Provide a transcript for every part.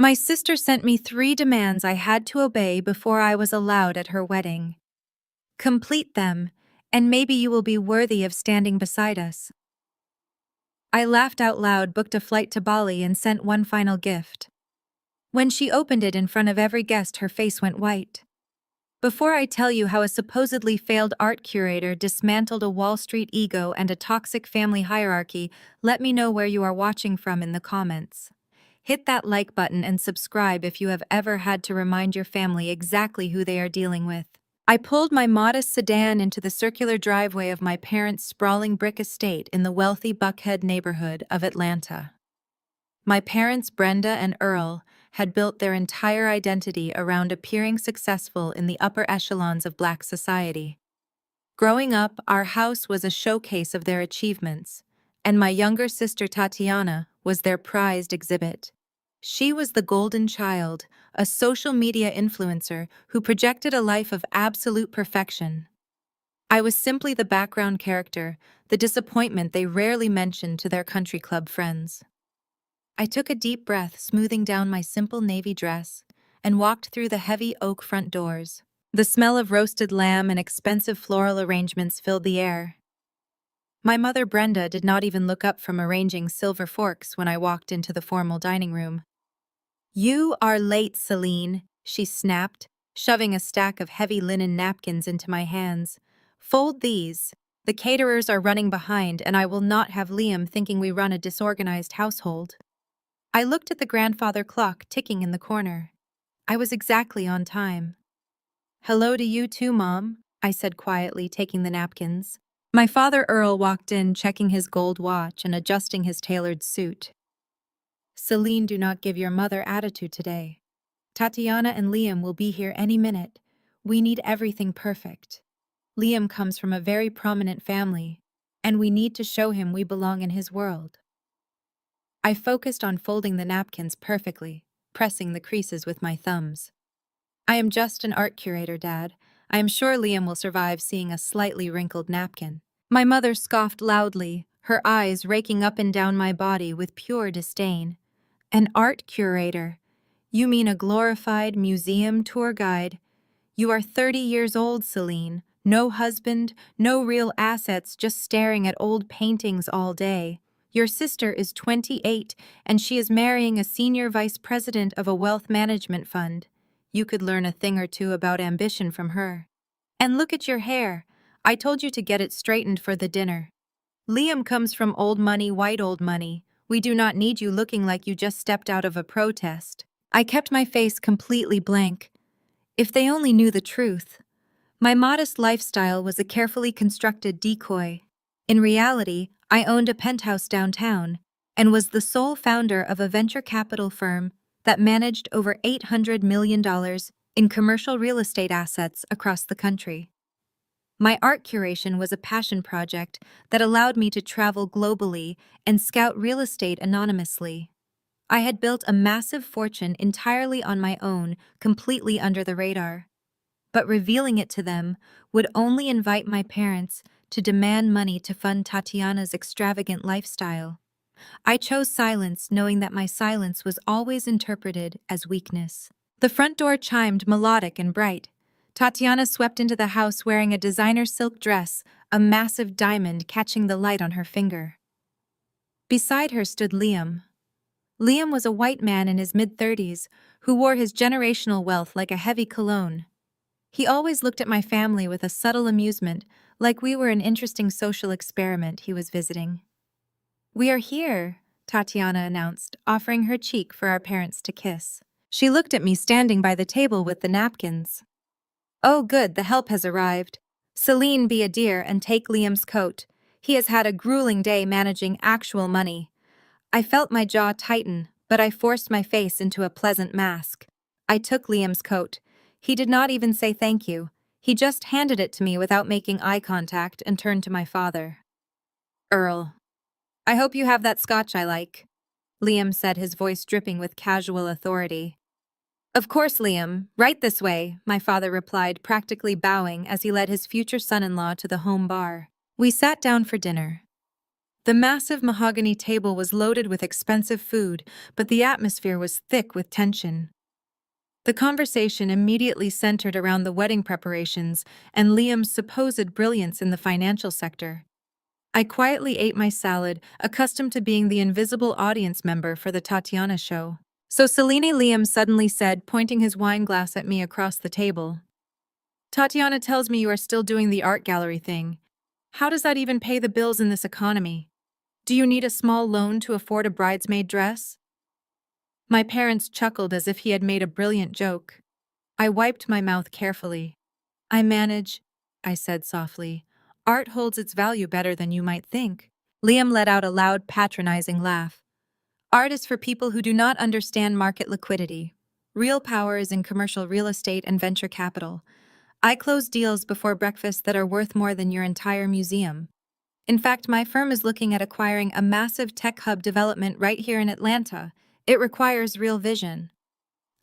My sister sent me 3 demands I had to obey before I was allowed at her wedding. Complete them, and maybe you will be worthy of standing beside us. I laughed out loud, booked a flight to Bali, and sent one final gift. When she opened it in front of every guest, her face went white. Before I tell you how a supposedly failed art curator dismantled a Wall Street ego and a toxic family hierarchy, let me know where you are watching from in the comments. Hit that like button and subscribe if you have ever had to remind your family exactly who they are dealing with. I pulled my modest sedan into the circular driveway of my parents' sprawling brick estate in the wealthy Buckhead neighborhood of Atlanta. My parents, Brenda and Earl, had built their entire identity around appearing successful in the upper echelons of Black society. Growing up, our house was a showcase of their achievements, and my younger sister Tatiana was their prized exhibit. She was the golden child, a social media influencer who projected a life of absolute perfection. I was simply the background character, the disappointment they rarely mentioned to their country club friends. I took a deep breath, smoothing down my simple navy dress, and walked through the heavy oak front doors. The smell of roasted lamb and expensive floral arrangements filled the air. My mother, Brenda, did not even look up from arranging silver forks when I walked into the formal dining room. "You are late, Celine," she snapped, shoving a stack of heavy linen napkins into my hands. "Fold these. The caterers are running behind, and I will not have Liam thinking we run a disorganized household." I looked at the grandfather clock ticking in the corner. I was exactly on time. "Hello to you too, Mom," I said quietly, taking the napkins. My father Earl walked in, checking his gold watch and adjusting his tailored suit. "Celine, do not give your mother attitude today. Tatiana and Liam will be here any minute. We need everything perfect. Liam comes from a very prominent family, and we need to show him we belong in his world." I focused on folding the napkins perfectly, pressing the creases with my thumbs. "I am just an art curator, Dad. I am sure Liam will survive seeing a slightly wrinkled napkin." My mother scoffed loudly, her eyes raking up and down my body with pure disdain. "An art curator? You mean a glorified museum tour guide? You are 30 years old, Celine. No husband, no real assets, just staring at old paintings all day. Your sister is 28, and she is marrying a senior vice president of a wealth management fund. You could learn a thing or two about ambition from her. And look at your hair. I told you to get it straightened for the dinner. Liam comes from old money, white old money. We do not need you looking like you just stepped out of a protest." I kept my face completely blank. If they only knew the truth. My modest lifestyle was a carefully constructed decoy. In reality, I owned a penthouse downtown and was the sole founder of a venture capital firm that managed over $800 million in commercial real estate assets across the country. My art curation was a passion project that allowed me to travel globally and scout real estate anonymously. I had built a massive fortune entirely on my own, completely under the radar. But revealing it to them would only invite my parents to demand money to fund Tatiana's extravagant lifestyle. I chose silence, knowing that my silence was always interpreted as weakness. The front door chimed, melodic and bright. Tatiana swept into the house wearing a designer silk dress, a massive diamond catching the light on her finger. Beside her stood Liam. Liam was a white man in his mid-30s who wore his generational wealth like a heavy cologne. He always looked at my family with a subtle amusement, like we were an interesting social experiment he was visiting. "We are here," Tatiana announced, offering her cheek for our parents to kiss. She looked at me standing by the table with the napkins. "Oh good, the help has arrived. Celine, be a dear and take Liam's coat. He has had a grueling day managing actual money." I felt my jaw tighten, but I forced my face into a pleasant mask. I took Liam's coat. He did not even say thank you. He just handed it to me without making eye contact and turned to my father. "Earl, I hope you have that scotch I like," Liam said, his voice dripping with casual authority. "Of course, Liam. Right this way," my father replied, practically bowing as he led his future son-in-law to the home bar. We sat down for dinner. The massive mahogany table was loaded with expensive food, but the atmosphere was thick with tension. The conversation immediately centered around the wedding preparations and Liam's supposed brilliance in the financial sector. I quietly ate my salad, accustomed to being the invisible audience member for the Tatiana show. So Selene, Liam suddenly said, pointing his wine glass at me across the table. Tatiana tells me you are still doing the art gallery thing. How does that even pay the bills in this economy? Do you need a small loan to afford a bridesmaid dress? My parents chuckled as if he had made a brilliant joke. I wiped my mouth carefully. I manage, I said softly. Art holds its value better than you might think. Liam let out a loud, patronizing laugh. Art is for people who do not understand market liquidity. Real power is in commercial real estate and venture capital. I close deals before breakfast that are worth more than your entire museum. In fact, my firm is looking at acquiring a massive tech hub development right here in Atlanta. It requires real vision.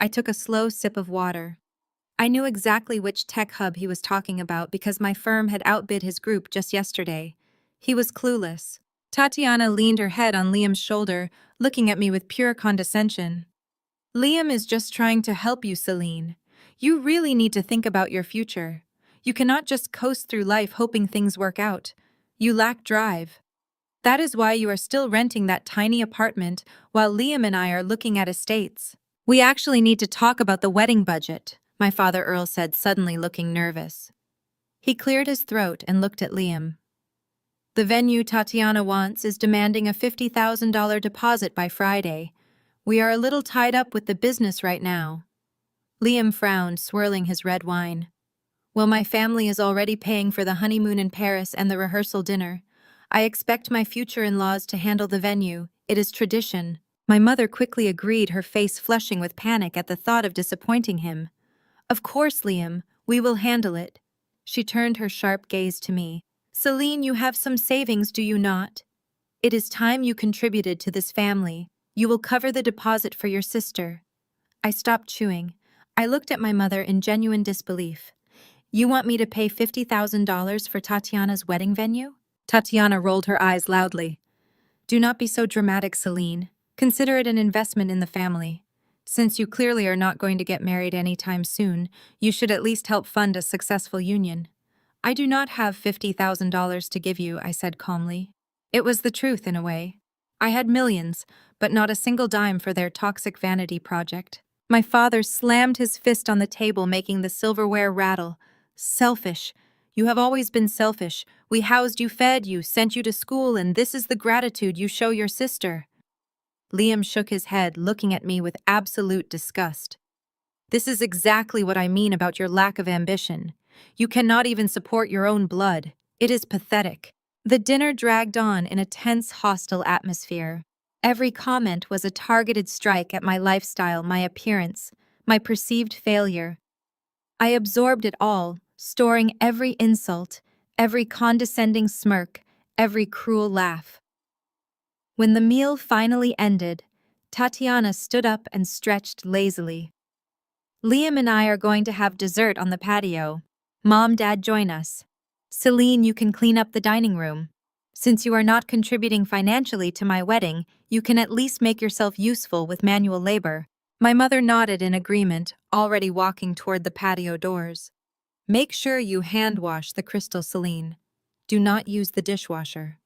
I took a slow sip of water. I knew exactly which tech hub he was talking about because my firm had outbid his group just yesterday. He was clueless. Tatiana leaned her head on Liam's shoulder, looking at me with pure condescension. Liam is just trying to help you, Celine. You really need to think about your future. You cannot just coast through life hoping things work out. You lack drive. That is why you are still renting that tiny apartment while Liam and I are looking at estates. We actually need to talk about the wedding budget, my father Earl said, suddenly looking nervous. He cleared his throat and looked at Liam. The venue Tatiana wants is demanding a $50,000 deposit by Friday. We are a little tied up with the business right now. Liam frowned, swirling his red wine. Well, my family is already paying for the honeymoon in Paris and the rehearsal dinner. I expect my future in-laws to handle the venue. It is tradition. My mother quickly agreed, her face flushing with panic at the thought of disappointing him. Of course, Liam, we will handle it. She turned her sharp gaze to me. Celine, you have some savings, do you not? It is time you contributed to this family. You will cover the deposit for your sister. I stopped chewing. I looked at my mother in genuine disbelief. You want me to pay $50,000 for Tatiana's wedding venue? Tatiana rolled her eyes loudly. Do not be so dramatic, Celine. Consider it an investment in the family. Since you clearly are not going to get married anytime soon, you should at least help fund a successful union. I do not have $50,000 to give you, I said calmly. It was the truth in a way. I had millions, but not a single dime for their toxic vanity project. My father slammed his fist on the table, making the silverware rattle. Selfish. You have always been selfish. We housed you, fed you, sent you to school, and this is the gratitude you show your sister. Liam shook his head, looking at me with absolute disgust. This is exactly what I mean about your lack of ambition. You cannot even support your own blood. It is pathetic. The dinner dragged on in a tense, hostile atmosphere. Every comment was a targeted strike at my lifestyle, my appearance, my perceived failure. I absorbed it all, storing every insult, every condescending smirk, every cruel laugh. When the meal finally ended, Tatiana stood up and stretched lazily. Liam and I are going to have dessert on the patio. Mom, Dad, join us. Celine, you can clean up the dining room. Since you are not contributing financially to my wedding, you can at least make yourself useful with manual labor. My mother nodded in agreement, already walking toward the patio doors. Make sure you hand wash the crystal, Celine. Do not use the dishwasher.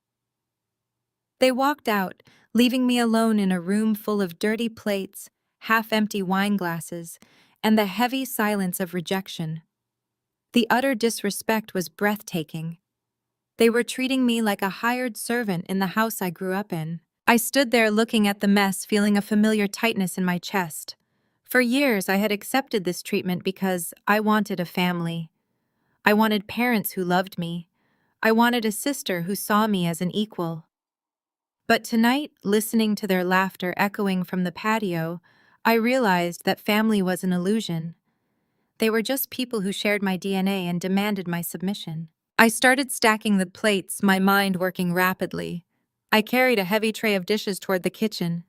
They walked out, leaving me alone in a room full of dirty plates, half-empty wine glasses, and the heavy silence of rejection. The utter disrespect was breathtaking. They were treating me like a hired servant in the house I grew up in. I stood there looking at the mess, feeling a familiar tightness in my chest. For years, I had accepted this treatment because I wanted a family. I wanted parents who loved me. I wanted a sister who saw me as an equal. But tonight, listening to their laughter echoing from the patio, I realized that family was an illusion. They were just people who shared my DNA and demanded my submission. I started stacking the plates, my mind working rapidly. I carried a heavy tray of dishes toward the kitchen.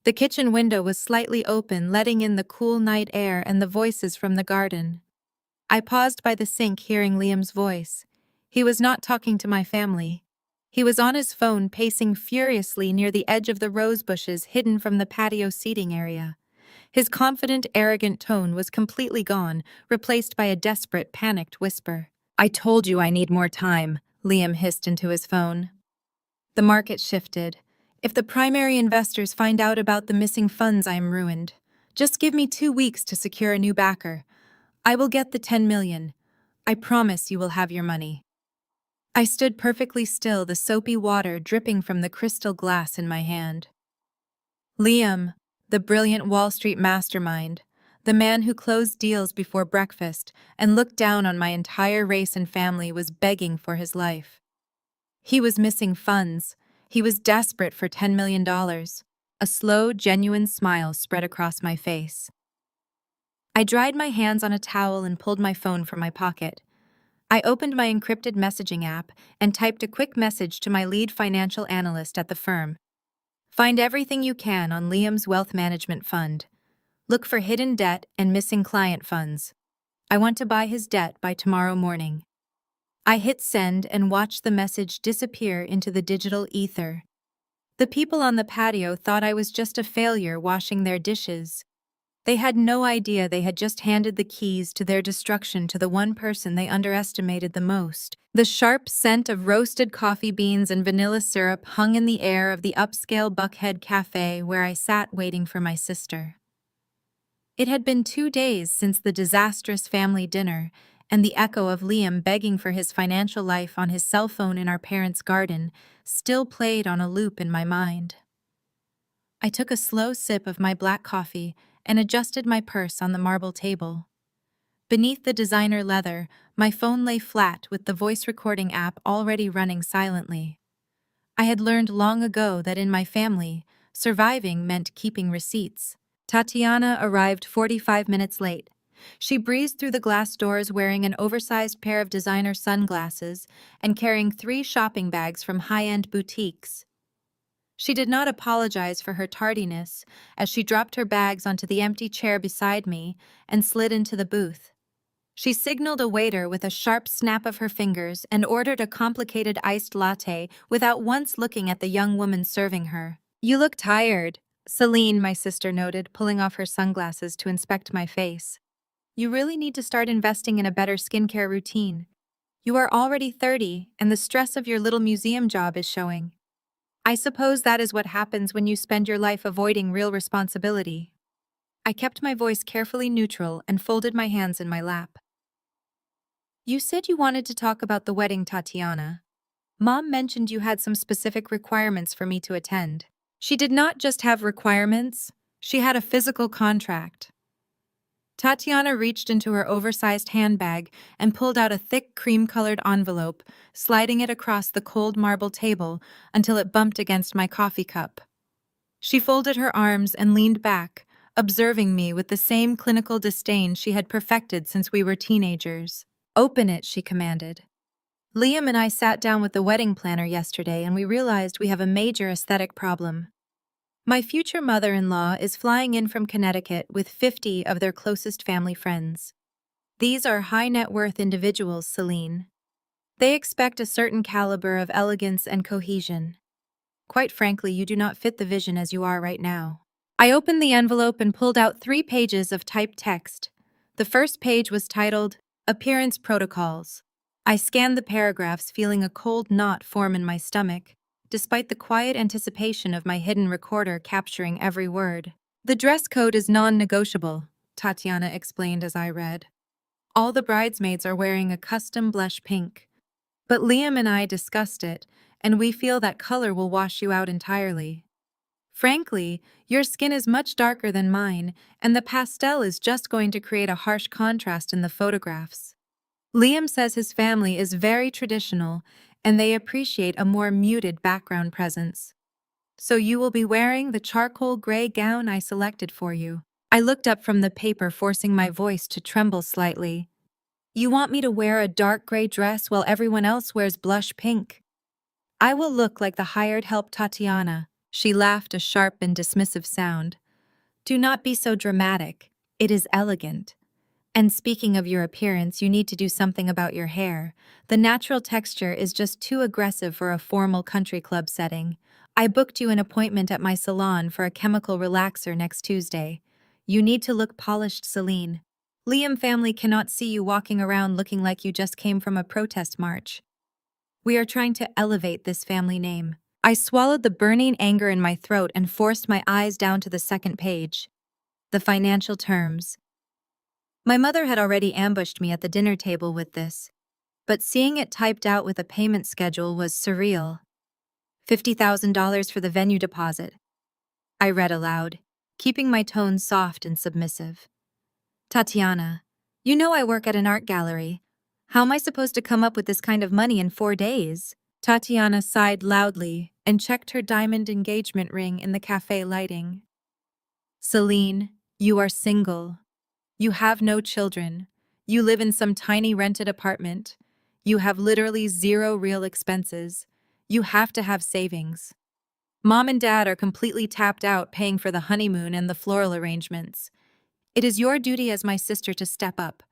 The kitchen window was slightly open, letting in the cool night air and the voices from the garden. I paused by the sink, hearing Liam's voice. He was not talking to my family. He was on his phone, pacing furiously near the edge of the rose bushes hidden from the patio seating area. His confident, arrogant tone was completely gone, replaced by a desperate, panicked whisper. "I told you I need more time," Liam hissed into his phone. The market shifted. "If the primary investors find out about the missing funds, I am ruined. Just give me 2 weeks to secure a new backer. I will get the 10 million. I promise you will have your money." I stood perfectly still, the soapy water dripping from the crystal glass in my hand. Liam, the brilliant Wall Street mastermind, the man who closed deals before breakfast and looked down on my entire race and family, was begging for his life. He was missing funds. He was desperate for $10 million. A slow, genuine smile spread across my face. I dried my hands on a towel and pulled my phone from my pocket. I opened my encrypted messaging app and typed a quick message to my lead financial analyst at the firm. "Find everything you can on Liam's wealth management fund. Look for hidden debt and missing client funds. I want to buy his debt by tomorrow morning." I hit send and watched the message disappear into the digital ether. The people on the patio thought I was just a failure washing their dishes. They had no idea they had just handed the keys to their destruction to the one person they underestimated the most. The sharp scent of roasted coffee beans and vanilla syrup hung in the air of the upscale Buckhead Cafe where I sat waiting for my sister. It had been 2 days since the disastrous family dinner, and the echo of Liam begging for his financial life on his cell phone in our parents' garden still played on a loop in my mind. I took a slow sip of my black coffee and adjusted my purse on the marble table. Beneath the designer leather, my phone lay flat with the voice recording app already running silently. I had learned long ago that in my family, surviving meant keeping receipts. Tatiana arrived 45 minutes late. She breezed through the glass doors wearing an oversized pair of designer sunglasses and carrying 3 shopping bags from high-end boutiques. She did not apologize for her tardiness as she dropped her bags onto the empty chair beside me and slid into the booth. She signaled a waiter with a sharp snap of her fingers and ordered a complicated iced latte without once looking at the young woman serving her. "You look tired," Celine, my sister, noted, pulling off her sunglasses to inspect my face. "You really need to start investing in a better skincare routine. You are already 30, and the stress of your little museum job is showing. I suppose that is what happens when you spend your life avoiding real responsibility." I kept my voice carefully neutral and folded my hands in my lap. "You said you wanted to talk about the wedding, Tatiana. Mom mentioned you had some specific requirements for me to attend." She did not just have requirements, she had a physical contract. Tatiana reached into her oversized handbag and pulled out a thick cream-colored envelope, sliding it across the cold marble table until it bumped against my coffee cup. She folded her arms and leaned back, observing me with the same clinical disdain she had perfected since we were teenagers. "Open it," she commanded. "Liam and I sat down with the wedding planner yesterday and we realized we have a major aesthetic problem. My future mother-in-law is flying in from Connecticut with 50 of their closest family friends. These are high-net-worth individuals, Celine. They expect a certain caliber of elegance and cohesion. Quite frankly, you do not fit the vision as you are right now." I opened the envelope and pulled out 3 pages of typed text. The first page was titled, "Appearance Protocols." I scanned the paragraphs, feeling a cold knot form in my stomach, despite the quiet anticipation of my hidden recorder capturing every word. "The dress code is non-negotiable," Tatiana explained as I read. "All the bridesmaids are wearing a custom blush pink. But Liam and I discussed it, and we feel that color will wash you out entirely. Frankly, your skin is much darker than mine, and the pastel is just going to create a harsh contrast in the photographs. Liam says his family is very traditional, and they appreciate a more muted background presence. So you will be wearing the charcoal gray gown I selected for you." I looked up from the paper, forcing my voice to tremble slightly. "You want me to wear a dark gray dress while everyone else wears blush pink? I will look like the hired help, Tatiana." She laughed, a sharp and dismissive sound. "Do not be so dramatic. It is elegant. And speaking of your appearance, you need to do something about your hair. The natural texture is just too aggressive for a formal country club setting. I booked you an appointment at my salon for a chemical relaxer next Tuesday. You need to look polished, Celine. Liam family cannot see you walking around looking like you just came from a protest march. We are trying to elevate this family name. I swallowed the burning anger in my throat and forced my eyes down to the second page. The financial terms. My mother had already ambushed me at the dinner table with this, but seeing it typed out with a payment schedule was surreal. $50,000 for the venue deposit. I read aloud, keeping my tone soft and submissive. Tatiana, you know I work at an art gallery. How am I supposed to come up with this kind of money in 4 days? Tatiana sighed loudly and checked her diamond engagement ring in the cafe lighting. Celine, you are single. You have no children. You live in some tiny rented apartment. You have literally zero real expenses. You have to have savings. Mom and Dad are completely tapped out paying for the honeymoon and the floral arrangements. It is your duty as my sister to step up.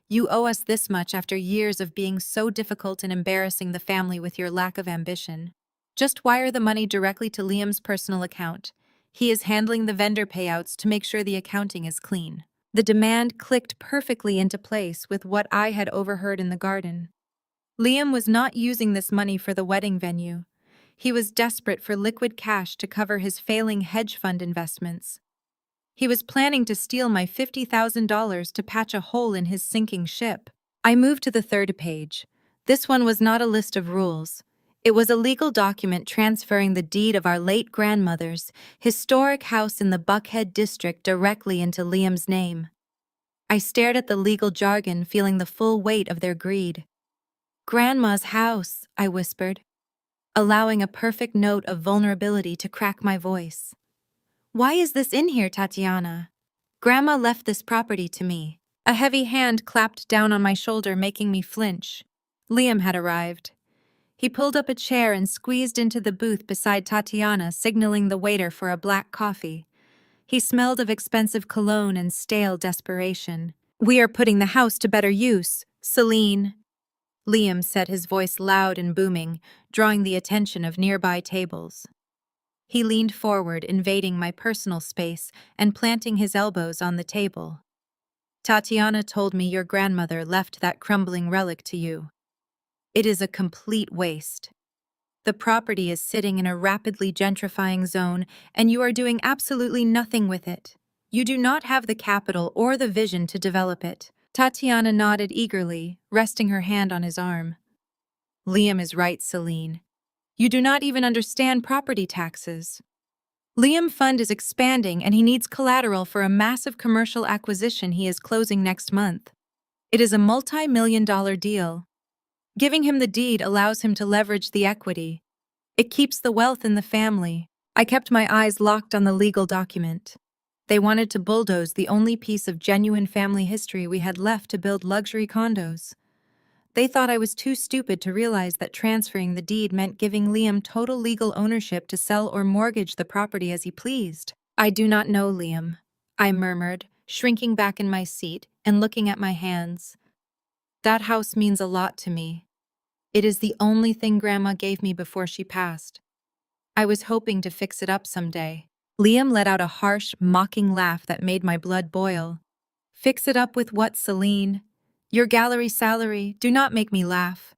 You owe us this much after years of being so difficult and embarrassing the family with your lack of ambition. Just wire the money directly to Liam's personal account. He is handling the vendor payouts to make sure the accounting is clean. The demand clicked perfectly into place with what I had overheard in the garden. Liam was not using this money for the wedding venue. He was desperate for liquid cash to cover his failing hedge fund investments. He was planning to steal my $50,000 to patch a hole in his sinking ship. I moved to the third page. This one was not a list of rules. It was a legal document transferring the deed of our late grandmother's historic house in the Buckhead district directly into Liam's name. I stared at the legal jargon, feeling the full weight of their greed. "Grandma's house," I whispered, allowing a perfect note of vulnerability to crack my voice. "Why is this in here, Tatiana? Grandma left this property to me." A heavy hand clapped down on my shoulder, making me flinch. Liam had arrived. He pulled up a chair and squeezed into the booth beside Tatiana, signaling the waiter for a black coffee. He smelled of expensive cologne and stale desperation. "We are putting the house to better use, Celine," Liam said, his voice loud and booming, drawing the attention of nearby tables. He leaned forward, invading my personal space and planting his elbows on the table. "Tatiana told me your grandmother left that crumbling relic to you. It is a complete waste. The property is sitting in a rapidly gentrifying zone, and you are doing absolutely nothing with it. You do not have the capital or the vision to develop it." Tatiana nodded eagerly, resting her hand on his arm. "Liam is right, Celine. You do not even understand property taxes. Liam Fund is expanding and he needs collateral for a massive commercial acquisition he is closing next month. It is a multi-million-dollar deal. Giving him the deed allows him to leverage the equity. It keeps the wealth in the family." I kept my eyes locked on the legal document. They wanted to bulldoze the only piece of genuine family history we had left to build luxury condos. They thought I was too stupid to realize that transferring the deed meant giving Liam total legal ownership to sell or mortgage the property as he pleased. "I do not know, Liam," I murmured, shrinking back in my seat and looking at my hands. "That house means a lot to me. It is the only thing Grandma gave me before she passed. I was hoping to fix it up someday." Liam let out a harsh, mocking laugh that made my blood boil. "Fix it up with what, Celine? Your gallery salary? Do not make me laugh.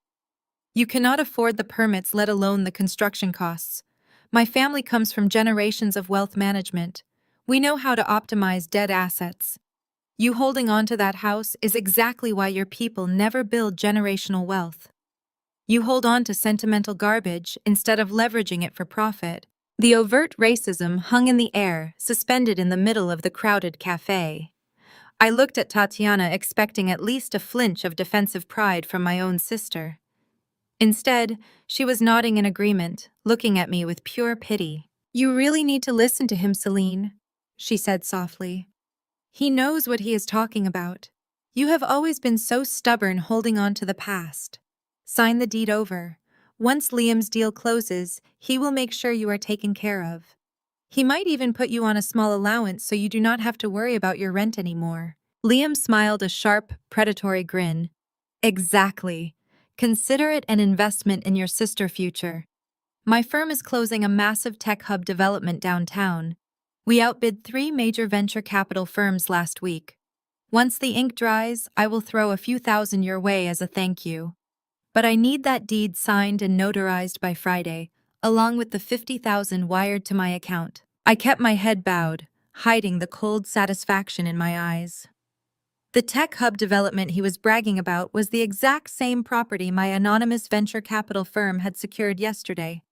You cannot afford the permits, let alone the construction costs. My family comes from generations of wealth management. We know how to optimize dead assets. You holding on to that house is exactly why your people never build generational wealth. You hold on to sentimental garbage instead of leveraging it for profit." The overt racism hung in the air, suspended in the middle of the crowded cafe. I looked at Tatiana, expecting at least a flinch of defensive pride from my own sister. Instead, she was nodding in agreement, looking at me with pure pity. "You really need to listen to him, Celine," she said softly. "He knows what he is talking about. You have always been so stubborn holding on to the past. Sign the deed over. Once Liam's deal closes, he will make sure you are taken care of. He might even put you on a small allowance so you do not have to worry about your rent anymore. Liam smiled a sharp, predatory grin. Exactly. Consider it an investment in your sister future. My firm is closing a massive tech hub development downtown. We outbid 3 major venture capital firms last week. Once the ink dries, I will throw a few thousand your way as a thank you. But I need that deed signed and notarized by Friday, along with the 50,000 wired to my account. I kept my head bowed, hiding the cold satisfaction in my eyes. The tech hub development he was bragging about was the exact same property my anonymous venture capital firm had secured yesterday.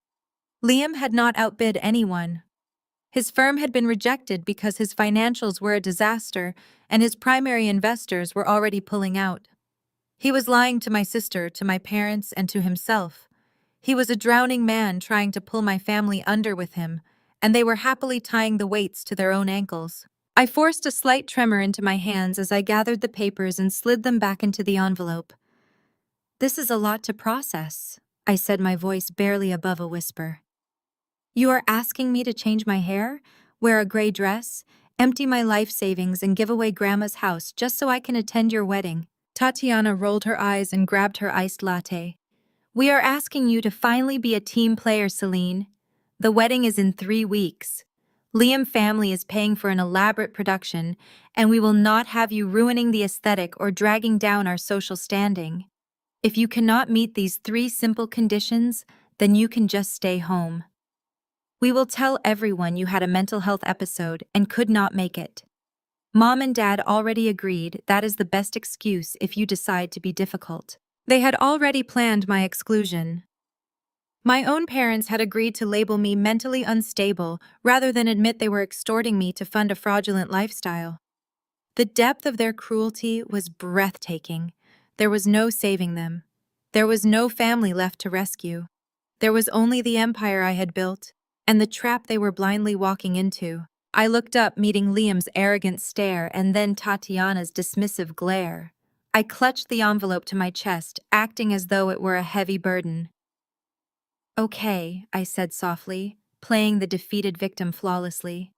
Liam had not outbid anyone. His firm had been rejected because his financials were a disaster and his primary investors were already pulling out. He was lying to my sister, to my parents, and to himself. He was a drowning man trying to pull my family under with him, and they were happily tying the weights to their own ankles. I forced a slight tremor into my hands as I gathered the papers and slid them back into the envelope. "This is a lot to process," I said, my voice barely above a whisper. "You are asking me to change my hair, wear a gray dress, empty my life savings, and give away Grandma's house just so I can attend your wedding?" Tatiana rolled her eyes and grabbed her iced latte. "We are asking you to finally be a team player, Celine. The wedding is in 3 weeks. Liam family is paying for an elaborate production, and we will not have you ruining the aesthetic or dragging down our social standing. If you cannot meet these 3 simple conditions, then you can just stay home. We will tell everyone you had a mental health episode and could not make it. Mom and Dad already agreed that is the best excuse if you decide to be difficult. They had already planned my exclusion. My own parents had agreed to label me mentally unstable rather than admit they were extorting me to fund a fraudulent lifestyle. The depth of their cruelty was breathtaking. There was no saving them. There was no family left to rescue. There was only the empire I had built and the trap they were blindly walking into. I looked up, meeting Liam's arrogant stare and then Tatiana's dismissive glare. I clutched the envelope to my chest, acting as though it were a heavy burden. "Okay," I said softly, playing the defeated victim flawlessly.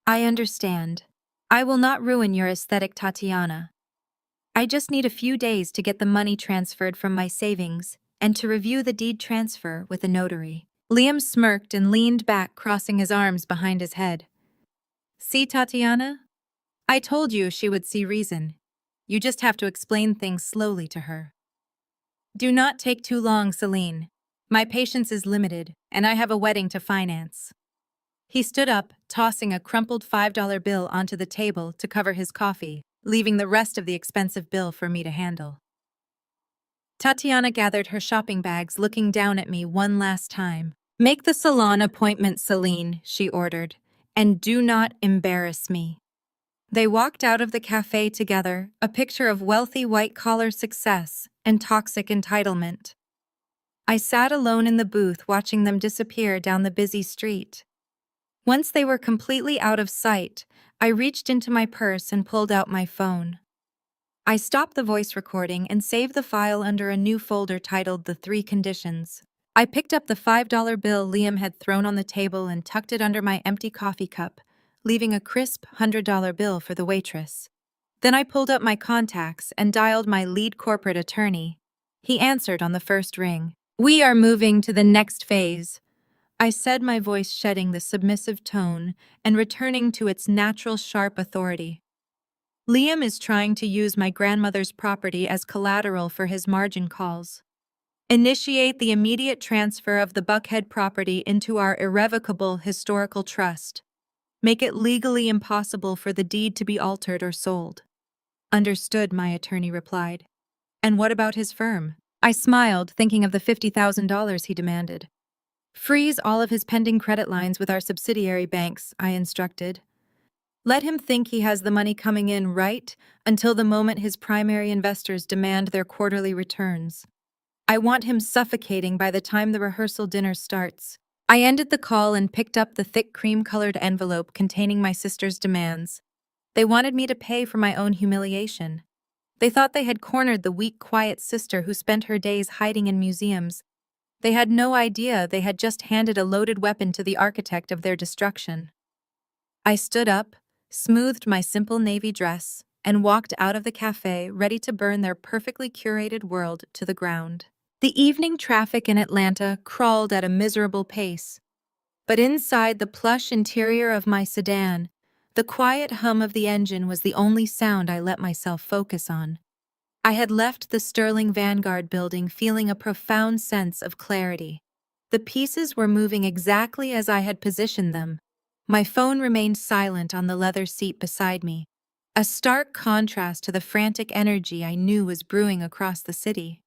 "I understand. I will not ruin your aesthetic, Tatiana. I just need a few days to get the money transferred from my savings and to review the deed transfer with a notary." Liam smirked and leaned back, crossing his arms behind his head. "See, Tatiana? I told you she would see reason. You just have to explain things slowly to her. Do not take too long, Celine. My patience is limited, and I have a wedding to finance." He stood up, tossing a crumpled $5 bill onto the table to cover his coffee, leaving the rest of the expensive bill for me to handle. Tatiana gathered her shopping bags, looking down at me one last time. "Make the salon appointment, Celine," she ordered, "and do not embarrass me." They walked out of the cafe together, a picture of wealthy white-collar success and toxic entitlement. I sat alone in the booth watching them disappear down the busy street. Once they were completely out of sight, I reached into my purse and pulled out my phone. I stopped the voice recording and saved the file under a new folder titled The 3 Conditions. I picked up the $5 bill Liam had thrown on the table and tucked it under my empty coffee cup, leaving a crisp $100 bill for the waitress. Then I pulled up my contacts and dialed my lead corporate attorney. He answered on the first ring. "We are moving to the next phase," I said, my voice shedding the submissive tone and returning to its natural sharp authority. "Liam is trying to use my grandmother's property as collateral for his margin calls. Initiate the immediate transfer of the Buckhead property into our irrevocable historical trust. Make it legally impossible for the deed to be altered or sold." "Understood," my attorney replied. "And what about his firm?" I smiled, thinking of the $50,000 he demanded. "Freeze all of his pending credit lines with our subsidiary banks," I instructed. "Let him think he has the money coming in right until the moment his primary investors demand their quarterly returns. I want him suffocating by the time the rehearsal dinner starts." I ended the call and picked up the thick cream-colored envelope containing my sister's demands. They wanted me to pay for my own humiliation. They thought they had cornered the weak, quiet sister who spent her days hiding in museums. They had no idea they had just handed a loaded weapon to the architect of their destruction. I stood up, smoothed my simple navy dress, and walked out of the cafe ready to burn their perfectly curated world to the ground. The evening traffic in Atlanta crawled at a miserable pace, but inside the plush interior of my sedan, the quiet hum of the engine was the only sound I let myself focus on. I had left the Sterling Vanguard building feeling a profound sense of clarity. The pieces were moving exactly as I had positioned them. My phone remained silent on the leather seat beside me, a stark contrast to the frantic energy I knew was brewing across the city.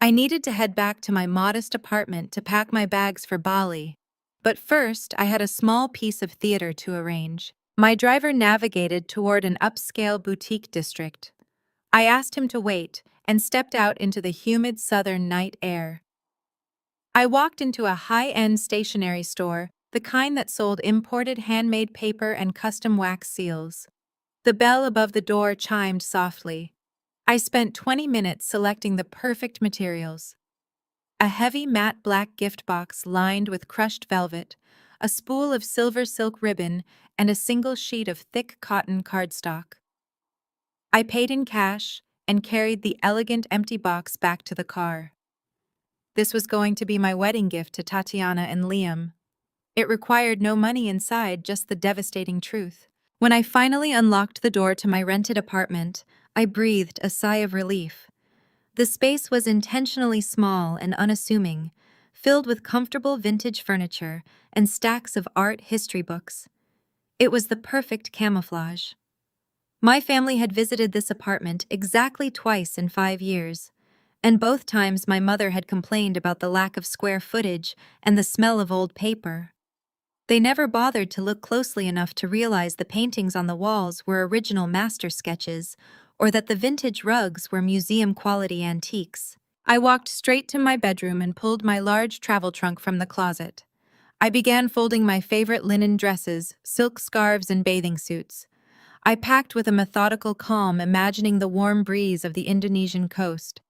I needed to head back to my modest apartment to pack my bags for Bali, but first I had a small piece of theater to arrange. My driver navigated toward an upscale boutique district. I asked him to wait and stepped out into the humid southern night air. I walked into a high-end stationery store, the kind that sold imported handmade paper and custom wax seals. The bell above the door chimed softly. I spent 20 minutes selecting the perfect materials. A heavy matte black gift box lined with crushed velvet, a spool of silver silk ribbon, and a single sheet of thick cotton cardstock. I paid in cash and carried the elegant empty box back to the car. This was going to be my wedding gift to Tatiana and Liam. It required no money inside, just the devastating truth. When I finally unlocked the door to my rented apartment, I breathed a sigh of relief. The space was intentionally small and unassuming, filled with comfortable vintage furniture and stacks of art history books. It was the perfect camouflage. My family had visited this apartment exactly twice in 5 years, and both times my mother had complained about the lack of square footage and the smell of old paper. They never bothered to look closely enough to realize the paintings on the walls were original master sketches, or that the vintage rugs were museum-quality antiques. I walked straight to my bedroom and pulled my large travel trunk from the closet. I began folding my favorite linen dresses, silk scarves, and bathing suits. I packed with a methodical calm, imagining the warm breeze of the Indonesian coast.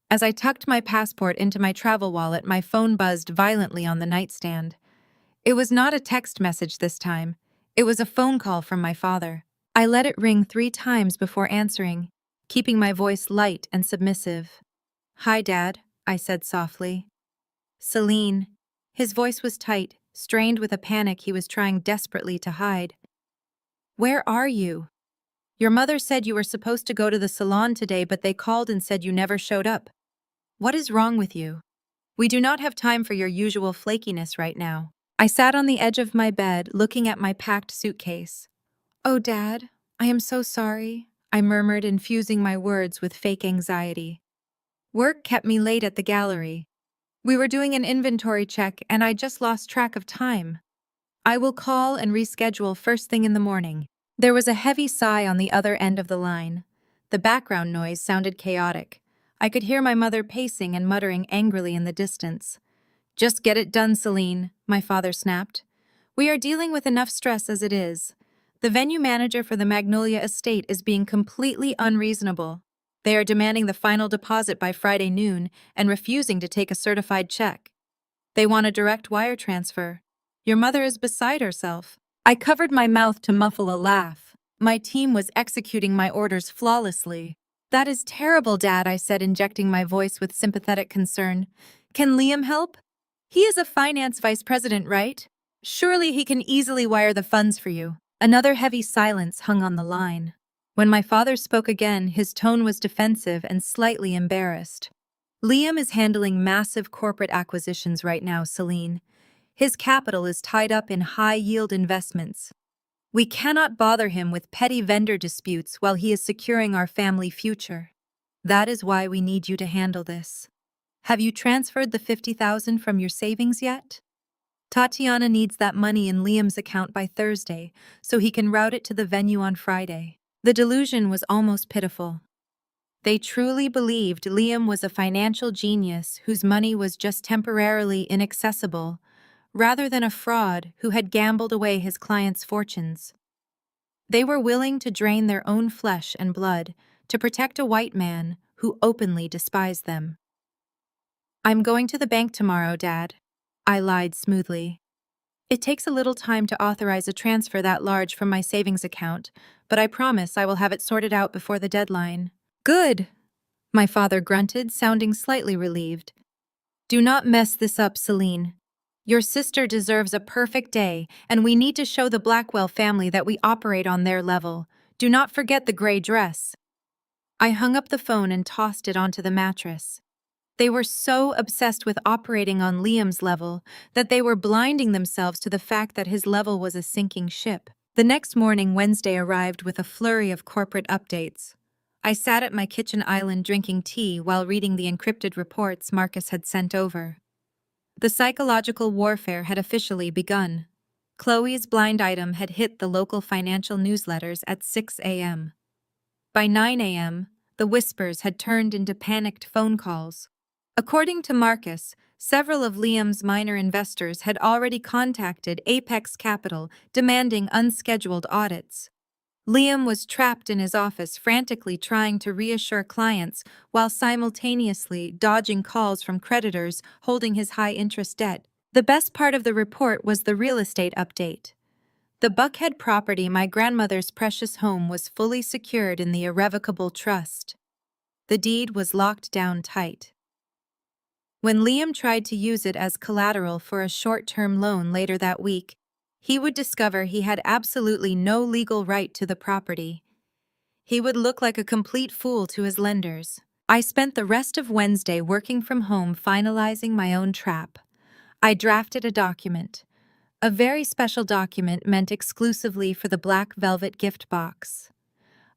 As I tucked my passport into my travel wallet, my phone buzzed violently on the nightstand. It was not a text message this time. It was a phone call from my father. I let it ring 3 times before answering, keeping my voice light and submissive. "Hi, Dad," I said softly. "Celine." His voice was tight, strained with a panic he was trying desperately to hide. "Where are you? Your mother said you were supposed to go to the salon today, but they called and said you never showed up. What is wrong with you? We do not have time for your usual flakiness right now." I sat on the edge of my bed, looking at my packed suitcase. "Oh, Dad, I am so sorry," I murmured, infusing my words with fake anxiety. "Work kept me late at the gallery. We were doing an inventory check and I just lost track of time. I will call and reschedule first thing in the morning." There was a heavy sigh on the other end of the line. The background noise sounded chaotic. I could hear my mother pacing and muttering angrily in the distance. "Just get it done, Celine," my father snapped. "We are dealing with enough stress as it is. The venue manager for the Magnolia Estate is being completely unreasonable. They are demanding the final deposit by Friday noon and refusing to take a certified check. They want a direct wire transfer. Your mother is beside herself." I covered my mouth to muffle a laugh. My team was executing my orders flawlessly. "That is terrible, Dad," I said, injecting my voice with sympathetic concern. "Can Liam help? He is a finance vice president, right? Surely he can easily wire the funds for you." Another heavy silence hung on the line. When my father spoke again, his tone was defensive and slightly embarrassed. "Liam is handling massive corporate acquisitions right now, Celine. His capital is tied up in high-yield investments. We cannot bother him with petty vendor disputes while he is securing our family future. That is why we need you to handle this. Have you transferred the $50,000 from your savings yet? Tatiana needs that money in Liam's account by Thursday, so he can route it to the venue on Friday." The delusion was almost pitiful. They truly believed Liam was a financial genius whose money was just temporarily inaccessible, rather than a fraud who had gambled away his clients' fortunes. They were willing to drain their own flesh and blood to protect a white man who openly despised them. "I'm going to the bank tomorrow, Dad," I lied smoothly. "It takes a little time to authorize a transfer that large from my savings account, but I promise I will have it sorted out before the deadline. Good, my father grunted, sounding slightly relieved. Do not mess this up, Celine. Your sister deserves a perfect day, and we need to show the Blackwell family that we operate on their level. Do not forget the gray dress. I hung up the phone and tossed it onto the mattress. They were so obsessed with operating on Liam's level that they were blinding themselves to the fact that his level was a sinking ship. The next morning, Wednesday, arrived with a flurry of corporate updates. I sat at my kitchen island drinking tea while reading the encrypted reports Marcus had sent over. The psychological warfare had officially begun. Chloe's blind item had hit the local financial newsletters at 6 a.m. By 9 a.m., the whispers had turned into panicked phone calls. According to Marcus, several of Liam's minor investors had already contacted Apex Capital demanding unscheduled audits. Liam was trapped in his office, frantically trying to reassure clients while simultaneously dodging calls from creditors holding his high-interest debt. The best part of the report was the real estate update. The Buckhead property, my grandmother's precious home, was fully secured in the irrevocable trust. The deed was locked down tight. When Liam tried to use it as collateral for a short-term loan later that week, he would discover he had absolutely no legal right to the property. He would look like a complete fool to his lenders. I spent the rest of Wednesday working from home finalizing my own trap. I drafted a document. A very special document meant exclusively for the black velvet gift box.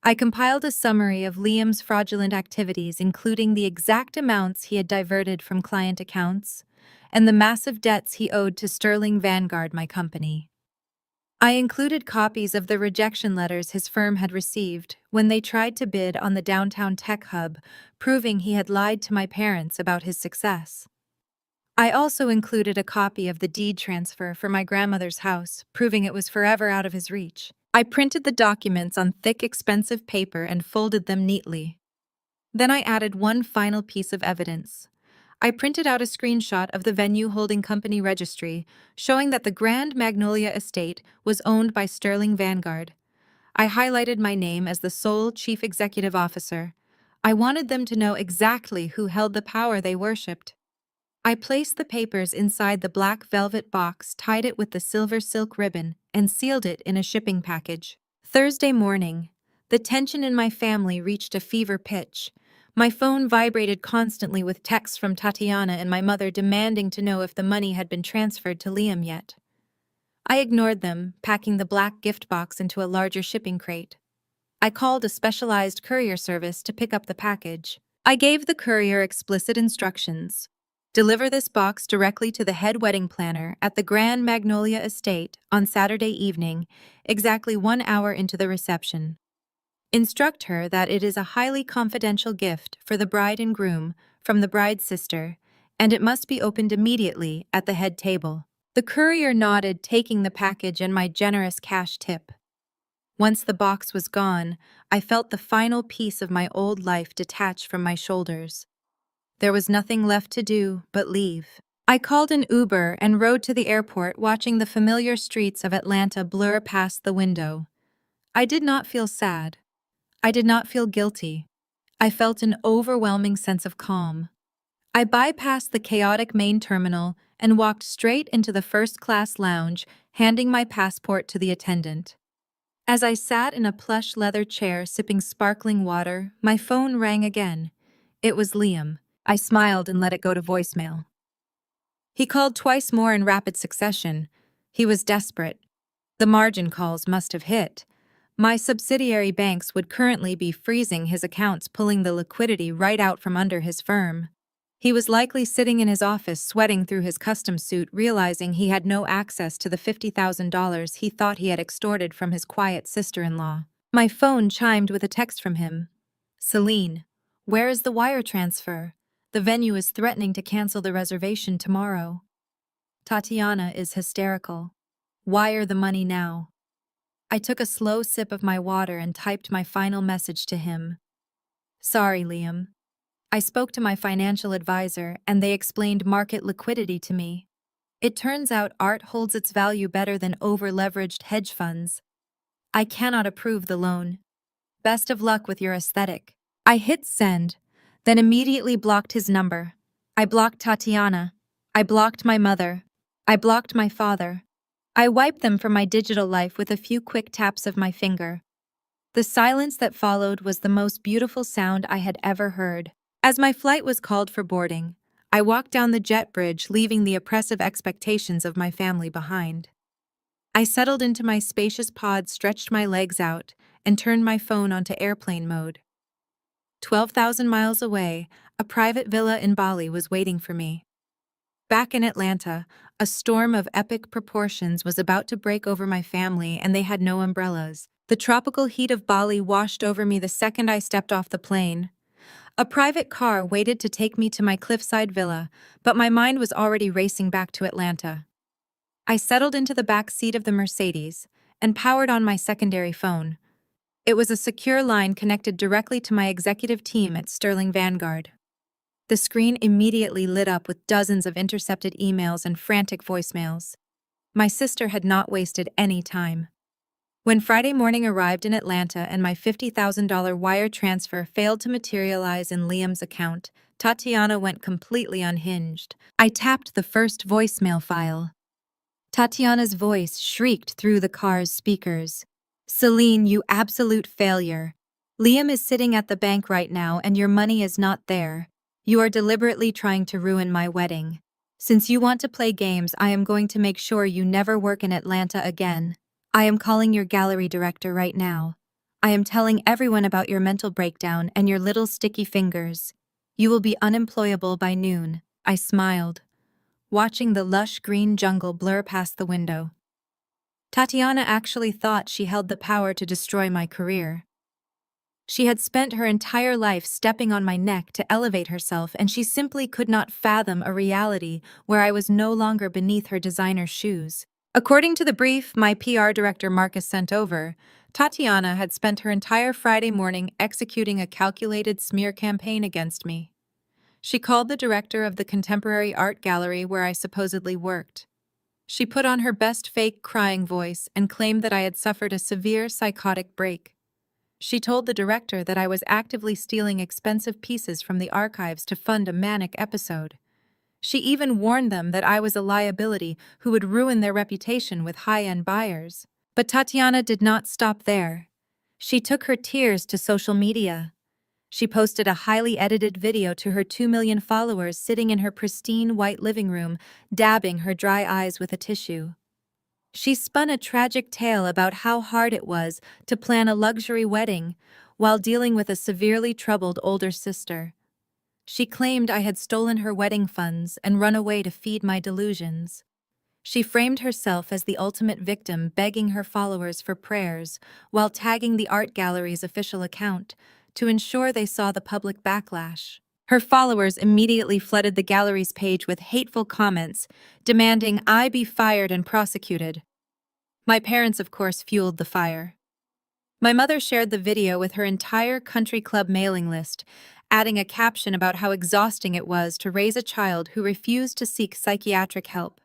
I compiled a summary of Liam's fraudulent activities, including the exact amounts he had diverted from client accounts and the massive debts he owed to Sterling Vanguard, my company. I included copies of the rejection letters his firm had received when they tried to bid on the downtown tech hub, proving he had lied to my parents about his success. I also included a copy of the deed transfer for my grandmother's house, proving it was forever out of his reach. I printed the documents on thick, expensive paper and folded them neatly. Then I added one final piece of evidence. I printed out a screenshot of the venue holding company registry, showing that the Grand Magnolia Estate was owned by Sterling Vanguard. I highlighted my name as the sole chief executive officer. I wanted them to know exactly who held the power they worshipped. I placed the papers inside the black velvet box, tied it with the silver silk ribbon, and sealed it in a shipping package. Thursday morning, the tension in my family reached a fever pitch. My phone vibrated constantly with texts from Tatiana and my mother demanding to know if the money had been transferred to Liam yet. I ignored them, packing the black gift box into a larger shipping crate. I called a specialized courier service to pick up the package. I gave the courier explicit instructions. Deliver this box directly to the head wedding planner at the Grand Magnolia Estate on Saturday evening, exactly 1 hour into the reception. Instruct her that it is a highly confidential gift for the bride and groom from the bride's sister, and it must be opened immediately at the head table. The courier nodded, taking the package and my generous cash tip. Once the box was gone, I felt the final piece of my old life detach from my shoulders. There was nothing left to do but leave. I called an Uber and rode to the airport, watching the familiar streets of Atlanta blur past the window. I did not feel sad. I did not feel guilty. I felt an overwhelming sense of calm. I bypassed the chaotic main terminal and walked straight into the first-class lounge, handing my passport to the attendant. As I sat in a plush leather chair sipping sparkling water, my phone rang again. It was Liam. I smiled and let it go to voicemail. He called twice more in rapid succession. He was desperate. The margin calls must have hit. My subsidiary banks would currently be freezing his accounts, pulling the liquidity right out from under his firm. He was likely sitting in his office, sweating through his custom suit, realizing he had no access to the $50,000 he thought he had extorted from his quiet sister-in-law. My phone chimed with a text from him. Celine, where is the wire transfer? The venue is threatening to cancel the reservation tomorrow. Tatiana is hysterical. Wire the money now. I took a slow sip of my water and typed my final message to him. Sorry, Liam. I spoke to my financial advisor and they explained market liquidity to me. It turns out art holds its value better than over-leveraged hedge funds. I cannot approve the loan. Best of luck with your aesthetic. I hit send, then immediately blocked his number. I blocked Tatiana. I blocked my mother. I blocked my father. I wiped them from my digital life with a few quick taps of my finger. The silence that followed was the most beautiful sound I had ever heard. As my flight was called for boarding, I walked down the jet bridge, leaving the oppressive expectations of my family behind. I settled into my spacious pod, stretched my legs out, and turned my phone onto airplane mode. 12,000 miles away, a private villa in Bali was waiting for me. Back in Atlanta, a storm of epic proportions was about to break over my family, and they had no umbrellas. The tropical heat of Bali washed over me the second I stepped off the plane. A private car waited to take me to my cliffside villa, but my mind was already racing back to Atlanta. I settled into the back seat of the Mercedes and powered on my secondary phone. It was a secure line connected directly to my executive team at Sterling Vanguard. The screen immediately lit up with dozens of intercepted emails and frantic voicemails. My sister had not wasted any time. When Friday morning arrived in Atlanta and my $50,000 wire transfer failed to materialize in Liam's account, Tatiana went completely unhinged. I tapped the first voicemail file. Tatiana's voice shrieked through the car's speakers. "Celine, you absolute failure. Liam is sitting at the bank right now and your money is not there. You are deliberately trying to ruin my wedding. Since you want to play games, I am going to make sure you never work in Atlanta again. I am calling your gallery director right now. I am telling everyone about your mental breakdown and your little sticky fingers. You will be unemployable by noon." I smiled, watching the lush green jungle blur past the window. Tatiana actually thought she held the power to destroy my career. She had spent her entire life stepping on my neck to elevate herself, and she simply could not fathom a reality where I was no longer beneath her designer shoes. According to the brief my PR director Marcus sent over, Tatiana had spent her entire Friday morning executing a calculated smear campaign against me. She called the director of the contemporary art gallery where I supposedly worked. She put on her best fake crying voice and claimed that I had suffered a severe psychotic break. She told the director that I was actively stealing expensive pieces from the archives to fund a manic episode. She even warned them that I was a liability who would ruin their reputation with high-end buyers. But Tatiana did not stop there. She took her tears to social media. She posted a highly edited video to her 2 million followers sitting in her pristine white living room, dabbing her dry eyes with a tissue. She spun a tragic tale about how hard it was to plan a luxury wedding while dealing with a severely troubled older sister. She claimed I had stolen her wedding funds and run away to feed my delusions. She framed herself as the ultimate victim, begging her followers for prayers while tagging the art gallery's official account to ensure they saw the public backlash. Her followers immediately flooded the gallery's page with hateful comments, demanding I be fired and prosecuted. My parents, of course, fueled the fire. My mother shared the video with her entire country club mailing list, adding a caption about how exhausting it was to raise a child who refused to seek psychiatric help.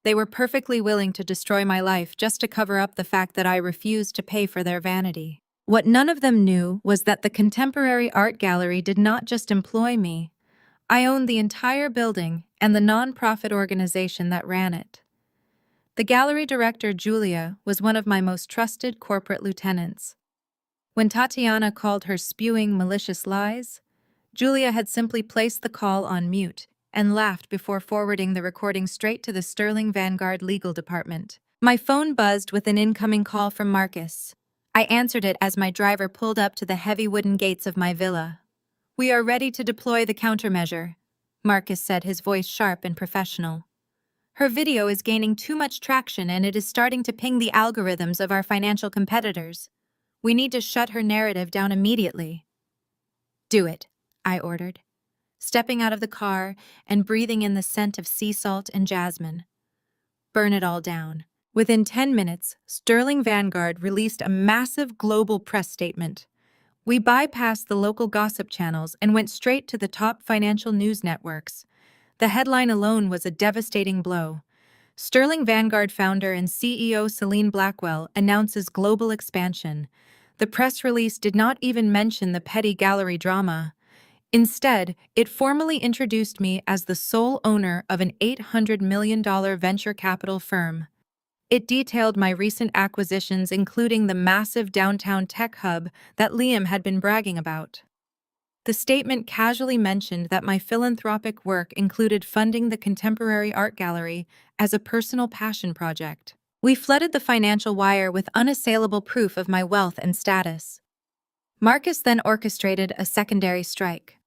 They were perfectly willing to destroy my life just to cover up the fact that I refused to pay for their vanity. What none of them knew was that the Contemporary Art Gallery did not just employ me. I owned the entire building and the non-profit organization that ran it. The gallery director, Julia, was one of my most trusted corporate lieutenants. When Tatiana called her spewing malicious lies, Julia had simply placed the call on mute and laughed before forwarding the recording straight to the Sterling Vanguard legal department. My phone buzzed with an incoming call from Marcus. I answered it as my driver pulled up to the heavy wooden gates of my villa. "We are ready to deploy the countermeasure," Marcus said, his voice sharp and professional. "Her video is gaining too much traction and it is starting to ping the algorithms of our financial competitors. We need to shut her narrative down immediately." "Do it," I ordered, stepping out of the car and breathing in the scent of sea salt and jasmine. "Burn it all down." Within 10 minutes, Sterling Vanguard released a massive global press statement. We bypassed the local gossip channels and went straight to the top financial news networks. The headline alone was a devastating blow. Sterling Vanguard founder and CEO Celine Blackwell announces global expansion. The press release did not even mention the petty gallery drama. Instead, it formally introduced me as the sole owner of an $800 million venture capital firm. It detailed my recent acquisitions, including the massive downtown tech hub that Liam had been bragging about. The statement casually mentioned that my philanthropic work included funding the Contemporary Art Gallery as a personal passion project. We flooded the financial wire with unassailable proof of my wealth and status. Marcus then orchestrated a secondary strike.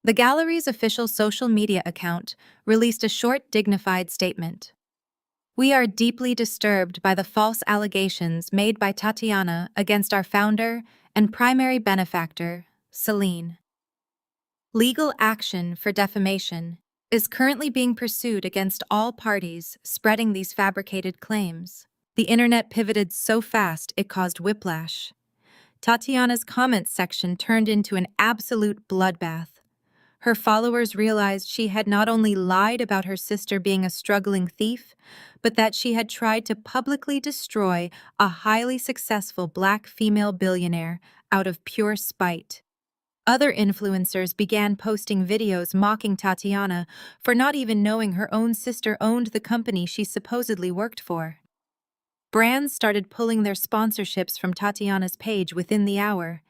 The gallery's official social media account released a short, dignified statement. We are deeply disturbed by the false allegations made by Tatiana against our founder and primary benefactor, Celine. Legal action for defamation is currently being pursued against all parties spreading these fabricated claims. The internet pivoted so fast it caused whiplash. Tatiana's comments section turned into an absolute bloodbath. Her followers realized she had not only lied about her sister being a struggling thief, but that she had tried to publicly destroy a highly successful Black female billionaire out of pure spite. Other influencers began posting videos mocking Tatiana for not even knowing her own sister owned the company she supposedly worked for. Brands started pulling their sponsorships from Tatiana's page within the hour.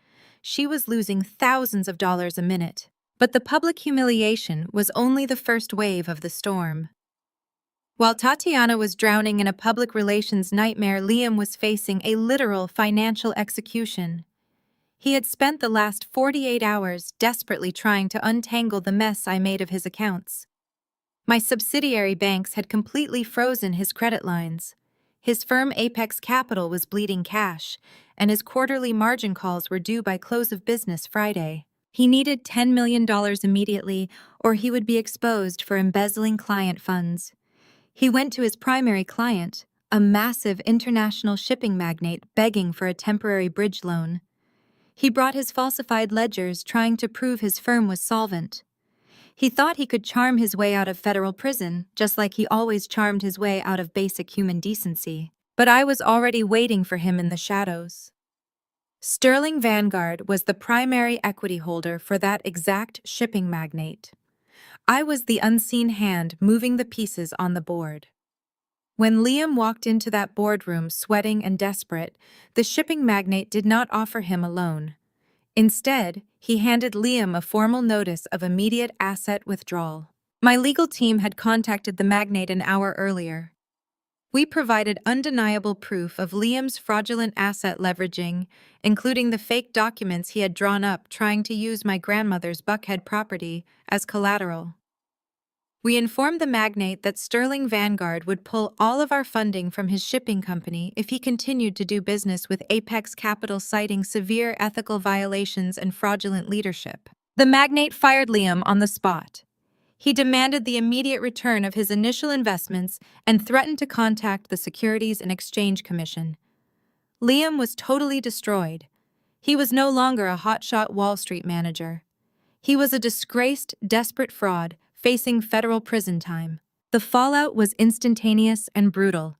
She was losing thousands of dollars a minute. But the public humiliation was only the first wave of the storm. While Tatiana was drowning in a public relations nightmare, Liam was facing a literal financial execution. He had spent the last 48 hours desperately trying to untangle the mess I made of his accounts. My subsidiary banks had completely frozen his credit lines. His firm Apex Capital was bleeding cash, and his quarterly margin calls were due by close of business Friday. He needed $10 million immediately, or he would be exposed for embezzling client funds. He went to his primary client, a massive international shipping magnate begging for a temporary bridge loan. He brought his falsified ledgers, trying to prove his firm was solvent. He thought he could charm his way out of federal prison, just like he always charmed his way out of basic human decency. But I was already waiting for him in the shadows. Sterling Vanguard was the primary equity holder for that exact shipping magnate. I was the unseen hand moving the pieces on the board. When Liam walked into that boardroom sweating and desperate, the shipping magnate did not offer him a loan. Instead, he handed Liam a formal notice of immediate asset withdrawal. My legal team had contacted the magnate an hour earlier. We provided undeniable proof of Liam's fraudulent asset leveraging, including the fake documents he had drawn up trying to use my grandmother's Buckhead property as collateral. We informed the magnate that Sterling Vanguard would pull all of our funding from his shipping company if he continued to do business with Apex Capital, citing severe ethical violations and fraudulent leadership. The magnate fired Liam on the spot. He demanded the immediate return of his initial investments and threatened to contact the Securities and Exchange Commission. Liam was totally destroyed. He was no longer a hotshot Wall Street manager. He was a disgraced, desperate fraud facing federal prison time. The fallout was instantaneous and brutal.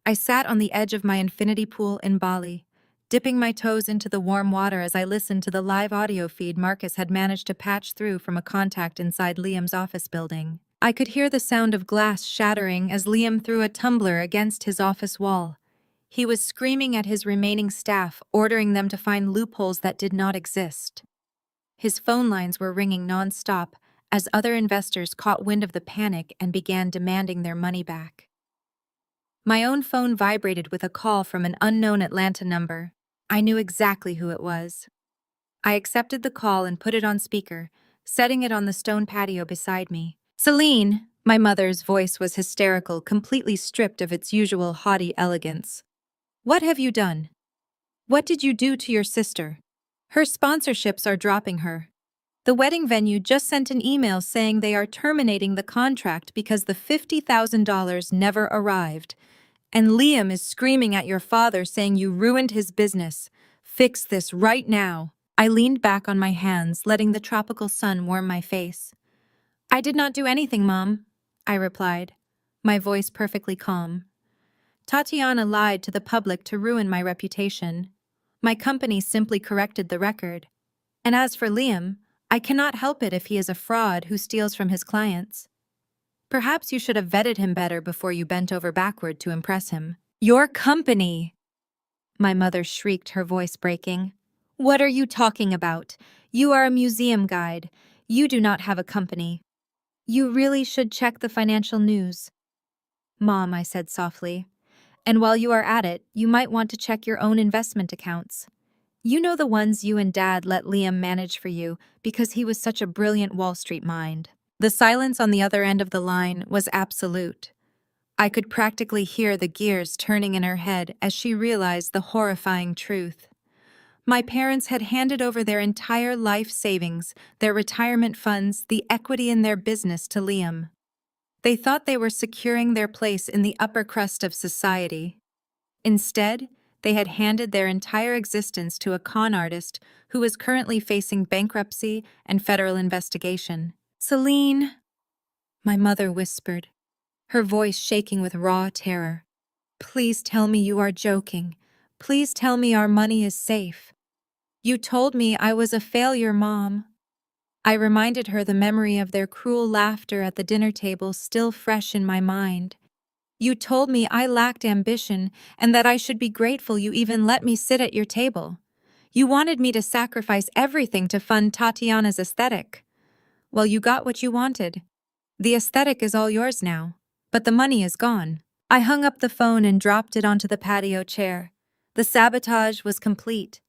I sat on the edge of my infinity pool in Bali, dipping my toes into the warm water as I listened to the live audio feed Marcus had managed to patch through from a contact inside Liam's office building. I could hear the sound of glass shattering as Liam threw a tumbler against his office wall. He was screaming at his remaining staff, ordering them to find loopholes that did not exist. His phone lines were ringing non-stop as other investors caught wind of the panic and began demanding their money back. My own phone vibrated with a call from an unknown Atlanta number. I knew exactly who it was. I accepted the call and put it on speaker, setting it on the stone patio beside me. "Celine," my mother's voice was hysterical, completely stripped of its usual haughty elegance. "What have you done? What did you do to your sister? Her sponsorships are dropping her. The wedding venue just sent an email saying they are terminating the contract because the $50,000 never arrived. And Liam is screaming at your father saying you ruined his business. Fix this right now." I leaned back on my hands, letting the tropical sun warm my face. "I did not do anything, Mom," I replied. my voice perfectly calm. Tatiana lied to the public to ruin my reputation. My company simply corrected the record. And as for Liam, I cannot help it if he is a fraud who steals from his clients. Perhaps you should have vetted him better before you bent over backward to impress him. Your company! My mother shrieked, her voice breaking. What are you talking about? You are a museum guide. You do not have a company. You really should check the financial news. Mom, I said softly. And while you are at it, you might want to check your own investment accounts. You know the ones you and Dad let Liam manage for you because he was such a brilliant Wall Street mind. The silence on the other end of the line was absolute. I could practically hear the gears turning in her head as she realized the horrifying truth. My parents had handed over their entire life savings, their retirement funds, the equity in their business to Liam. They thought they were securing their place in the upper crust of society. Instead, they had handed their entire existence to a con artist who is currently facing bankruptcy and federal investigation. Celine, my mother whispered, her voice shaking with raw terror. Please tell me you are joking. Please tell me our money is safe. You told me I was a failure, Mom. I reminded her the memory of their cruel laughter at the dinner table still fresh in my mind. You told me I lacked ambition and that I should be grateful you even let me sit at your table. You wanted me to sacrifice everything to fund Tatiana's aesthetic. Well, you got what you wanted. The aesthetic is all yours now, but the money is gone. I hung up the phone and dropped it onto the patio chair. The sabotage was complete.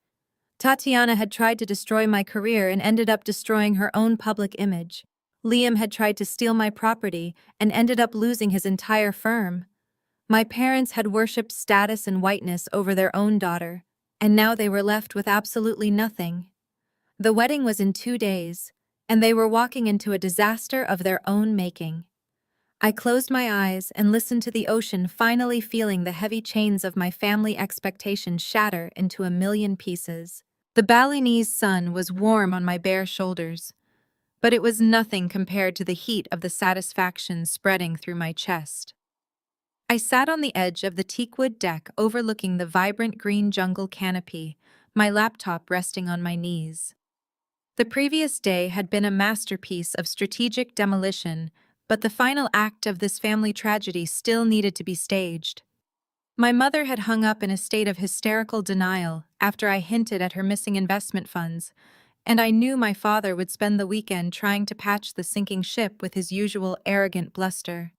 Tatiana had tried to destroy my career and ended up destroying her own public image. Liam had tried to steal my property and ended up losing his entire firm. My parents had worshipped status and whiteness over their own daughter, and now they were left with absolutely nothing. The wedding was in 2 days, and they were walking into a disaster of their own making. I closed my eyes and listened to the ocean, finally feeling the heavy chains of my family expectations shatter into a million pieces. The Balinese sun was warm on my bare shoulders, but it was nothing compared to the heat of the satisfaction spreading through my chest. I sat on the edge of the teakwood deck overlooking the vibrant green jungle canopy, my laptop resting on my knees. The previous day had been a masterpiece of strategic demolition, but the final act of this family tragedy still needed to be staged. My mother had hung up in a state of hysterical denial after I hinted at her missing investment funds, and I knew my father would spend the weekend trying to patch the sinking ship with his usual arrogant bluster.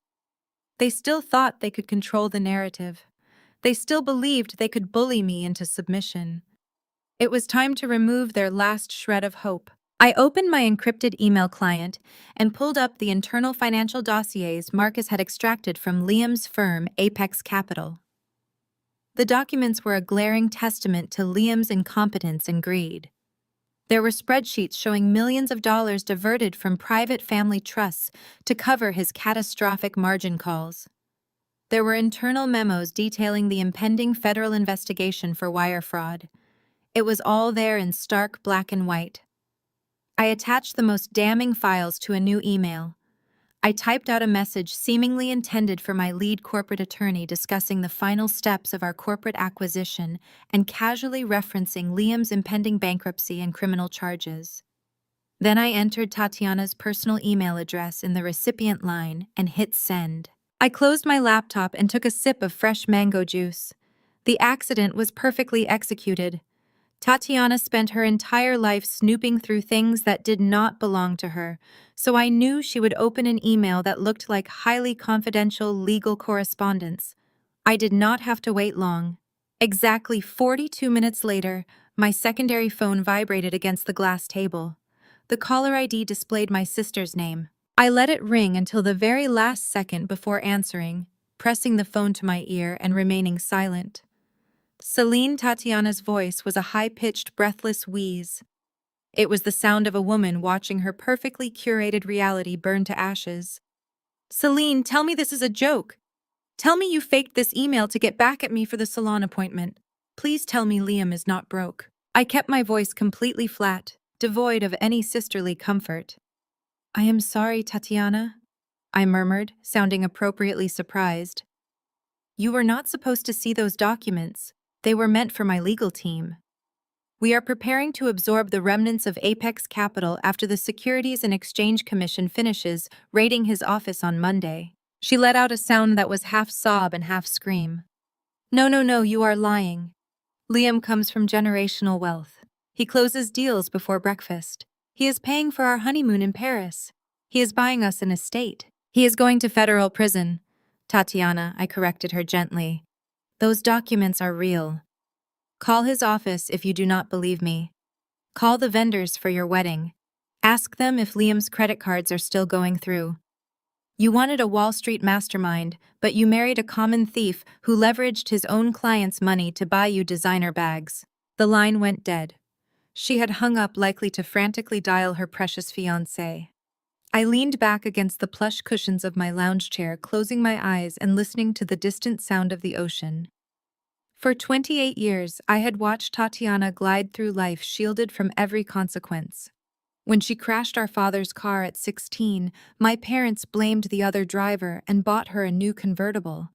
They still thought they could control the narrative. They still believed they could bully me into submission. It was time to remove their last shred of hope. I opened my encrypted email client and pulled up the internal financial dossiers Marcus had extracted from Liam's firm, Apex Capital. The documents were a glaring testament to Liam's incompetence and greed. There were spreadsheets showing millions of dollars diverted from private family trusts to cover his catastrophic margin calls. There were internal memos detailing the impending federal investigation for wire fraud. It was all there in stark black and white. I attached the most damning files to a new email. I typed out a message seemingly intended for my lead corporate attorney discussing the final steps of our corporate acquisition and casually referencing Liam's impending bankruptcy and criminal charges. Then I entered Tatiana's personal email address in the recipient line and hit send. I closed my laptop and took a sip of fresh mango juice. The accident was perfectly executed. Tatiana spent her entire life snooping through things that did not belong to her, so I knew she would open an email that looked like highly confidential legal correspondence. I did not have to wait long. Exactly 42 minutes later, my secondary phone vibrated against the glass table. The caller ID displayed my sister's name. I let it ring until the very last second before answering, pressing the phone to my ear and remaining silent. Celine, Tatiana's voice was a high-pitched, breathless wheeze. It was the sound of a woman watching her perfectly curated reality burn to ashes. Celine, tell me this is a joke. Tell me you faked this email to get back at me for the salon appointment. Please tell me Liam is not broke. I kept my voice completely flat, devoid of any sisterly comfort. I am sorry, Tatiana. I murmured, sounding appropriately surprised. You were not supposed to see those documents. They were meant for my legal team. We are preparing to absorb the remnants of Apex Capital after the Securities and Exchange Commission finishes raiding his office on Monday. She let out a sound that was half sob and half scream. No, no, no, you are lying. Liam comes from generational wealth. He closes deals before breakfast. He is paying for our honeymoon in Paris. He is buying us an estate. He is going to federal prison. Tatiana, I corrected her gently. Those documents are real. Call his office if you do not believe me. Call the vendors for your wedding. Ask them if Liam's credit cards are still going through. You wanted a Wall Street mastermind, but you married a common thief who leveraged his own clients' money to buy you designer bags. The line went dead. She had hung up, likely to frantically dial her precious fiancé. I leaned back against the plush cushions of my lounge chair, closing my eyes and listening to the distant sound of the ocean. For 28 years, I had watched Tatiana glide through life shielded from every consequence. When she crashed our father's car at 16, my parents blamed the other driver and bought her a new convertible.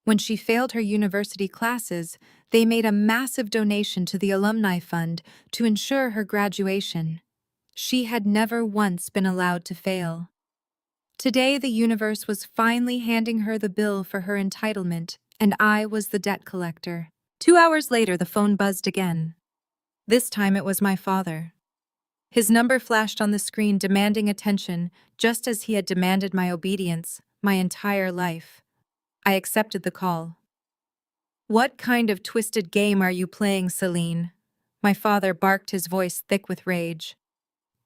When she failed her university classes, they made a massive donation to the alumni fund to ensure her graduation. She had never once been allowed to fail. Today, the universe was finally handing her the bill for her entitlement, and I was the debt collector. 2 hours later, the phone buzzed again. This time it was my father. His number flashed on the screen, demanding attention, just as he had demanded my obedience my entire life. I accepted the call. What kind of twisted game are you playing, Celine? My father barked, his voice thick with rage.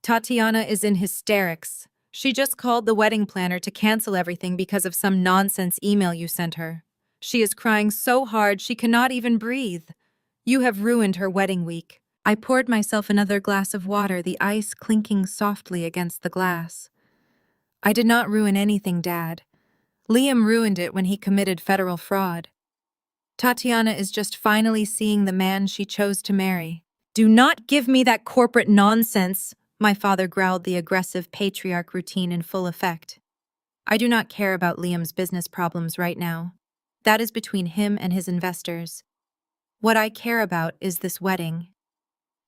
Tatiana is in hysterics. She just called the wedding planner to cancel everything because of some nonsense email you sent her. She is crying so hard she cannot even breathe. You have ruined her wedding week. I poured myself another glass of water, the ice clinking softly against the glass. I did not ruin anything, Dad. Liam ruined it when he committed federal fraud. Tatiana is just finally seeing the man she chose to marry. Do not give me that corporate nonsense, my father growled, the aggressive patriarch routine in full effect. I do not care about Liam's business problems right now. That is between him and his investors. What I care about is this wedding.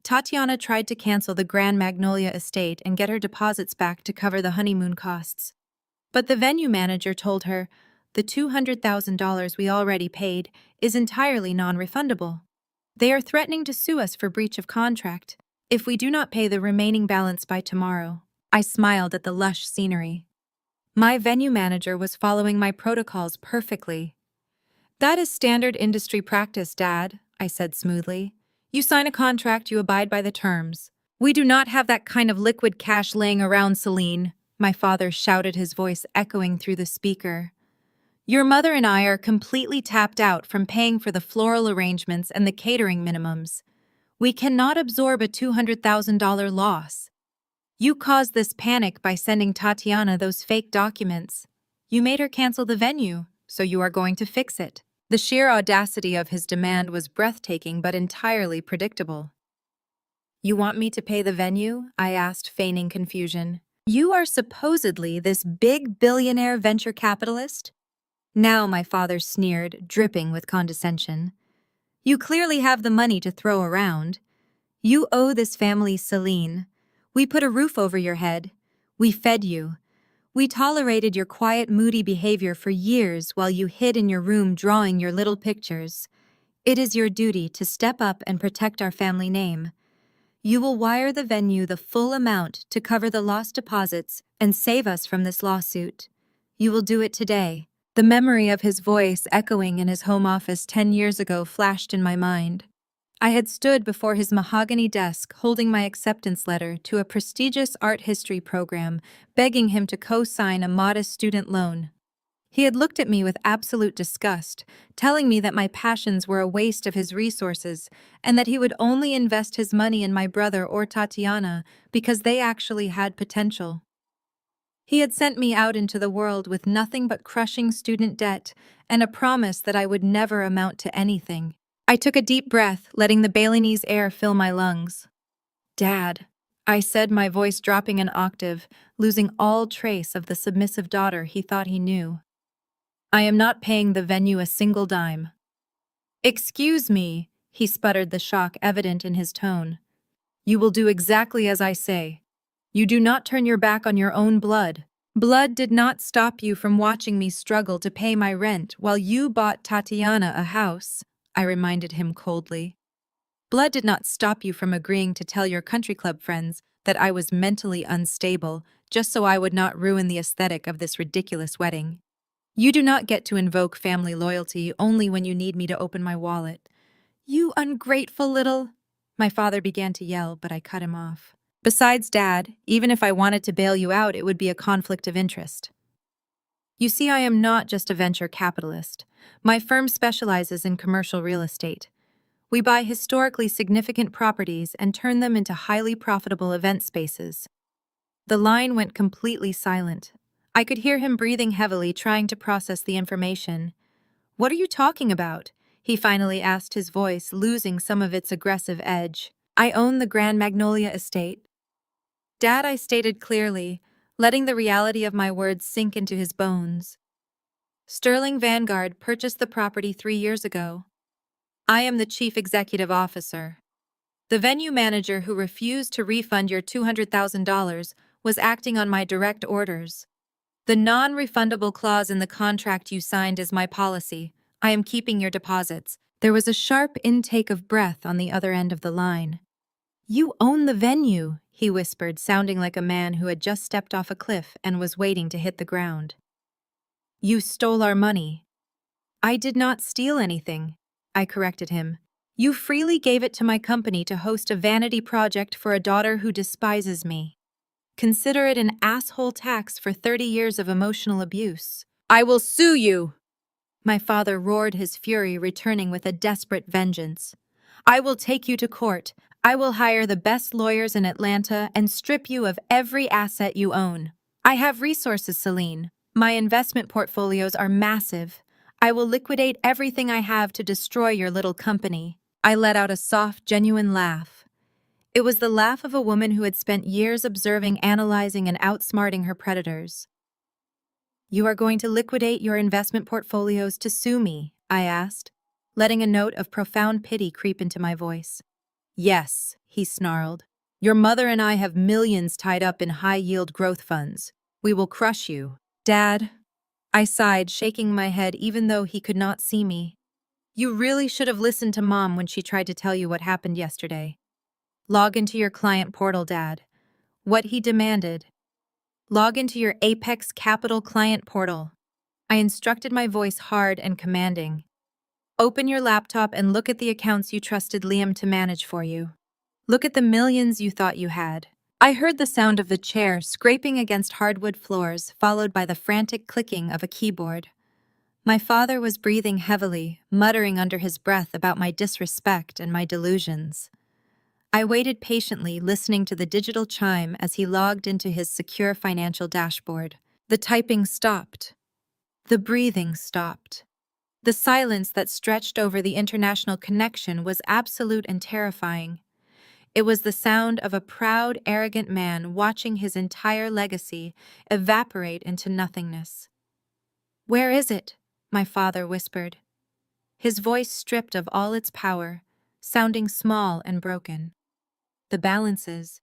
Tatiana tried to cancel the Grand Magnolia estate and get her deposits back to cover the honeymoon costs. But the venue manager told her, the $200,000 we already paid is entirely non-refundable. They are threatening to sue us for breach of contract if we do not pay the remaining balance by tomorrow. I smiled at the lush scenery. My venue manager was following my protocols perfectly. That is standard industry practice, Dad, I said smoothly. You sign a contract, you abide by the terms. We do not have that kind of liquid cash laying around, Celine, my father shouted, his voice echoing through the speaker. Your mother and I are completely tapped out from paying for the floral arrangements and the catering minimums. We cannot absorb a $200,000 loss. You caused this panic by sending Tatiana those fake documents. You made her cancel the venue, so you are going to fix it. The sheer audacity of his demand was breathtaking but entirely predictable. You want me to pay the venue? I asked, feigning confusion. You are supposedly this big billionaire venture capitalist? Now my father sneered, dripping with condescension. You clearly have the money to throw around. You owe this family, Celine. We put a roof over your head. We fed you. We tolerated your quiet, moody behavior for years while you hid in your room drawing your little pictures. It is your duty to step up and protect our family name. You will wire the venue the full amount to cover the lost deposits and save us from this lawsuit. You will do it today. The memory of his voice echoing in his home office 10 years ago flashed in my mind. I had stood before his mahogany desk holding my acceptance letter to a prestigious art history program, begging him to co-sign a modest student loan. He had looked at me with absolute disgust, telling me that my passions were a waste of his resources and that he would only invest his money in my brother or Tatiana because they actually had potential. He had sent me out into the world with nothing but crushing student debt and a promise that I would never amount to anything. I took a deep breath, letting the Balinese air fill my lungs. Dad, I said, my voice dropping an octave, losing all trace of the submissive daughter he thought he knew. I am not paying the venue a single dime. Excuse me, he sputtered, the shock evident in his tone. You will do exactly as I say. You do not turn your back on your own blood. Blood did not stop you from watching me struggle to pay my rent while you bought Tatiana a house, I reminded him coldly. Blood did not stop you from agreeing to tell your country club friends that I was mentally unstable just so I would not ruin the aesthetic of this ridiculous wedding. You do not get to invoke family loyalty only when you need me to open my wallet. You ungrateful little... My father began to yell, but I cut him off. Besides, Dad, even if I wanted to bail you out, it would be a conflict of interest. You see, I am not just a venture capitalist. My firm specializes in commercial real estate. We buy historically significant properties and turn them into highly profitable event spaces. The line went completely silent. I could hear him breathing heavily, trying to process the information. What are you talking about? He finally asked, his voice losing some of its aggressive edge. I own the Grand Magnolia estate. Dad, I stated clearly, letting the reality of my words sink into his bones. Sterling Vanguard purchased the property 3 years ago. I am the chief executive officer. The venue manager who refused to refund your $200,000 was acting on my direct orders. The non-refundable clause in the contract you signed is my policy. I am keeping your deposits. There was a sharp intake of breath on the other end of the line. You own the venue, he whispered, sounding like a man who had just stepped off a cliff and was waiting to hit the ground. You stole our money. I did not steal anything, I corrected him. You freely gave it to my company to host a vanity project for a daughter who despises me. Consider it an asshole tax for 30 years of emotional abuse. I will sue you! My father roared, his fury returning with a desperate vengeance. I will take you to court. I will hire the best lawyers in Atlanta and strip you of every asset you own. I have resources, Celine. My investment portfolios are massive. I will liquidate everything I have to destroy your little company. I let out a soft, genuine laugh. It was the laugh of a woman who had spent years observing, analyzing, and outsmarting her predators. You are going to liquidate your investment portfolios to sue me? I asked, letting a note of profound pity creep into my voice. Yes, he snarled. Your mother and I have millions tied up in high-yield growth funds. We will crush you. Dad, I sighed, shaking my head even though he could not see me. You really should have listened to Mom when she tried to tell you what happened yesterday. Log into your client portal, Dad. What he demanded. Log into your Apex Capital client portal. I instructed, my voice hard and commanding. Open your laptop and look at the accounts you trusted Liam to manage for you. Look at the millions you thought you had. I heard the sound of the chair scraping against hardwood floors, followed by the frantic clicking of a keyboard. My father was breathing heavily, muttering under his breath about my disrespect and my delusions. I waited patiently, listening to the digital chime as he logged into his secure financial dashboard. The typing stopped. The breathing stopped. The silence that stretched over the international connection was absolute and terrifying. It was the sound of a proud, arrogant man watching his entire legacy evaporate into nothingness. Where is it? My father whispered, his voice stripped of all its power, sounding small and broken. The balances.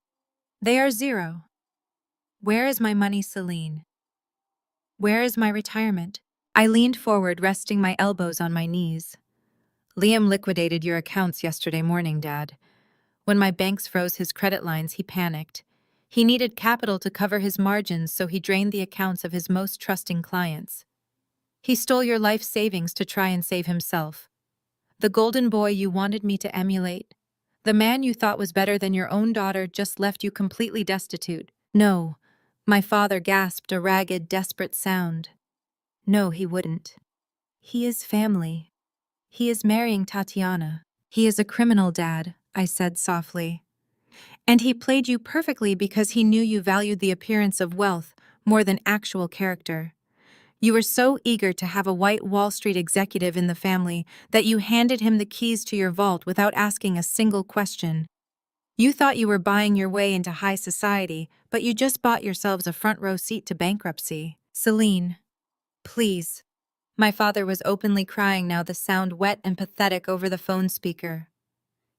They are zero. Where is my money, Celine? Where is my retirement? I leaned forward, resting my elbows on my knees. Liam liquidated your accounts yesterday morning, Dad. When my banks froze his credit lines, he panicked. He needed capital to cover his margins, so he drained the accounts of his most trusting clients. He stole your life savings to try and save himself. The golden boy you wanted me to emulate. The man you thought was better than your own daughter just left you completely destitute. No, my father gasped, a ragged, desperate sound. No, he wouldn't. He is family. He is marrying Tatiana. He is a criminal, Dad, I said softly. And he played you perfectly because he knew you valued the appearance of wealth more than actual character. You were so eager to have a white Wall Street executive in the family that you handed him the keys to your vault without asking a single question. You thought you were buying your way into high society, but you just bought yourselves a front row seat to bankruptcy. Celine, please. My father was openly crying now, the sound wet and pathetic over the phone speaker.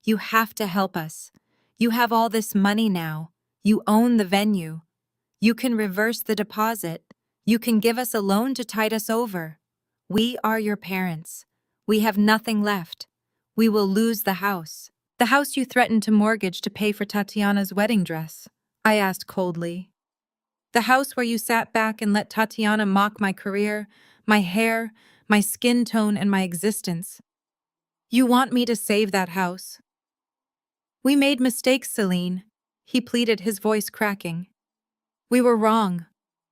You have to help us. You have all this money now. You own the venue. You can reverse the deposit. You can give us a loan to tide us over. We are your parents. We have nothing left. We will lose the house. The house you threatened to mortgage to pay for Tatiana's wedding dress, I asked coldly. The house where you sat back and let Tatiana mock my career, my hair, my skin tone, and my existence. You want me to save that house? We made mistakes, Celine, he pleaded, his voice cracking. We were wrong.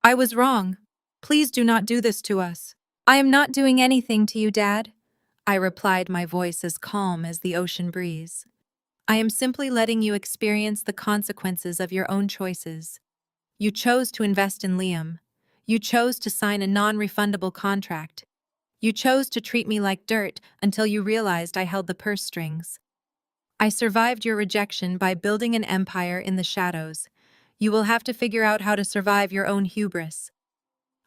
I was wrong. Please do not do this to us. I am not doing anything to you, Dad, I replied, my voice as calm as the ocean breeze. I am simply letting you experience the consequences of your own choices. You chose to invest in Liam. You chose to sign a non-refundable contract. You chose to treat me like dirt until you realized I held the purse strings. I survived your rejection by building an empire in the shadows. You will have to figure out how to survive your own hubris.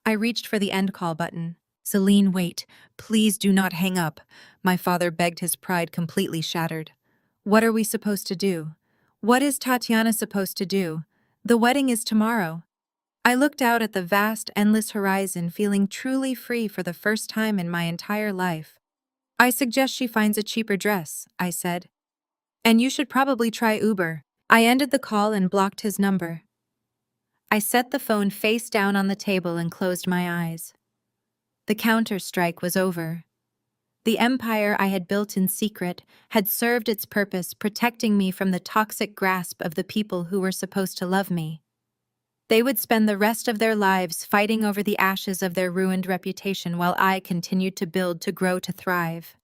I reached for the end call button. Celine, wait. Please do not hang up. My father begged, his pride completely shattered. What are we supposed to do? What is Tatiana supposed to do? The wedding is tomorrow. I looked out at the vast, endless horizon, feeling truly free for the first time in my entire life. I suggest she finds a cheaper dress, I said. And you should probably try Uber. I ended the call and blocked his number. I set the phone face down on the table and closed my eyes. The counter-strike was over. The empire I had built in secret had served its purpose, protecting me from the toxic grasp of the people who were supposed to love me. They would spend the rest of their lives fighting over the ashes of their ruined reputation while I continued to build, to grow, to thrive.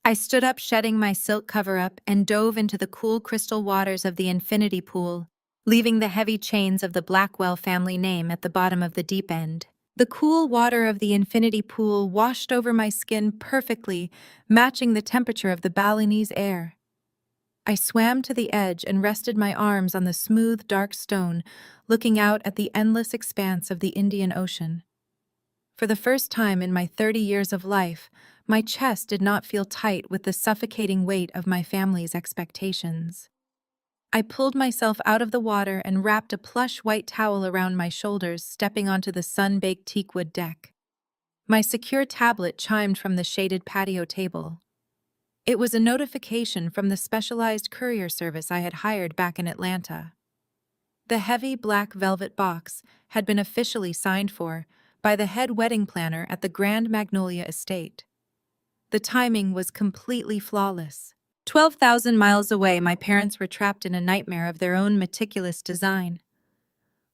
I stood up, shedding my silk cover-up, and dove into the cool crystal waters of the infinity pool, leaving the heavy chains of the Blackwell family name at the bottom of the deep end. The cool water of the infinity pool washed over my skin perfectly, matching the temperature of the Balinese air. I swam to the edge and rested my arms on the smooth, dark stone, looking out at the endless expanse of the Indian Ocean. For the first time in my 30 years of life, my chest did not feel tight with the suffocating weight of my family's expectations. I pulled myself out of the water and wrapped a plush white towel around my shoulders, stepping onto the sun-baked teakwood deck. My secure tablet chimed from the shaded patio table. It was a notification from the specialized courier service I had hired back in Atlanta. The heavy black velvet box had been officially signed for by the head wedding planner at the Grand Magnolia Estate. The timing was completely flawless. 12,000 miles away, my parents were trapped in a nightmare of their own meticulous design.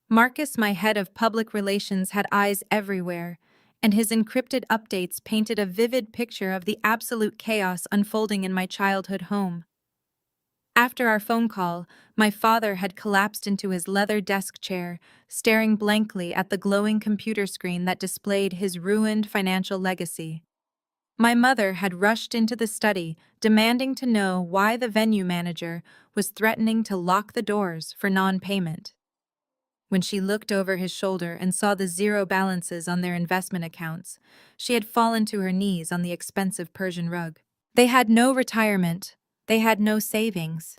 Marcus, my head of public relations, had eyes everywhere, and his encrypted updates painted a vivid picture of the absolute chaos unfolding in my childhood home. After our phone call, my father had collapsed into his leather desk chair, staring blankly at the glowing computer screen that displayed his ruined financial legacy. My mother had rushed into the study, demanding to know why the venue manager was threatening to lock the doors for non-payment. When she looked over his shoulder and saw the zero balances on their investment accounts, she had fallen to her knees on the expensive Persian rug. They had no retirement. They had no savings.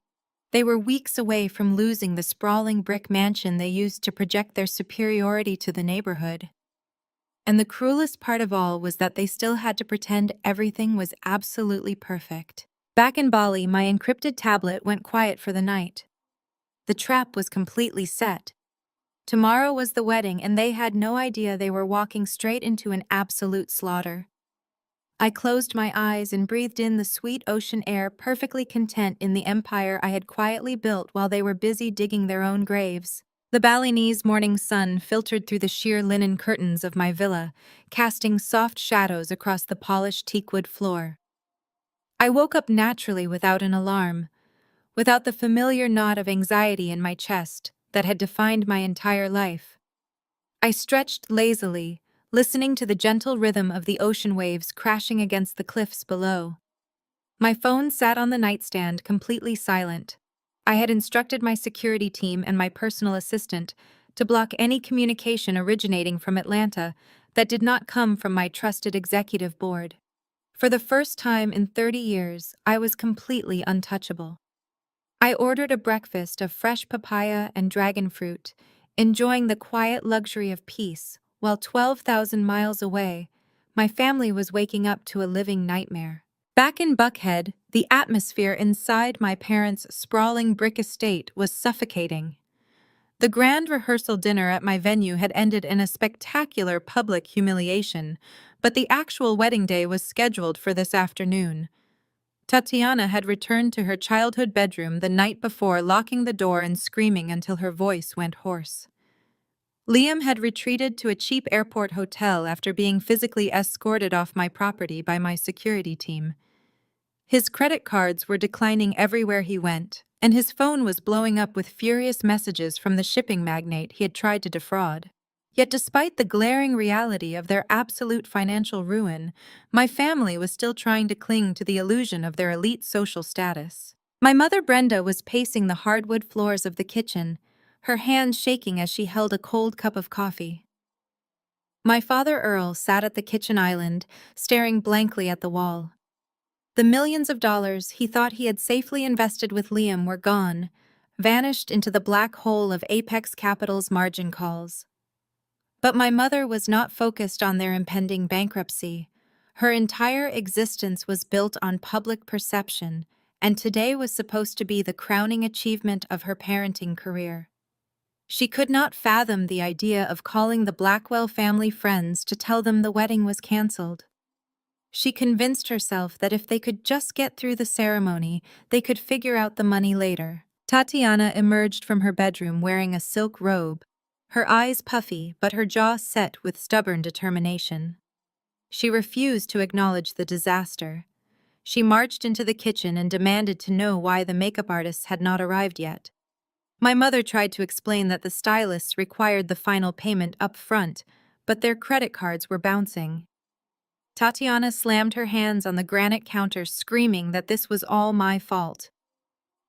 They were weeks away from losing the sprawling brick mansion they used to project their superiority to the neighborhood. And the cruelest part of all was that they still had to pretend everything was absolutely perfect. Back in Bali, my encrypted tablet went quiet for the night. The trap was completely set. Tomorrow was the wedding, and they had no idea they were walking straight into an absolute slaughter. I closed my eyes and breathed in the sweet ocean air, perfectly content in the empire I had quietly built while they were busy digging their own graves. The Balinese morning sun filtered through the sheer linen curtains of my villa, casting soft shadows across the polished teakwood floor. I woke up naturally without an alarm, without the familiar knot of anxiety in my chest that had defined my entire life. I stretched lazily, listening to the gentle rhythm of the ocean waves crashing against the cliffs below. My phone sat on the nightstand, completely silent. I had instructed my security team and my personal assistant to block any communication originating from Atlanta that did not come from my trusted executive board. For the first time in 30 years, I was completely untouchable. I ordered a breakfast of fresh papaya and dragon fruit, enjoying the quiet luxury of peace, while 12,000 miles away, my family was waking up to a living nightmare. Back in Buckhead, the atmosphere inside my parents' sprawling brick estate was suffocating. The grand rehearsal dinner at my venue had ended in a spectacular public humiliation, but the actual wedding day was scheduled for this afternoon. Tatiana had returned to her childhood bedroom the night before, locking the door and screaming until her voice went hoarse. Liam had retreated to a cheap airport hotel after being physically escorted off my property by my security team. His credit cards were declining everywhere he went, and his phone was blowing up with furious messages from the shipping magnate he had tried to defraud. Yet despite the glaring reality of their absolute financial ruin, my family was still trying to cling to the illusion of their elite social status. My mother Brenda was pacing the hardwood floors of the kitchen, her hands shaking as she held a cold cup of coffee. My father Earl sat at the kitchen island, staring blankly at the wall. The millions of dollars he thought he had safely invested with Liam were gone, vanished into the black hole of Apex Capital's margin calls. But my mother was not focused on their impending bankruptcy. Her entire existence was built on public perception, and today was supposed to be the crowning achievement of her parenting career. She could not fathom the idea of calling the Blackwell family friends to tell them the wedding was canceled. She convinced herself that if they could just get through the ceremony, they could figure out the money later. Tatiana emerged from her bedroom wearing a silk robe, her eyes puffy but her jaw set with stubborn determination. She refused to acknowledge the disaster. She marched into the kitchen and demanded to know why the makeup artists had not arrived yet. My mother tried to explain that the stylists required the final payment up front, but their credit cards were bouncing. Tatiana slammed her hands on the granite counter, screaming that this was all my fault.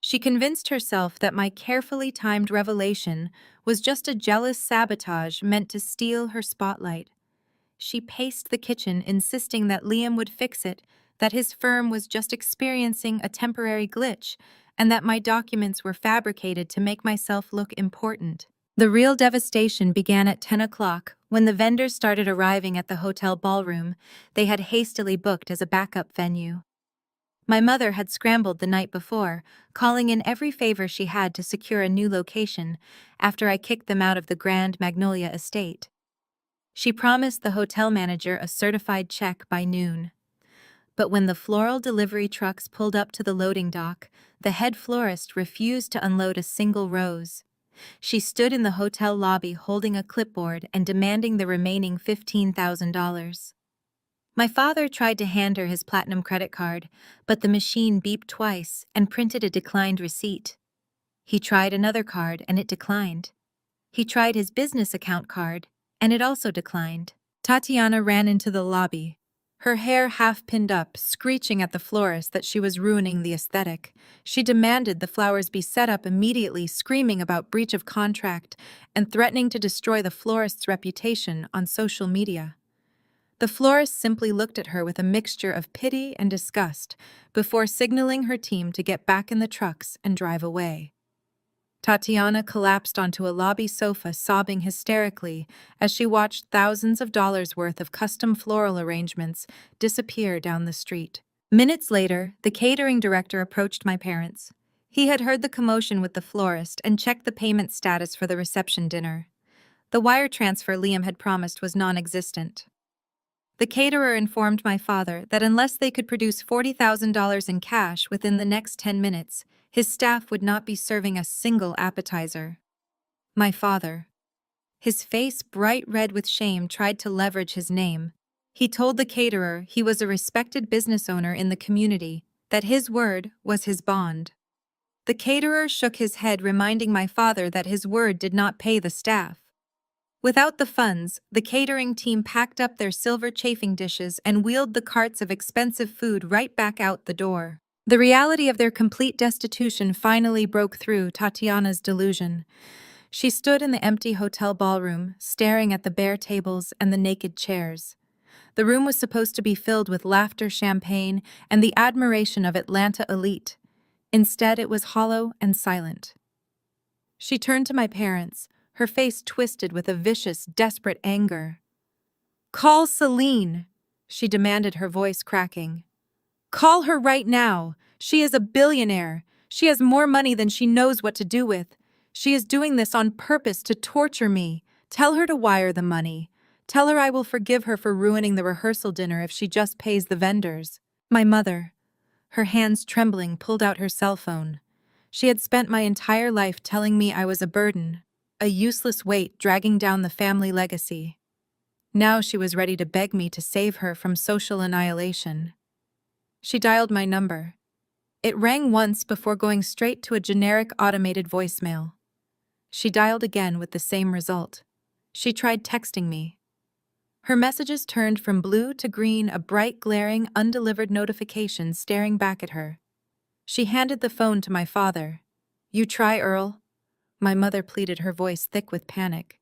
She convinced herself that my carefully timed revelation was just a jealous sabotage meant to steal her spotlight. She paced the kitchen, insisting that Liam would fix it, that his firm was just experiencing a temporary glitch, and that my documents were fabricated to make myself look important. The real devastation began at 10 o'clock, when the vendors started arriving at the hotel ballroom they had hastily booked as a backup venue. My mother had scrambled the night before, calling in every favor she had to secure a new location after I kicked them out of the Grand Magnolia estate. She promised the hotel manager a certified check by noon. But when the floral delivery trucks pulled up to the loading dock, the head florist refused to unload a single rose. She stood in the hotel lobby holding a clipboard and demanding the remaining $15,000. My father tried to hand her his platinum credit card, but the machine beeped twice and printed a declined receipt. He tried another card and it declined. He tried his business account card, and it also declined. Tatiana ran into the lobby, her hair half pinned up, screeching at the florist that she was ruining the aesthetic. She demanded the flowers be set up immediately, screaming about breach of contract and threatening to destroy the florist's reputation on social media. The florist simply looked at her with a mixture of pity and disgust before signaling her team to get back in the trucks and drive away. Tatiana collapsed onto a lobby sofa, sobbing hysterically as she watched thousands of dollars worth of custom floral arrangements disappear down the street. Minutes later, the catering director approached my parents. He had heard the commotion with the florist and checked the payment status for the reception dinner. The wire transfer Liam had promised was non-existent. The caterer informed my father that unless they could produce $40,000 in cash within the next 10 minutes, his staff would not be serving a single appetizer. My father, his face bright red with shame, tried to leverage his name. He told the caterer he was a respected business owner in the community, that his word was his bond. The caterer shook his head, reminding my father that his word did not pay the staff. Without the funds, the catering team packed up their silver chafing dishes and wheeled the carts of expensive food right back out the door. The reality of their complete destitution finally broke through Tatiana's delusion. She stood in the empty hotel ballroom, staring at the bare tables and the naked chairs. The room was supposed to be filled with laughter, champagne, and the admiration of Atlanta elite. Instead, it was hollow and silent. She turned to my parents, her face twisted with a vicious, desperate anger. "Call Celine," she demanded, her voice cracking. "Call her right now. She is a billionaire. She has more money than she knows what to do with. She is doing this on purpose to torture me. Tell her to wire the money. Tell her I will forgive her for ruining the rehearsal dinner if she just pays the vendors." My mother, her hands trembling, pulled out her cell phone. She had spent my entire life telling me I was a burden, a useless weight dragging down the family legacy. Now she was ready to beg me to save her from social annihilation. She dialed my number. It rang once before going straight to a generic automated voicemail. She dialed again with the same result. She tried texting me. Her messages turned from blue to green, a bright, glaring, undelivered notification staring back at her. She handed the phone to my father. "You try, Earl," my mother pleaded, her voice thick with panic.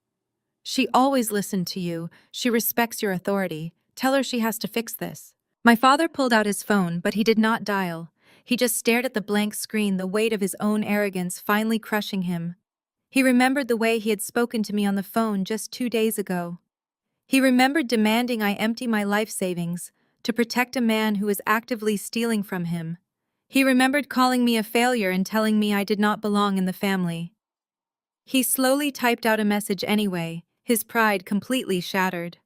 "She always listened to you. She respects your authority. Tell her she has to fix this." My father pulled out his phone, but he did not dial. He just stared at the blank screen, the weight of his own arrogance finally crushing him. He remembered the way he had spoken to me on the phone just 2 days ago. He remembered demanding I empty my life savings to protect a man who was actively stealing from him. He remembered calling me a failure and telling me I did not belong in the family. He slowly typed out a message anyway, his pride completely shattered.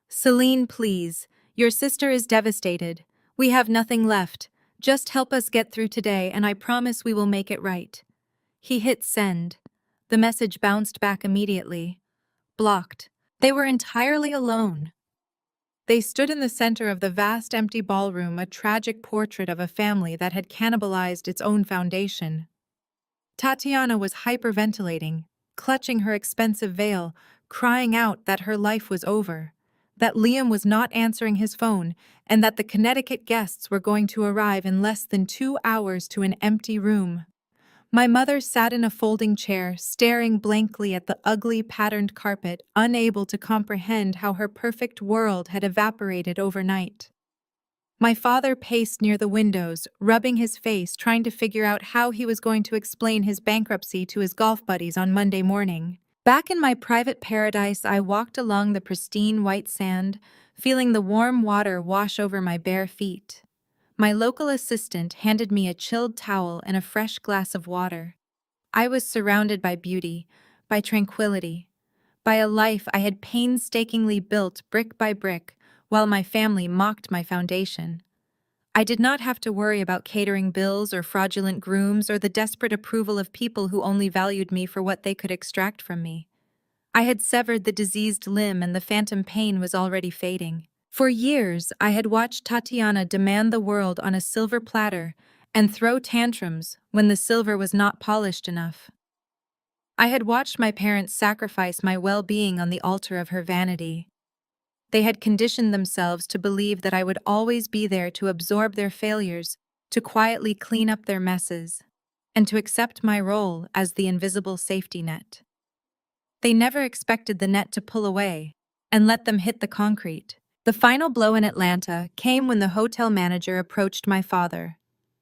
"Celine, please. Your sister is devastated. We have nothing left. Just help us get through today, and I promise we will make it right." He hit send. The message bounced back immediately. Blocked. They were entirely alone. They stood in the center of the vast empty ballroom, a tragic portrait of a family that had cannibalized its own foundation. Tatiana was hyperventilating, clutching her expensive veil, crying out that her life was over, that Liam was not answering his phone, and that the Connecticut guests were going to arrive in less than 2 hours to an empty room. My mother sat in a folding chair, staring blankly at the ugly, patterned carpet, unable to comprehend how her perfect world had evaporated overnight. My father paced near the windows, rubbing his face, trying to figure out how he was going to explain his bankruptcy to his golf buddies on Monday morning. Back in my private paradise, I walked along the pristine white sand, feeling the warm water wash over my bare feet. My local assistant handed me a chilled towel and a fresh glass of water. I was surrounded by beauty, by tranquility, by a life I had painstakingly built brick by brick, while my family mocked my foundation. I did not have to worry about catering bills or fraudulent grooms or the desperate approval of people who only valued me for what they could extract from me. I had severed the diseased limb and the phantom pain was already fading. For years, I had watched Tatiana demand the world on a silver platter and throw tantrums when the silver was not polished enough. I had watched my parents sacrifice my well-being on the altar of her vanity. They had conditioned themselves to believe that I would always be there to absorb their failures, to quietly clean up their messes, and to accept my role as the invisible safety net. They never expected the net to pull away and let them hit the concrete. The final blow in Atlanta came when the hotel manager approached my father.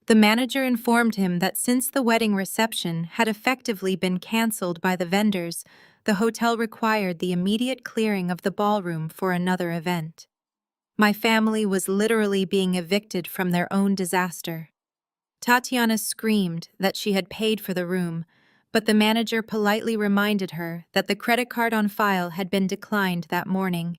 The manager informed him that since the wedding reception had effectively been canceled by the vendors, the hotel required the immediate clearing of the ballroom for another event. My family was literally being evicted from their own disaster. Tatiana screamed that she had paid for the room, but the manager politely reminded her that the credit card on file had been declined that morning.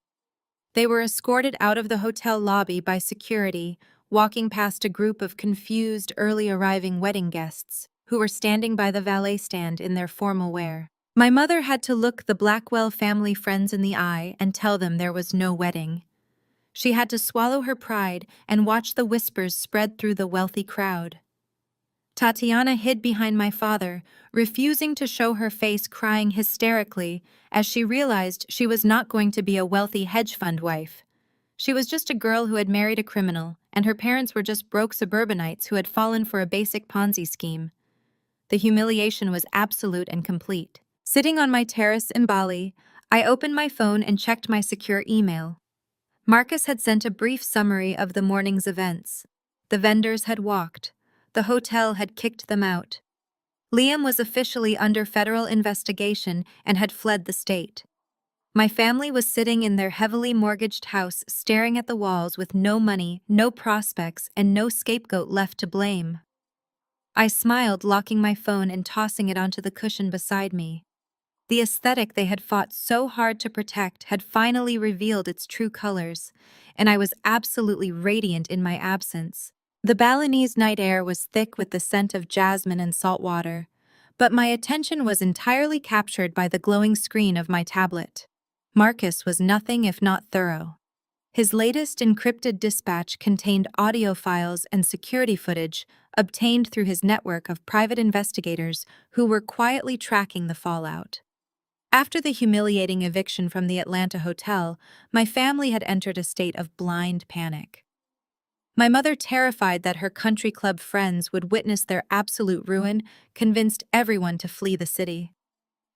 They were escorted out of the hotel lobby by security, walking past a group of confused, early-arriving wedding guests who were standing by the valet stand in their formal wear. My mother had to look the Blackwell family friends in the eye and tell them there was no wedding. She had to swallow her pride and watch the whispers spread through the wealthy crowd. Tatiana hid behind my father, refusing to show her face, crying hysterically as she realized she was not going to be a wealthy hedge fund wife. She was just a girl who had married a criminal and her parents were just broke suburbanites who had fallen for a basic Ponzi scheme. The humiliation was absolute and complete. Sitting on my terrace in Bali, I opened my phone and checked my secure email. Marcus had sent a brief summary of the morning's events. The vendors had walked. The hotel had kicked them out. Liam was officially under federal investigation and had fled the state. My family was sitting in their heavily mortgaged house staring at the walls with no money, no prospects, and no scapegoat left to blame. I smiled, locking my phone and tossing it onto the cushion beside me. The aesthetic they had fought so hard to protect had finally revealed its true colors, and I was absolutely radiant in my absence. The Balinese night air was thick with the scent of jasmine and salt water, but my attention was entirely captured by the glowing screen of my tablet. Marcus was nothing if not thorough. His latest encrypted dispatch contained audio files and security footage obtained through his network of private investigators who were quietly tracking the fallout. After the humiliating eviction from the Atlanta hotel, my family had entered a state of blind panic. My mother, terrified that her country club friends would witness their absolute ruin, convinced everyone to flee the city.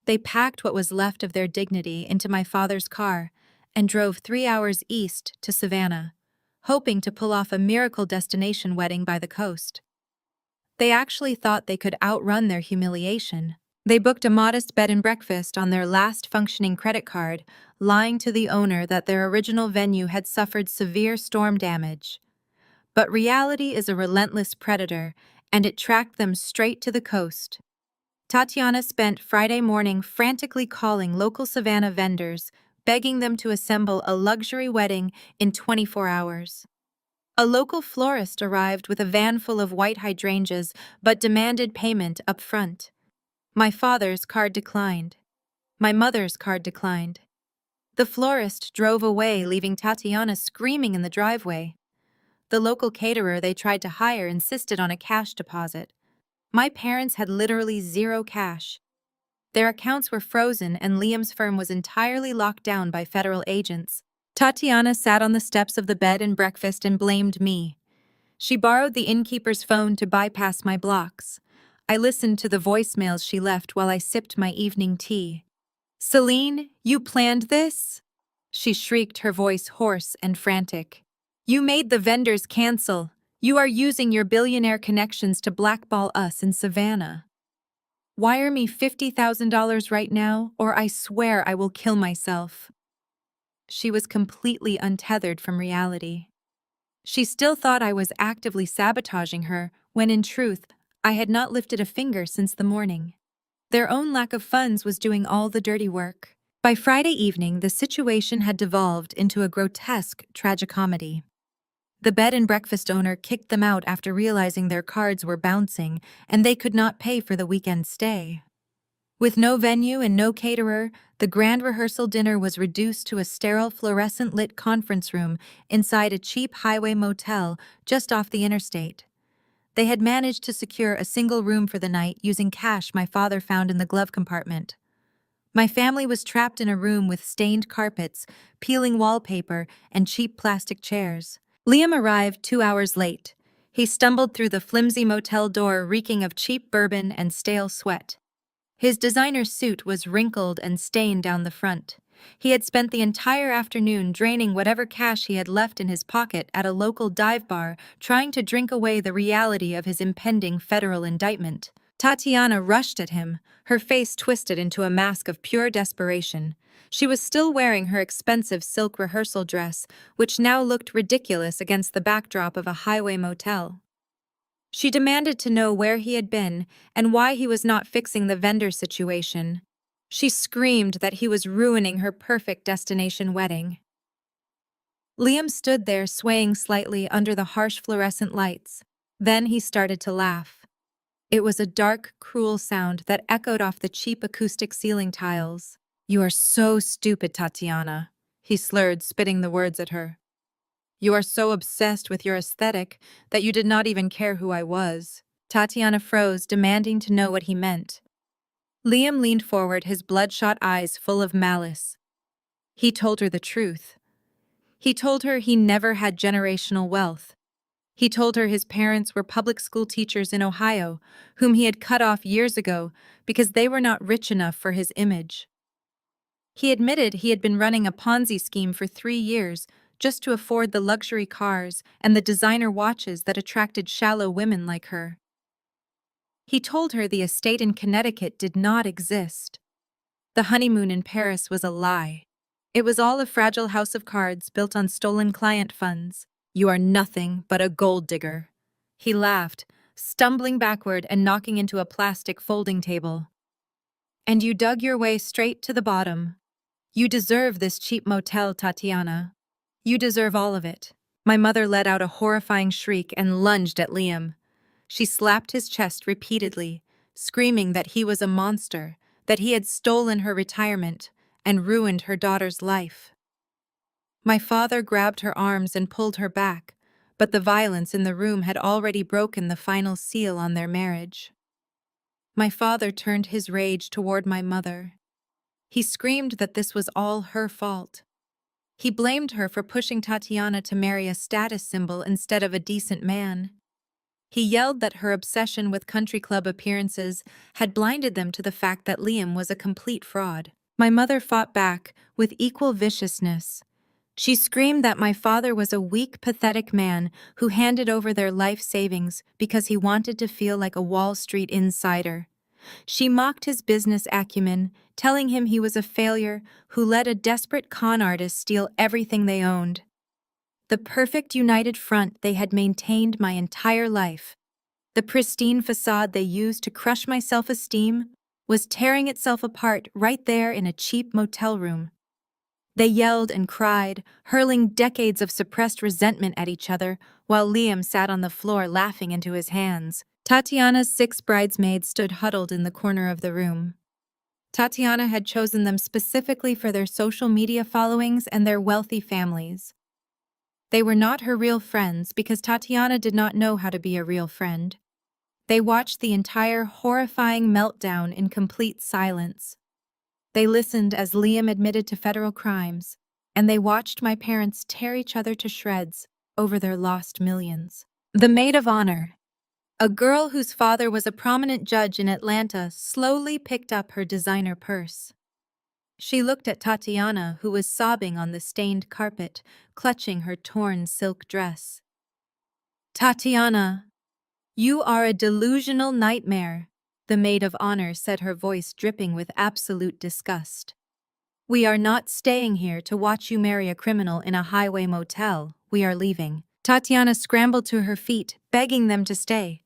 They packed what was left of their dignity into my father's car and drove 3 hours east to Savannah, hoping to pull off a miracle destination wedding by the coast. They actually thought they could outrun their humiliation. They booked a modest bed and breakfast on their last functioning credit card, lying to the owner that their original venue had suffered severe storm damage. But reality is a relentless predator, and it tracked them straight to the coast. Tatiana spent Friday morning frantically calling local Savannah vendors, begging them to assemble a luxury wedding in 24 hours. A local florist arrived with a van full of white hydrangeas but demanded payment up front. My father's card declined. My mother's card declined. The florist drove away, leaving Tatiana screaming in the driveway. The local caterer they tried to hire insisted on a cash deposit. My parents had literally zero cash. Their accounts were frozen and Liam's firm was entirely locked down by federal agents. Tatiana sat on the steps of the bed and breakfast and blamed me. She borrowed the innkeeper's phone to bypass my blocks. I listened to the voicemails she left while I sipped my evening tea. "Celine, you planned this?" she shrieked, her voice hoarse and frantic. "You made the vendors cancel. You are using your billionaire connections to blackball us in Savannah. Wire me $50,000 right now, or I swear I will kill myself." She was completely untethered from reality. She still thought I was actively sabotaging her, when in truth, I had not lifted a finger since the morning. Their own lack of funds was doing all the dirty work. By Friday evening, the situation had devolved into a grotesque tragicomedy. The bed and breakfast owner kicked them out after realizing their cards were bouncing and they could not pay for the weekend stay. With no venue and no caterer, the grand rehearsal dinner was reduced to a sterile fluorescent-lit conference room inside a cheap highway motel just off the interstate. They had managed to secure a single room for the night using cash my father found in the glove compartment. My family was trapped in a room with stained carpets, peeling wallpaper, and cheap plastic chairs. Liam arrived 2 hours late. He stumbled through the flimsy motel door reeking of cheap bourbon and stale sweat. His designer suit was wrinkled and stained down the front. He had spent the entire afternoon draining whatever cash he had left in his pocket at a local dive bar, trying to drink away the reality of his impending federal indictment. Tatiana rushed at him, her face twisted into a mask of pure desperation. She was still wearing her expensive silk rehearsal dress, which now looked ridiculous against the backdrop of a highway motel. She demanded to know where he had been and why he was not fixing the vendor situation. She screamed that he was ruining her perfect destination wedding. Liam stood there swaying slightly under the harsh fluorescent lights. Then he started to laugh. It was a dark, cruel sound that echoed off the cheap acoustic ceiling tiles. "You are so stupid, Tatiana," he slurred, spitting the words at her. "You are so obsessed with your aesthetic that you did not even care who I was." Tatiana froze, demanding to know what he meant. Liam leaned forward, his bloodshot eyes full of malice. He told her the truth. He told her he never had generational wealth. He told her his parents were public school teachers in Ohio, whom he had cut off years ago because they were not rich enough for his image. He admitted he had been running a Ponzi scheme for 3 years just to afford the luxury cars and the designer watches that attracted shallow women like her. He told her the estate in Connecticut did not exist. The honeymoon in Paris was a lie. It was all a fragile house of cards built on stolen client funds. You are nothing but a gold digger. He laughed, stumbling backward and knocking into a plastic folding table. And you dug your way straight to the bottom. You deserve this cheap motel, Tatiana. You deserve all of it. My mother let out a horrifying shriek and lunged at Liam. She slapped his chest repeatedly, screaming that he was a monster, that he had stolen her retirement and ruined her daughter's life. My father grabbed her arms and pulled her back, but the violence in the room had already broken the final seal on their marriage. My father turned his rage toward my mother. He screamed that this was all her fault. He blamed her for pushing Tatiana to marry a status symbol instead of a decent man. He yelled that her obsession with country club appearances had blinded them to the fact that Liam was a complete fraud. My mother fought back with equal viciousness. She screamed that my father was a weak, pathetic man who handed over their life savings because he wanted to feel like a Wall Street insider. She mocked his business acumen, telling him he was a failure who let a desperate con artist steal everything they owned. The perfect united front they had maintained my entire life, the pristine facade they used to crush my self-esteem, was tearing itself apart right there in a cheap motel room. They yelled and cried, hurling decades of suppressed resentment at each other, while Liam sat on the floor laughing into his hands. Tatiana's 6 bridesmaids stood huddled in the corner of the room. Tatiana had chosen them specifically for their social media followings and their wealthy families. They were not her real friends because Tatiana did not know how to be a real friend. They watched the entire horrifying meltdown in complete silence. They listened as Liam admitted to federal crimes, and they watched my parents tear each other to shreds over their lost millions. The maid of honor, a girl whose father was a prominent judge in Atlanta, slowly picked up her designer purse. She looked at Tatiana, who was sobbing on the stained carpet, clutching her torn silk dress. "Tatiana, you are a delusional nightmare," the maid of honor said, her voice dripping with absolute disgust. "We are not staying here to watch you marry a criminal in a highway motel. We are leaving." Tatiana scrambled to her feet, begging them to stay,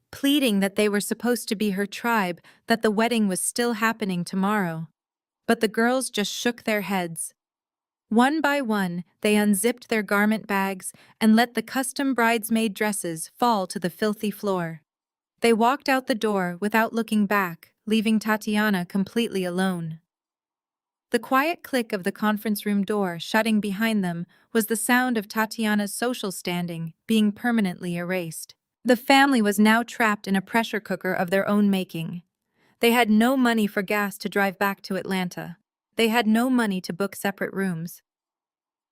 pleading that they were supposed to be her tribe, that the wedding was still happening tomorrow. But the girls just shook their heads. One by one, they unzipped their garment bags and let the custom bridesmaid dresses fall to the filthy floor. They walked out the door without looking back, leaving Tatiana completely alone. The quiet click of the conference room door shutting behind them was the sound of Tatiana's social standing being permanently erased. The family was now trapped in a pressure cooker of their own making. They had no money for gas to drive back to Atlanta. They had no money to book separate rooms.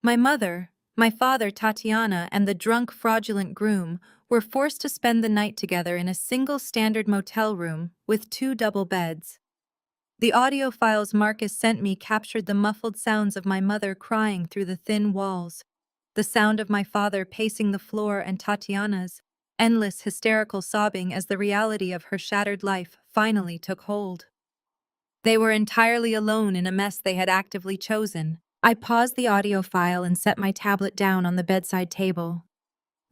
My mother, my father, Tatiana, and the drunk, fraudulent groom were forced to spend the night together in a single standard motel room with 2 double beds. The audio files Marcus sent me captured the muffled sounds of my mother crying through the thin walls, the sound of my father pacing the floor, and Tatiana's endless hysterical sobbing as the reality of her shattered life finally took hold. They were entirely alone in a mess they had actively chosen. I paused the audio file and set my tablet down on the bedside table.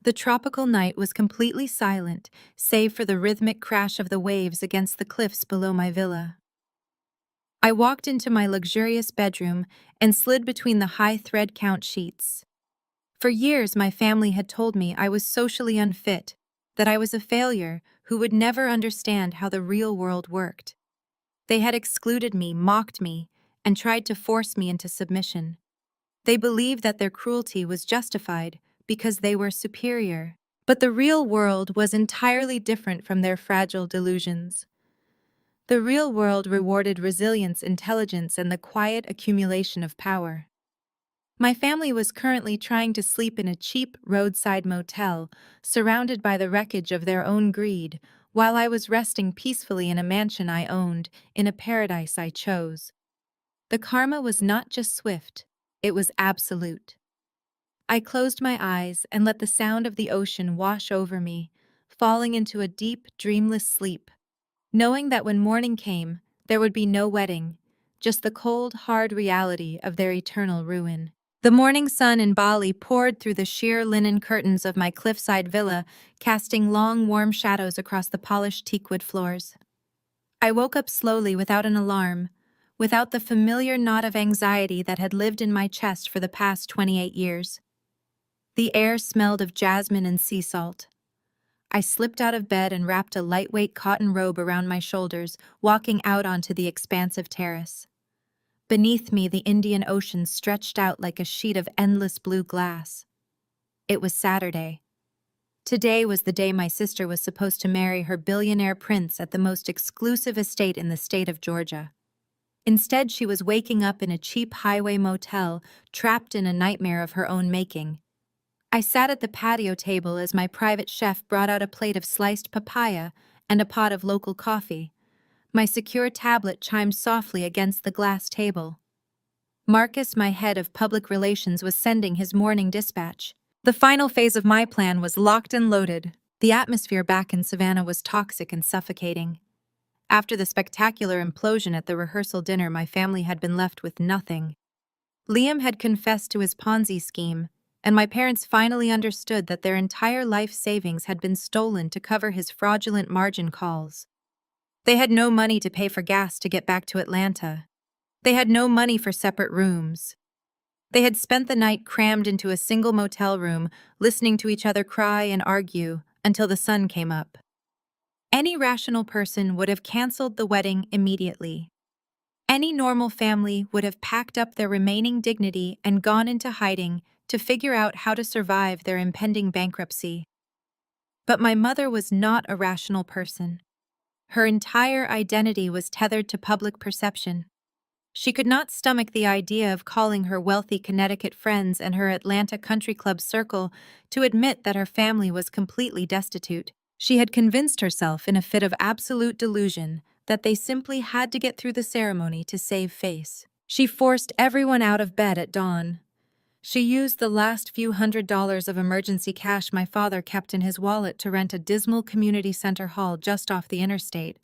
The tropical night was completely silent, save for the rhythmic crash of the waves against the cliffs below my villa. I walked into my luxurious bedroom and slid between the high thread count sheets. For years, my family had told me I was socially unfit, that I was a failure who would never understand how the real world worked. They had excluded me, mocked me, and tried to force me into submission. They believed that their cruelty was justified because they were superior. But the real world was entirely different from their fragile delusions. The real world rewarded resilience, intelligence, and the quiet accumulation of power. My family was currently trying to sleep in a cheap roadside motel, surrounded by the wreckage of their own greed, while I was resting peacefully in a mansion I owned, in a paradise I chose. The karma was not just swift, it was absolute. I closed my eyes and let the sound of the ocean wash over me, falling into a deep, dreamless sleep, knowing that when morning came, there would be no wedding, just the cold, hard reality of their eternal ruin. The morning sun in Bali poured through the sheer linen curtains of my cliffside villa, casting long, warm shadows across the polished teakwood floors. I woke up slowly without an alarm, without the familiar knot of anxiety that had lived in my chest for the past 28 years. The air smelled of jasmine and sea salt. I slipped out of bed and wrapped a lightweight cotton robe around my shoulders, walking out onto the expansive terrace. Beneath me, the Indian Ocean stretched out like a sheet of endless blue glass. It was Saturday. Today was the day my sister was supposed to marry her billionaire prince at the most exclusive estate in the state of Georgia. Instead, she was waking up in a cheap highway motel, trapped in a nightmare of her own making. I sat at the patio table as my private chef brought out a plate of sliced papaya and a pot of local coffee. My secure tablet chimed softly against the glass table. Marcus, my head of public relations, was sending his morning dispatch. The final phase of my plan was locked and loaded. The atmosphere back in Savannah was toxic and suffocating. After the spectacular implosion at the rehearsal dinner, my family had been left with nothing. Liam had confessed to his Ponzi scheme, and my parents finally understood that their entire life savings had been stolen to cover his fraudulent margin calls. They had no money to pay for gas to get back to Atlanta. They had no money for separate rooms. They had spent the night crammed into a single motel room, listening to each other cry and argue until the sun came up. Any rational person would have canceled the wedding immediately. Any normal family would have packed up their remaining dignity and gone into hiding to figure out how to survive their impending bankruptcy. But my mother was not a rational person. Her entire identity was tethered to public perception. She could not stomach the idea of calling her wealthy Connecticut friends and her Atlanta country club circle to admit that her family was completely destitute. She had convinced herself in a fit of absolute delusion that they simply had to get through the ceremony to save face. She forced everyone out of bed at dawn. She used the last few $100s of emergency cash my father kept in his wallet to rent a dismal community center hall just off the interstate.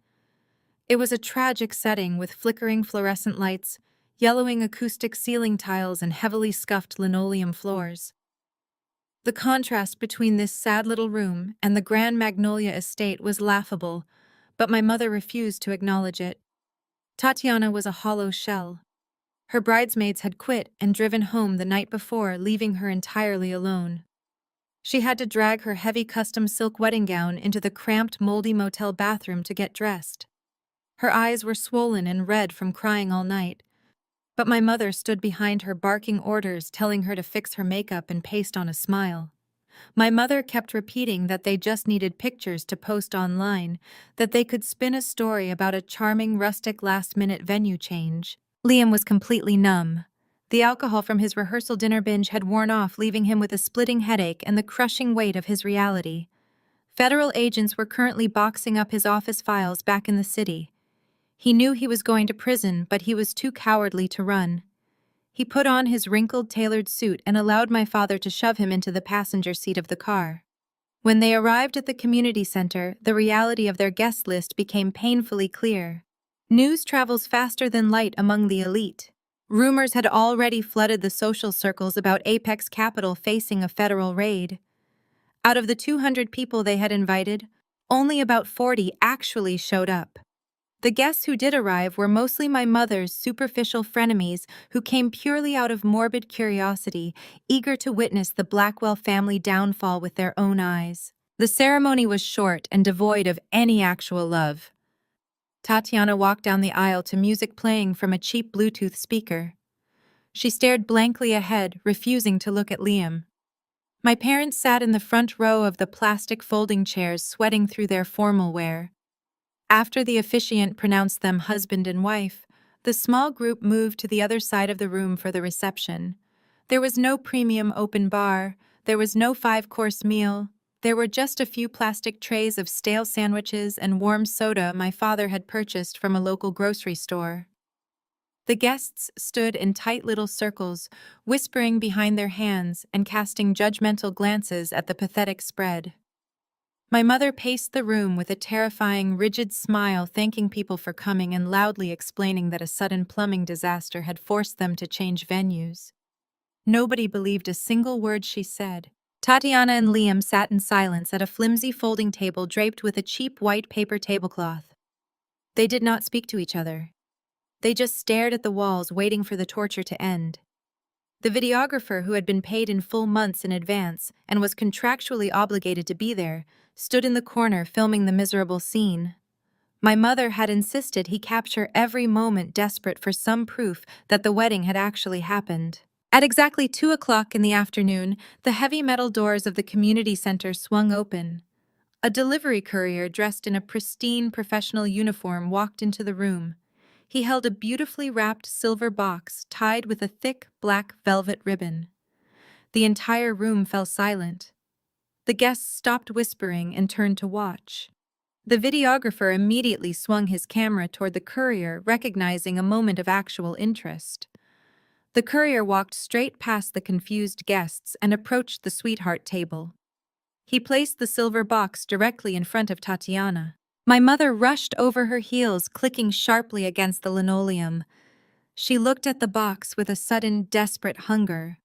It was a tragic setting with flickering fluorescent lights, yellowing acoustic ceiling tiles, and heavily scuffed linoleum floors. The contrast between this sad little room and the Grand Magnolia estate was laughable, but my mother refused to acknowledge it. Tatiana was a hollow shell. Her bridesmaids had quit and driven home the night before, leaving her entirely alone. She had to drag her heavy custom silk wedding gown into the cramped, moldy motel bathroom to get dressed. Her eyes were swollen and red from crying all night, but my mother stood behind her barking orders, telling her to fix her makeup and paste on a smile. My mother kept repeating that they just needed pictures to post online, that they could spin a story about a charming, rustic, last-minute venue change. Liam was completely numb. The alcohol from his rehearsal dinner binge had worn off, leaving him with a splitting headache and the crushing weight of his reality. Federal agents were currently boxing up his office files back in the city. He knew he was going to prison, but he was too cowardly to run. He put on his wrinkled, tailored suit and allowed my father to shove him into the passenger seat of the car. When they arrived at the community center, the reality of their guest list became painfully clear. News travels faster than light among the elite. Rumors had already flooded the social circles about Apex Capital facing a federal raid. Out of the 200 people they had invited, only about 40 actually showed up. The guests who did arrive were mostly my mother's superficial frenemies who came purely out of morbid curiosity, eager to witness the Blackwell family downfall with their own eyes. The ceremony was short and devoid of any actual love. Tatiana walked down the aisle to music playing from a cheap Bluetooth speaker. She stared blankly ahead, refusing to look at Liam. My parents sat in the front row of the plastic folding chairs, sweating through their formal wear. After the officiant pronounced them husband and wife, the small group moved to the other side of the room for the reception. There was no premium open bar, there was no five-course meal, there were just a few plastic trays of stale sandwiches and warm soda my father had purchased from a local grocery store. The guests stood in tight little circles, whispering behind their hands and casting judgmental glances at the pathetic spread. My mother paced the room with a terrifying, rigid smile, thanking people for coming and loudly explaining that a sudden plumbing disaster had forced them to change venues. Nobody believed a single word she said. Tatiana and Liam sat in silence at a flimsy folding table draped with a cheap white paper tablecloth. They did not speak to each other. They just stared at the walls, waiting for the torture to end. The videographer, who had been paid in full months in advance and was contractually obligated to be there, stood in the corner filming the miserable scene. My mother had insisted he capture every moment, desperate for some proof that the wedding had actually happened. At exactly 2 o'clock in the afternoon, the heavy metal doors of the community center swung open. A delivery courier dressed in a pristine professional uniform walked into the room. He held a beautifully wrapped silver box tied with a thick black velvet ribbon. The entire room fell silent. The guests stopped whispering and turned to watch. The videographer immediately swung his camera toward the courier, recognizing a moment of actual interest. The courier walked straight past the confused guests and approached the sweetheart table. He placed the silver box directly in front of Tatiana. My mother rushed over her heels, clicking sharply against the linoleum. She looked at the box with a sudden, desperate hunger.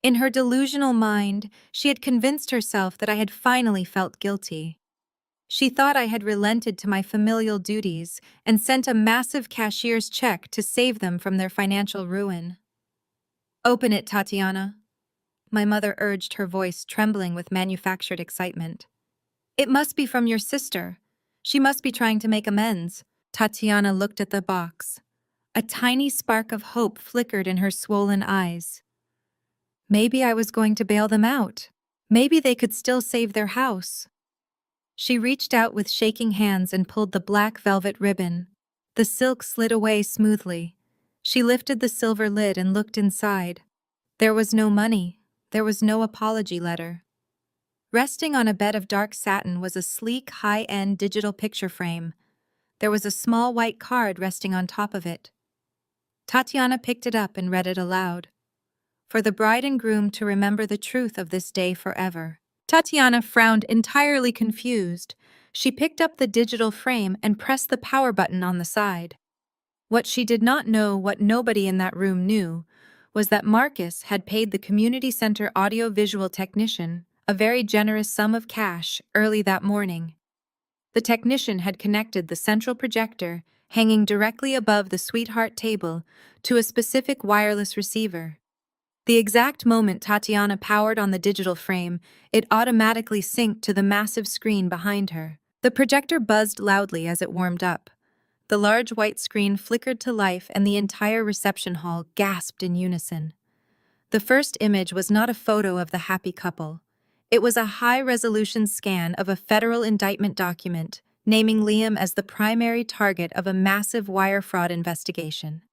In her delusional mind, she had convinced herself that I had finally felt guilty. She thought I had relented to my familial duties and sent a massive cashier's check to save them from their financial ruin. "Open it, Tatiana," my mother urged, her voice trembling with manufactured excitement. "It must be from your sister. She must be trying to make amends." Tatiana looked at the box. A tiny spark of hope flickered in her swollen eyes. Maybe I was going to bail them out. Maybe they could still save their house. She reached out with shaking hands and pulled the black velvet ribbon. The silk slid away smoothly. She lifted the silver lid and looked inside. There was no money. There was no apology letter. Resting on a bed of dark satin was a sleek, high-end digital picture frame. There was a small white card resting on top of it. Tatiana picked it up and read it aloud. "For the bride and groom to remember the truth of this day forever." Tatiana frowned, entirely confused. She picked up the digital frame and pressed the power button on the side. What she did not know, what nobody in that room knew, was that Marcus had paid the community center audio-visual technician a very generous sum of cash early that morning. The technician had connected the central projector, hanging directly above the sweetheart table, to a specific wireless receiver. The exact moment Tatiana powered on the digital frame, it automatically synced to the massive screen behind her. The projector buzzed loudly as it warmed up. The large white screen flickered to life and the entire reception hall gasped in unison. The first image was not a photo of the happy couple. It was a high-resolution scan of a federal indictment document, naming Liam as the primary target of a massive wire fraud investigation.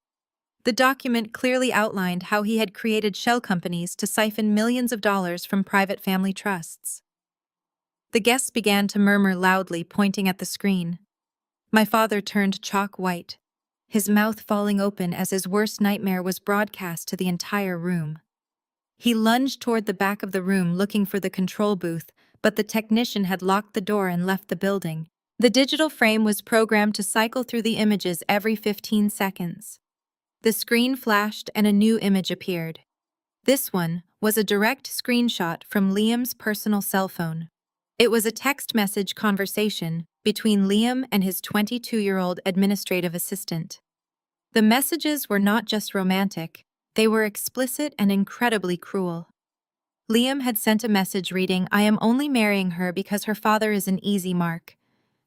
The document clearly outlined how he had created shell companies to siphon millions of dollars from private family trusts. The guests began to murmur loudly, pointing at the screen. My father turned chalk white, his mouth falling open as his worst nightmare was broadcast to the entire room. He lunged toward the back of the room looking for the control booth, but the technician had locked the door and left the building. The digital frame was programmed to cycle through the images every 15 seconds. The screen flashed and a new image appeared. This one was a direct screenshot from Liam's personal cell phone. It was a text message conversation between Liam and his 22-year-old administrative assistant. The messages were not just romantic, they were explicit and incredibly cruel. Liam had sent a message reading, "I am only marrying her because her father is an easy mark.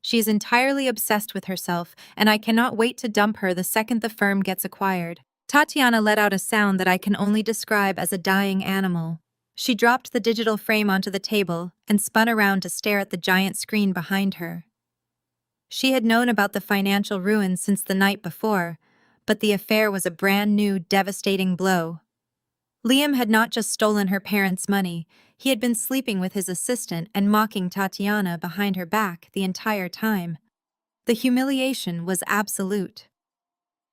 She is entirely obsessed with herself, and I cannot wait to dump her the second the firm gets acquired." Tatiana let out a sound that I can only describe as a dying animal. She dropped the digital frame onto the table and spun around to stare at the giant screen behind her. She had known about the financial ruin since the night before, but the affair was a brand new, devastating blow. Liam had not just stolen her parents' money, he had been sleeping with his assistant and mocking Tatiana behind her back the entire time. The humiliation was absolute.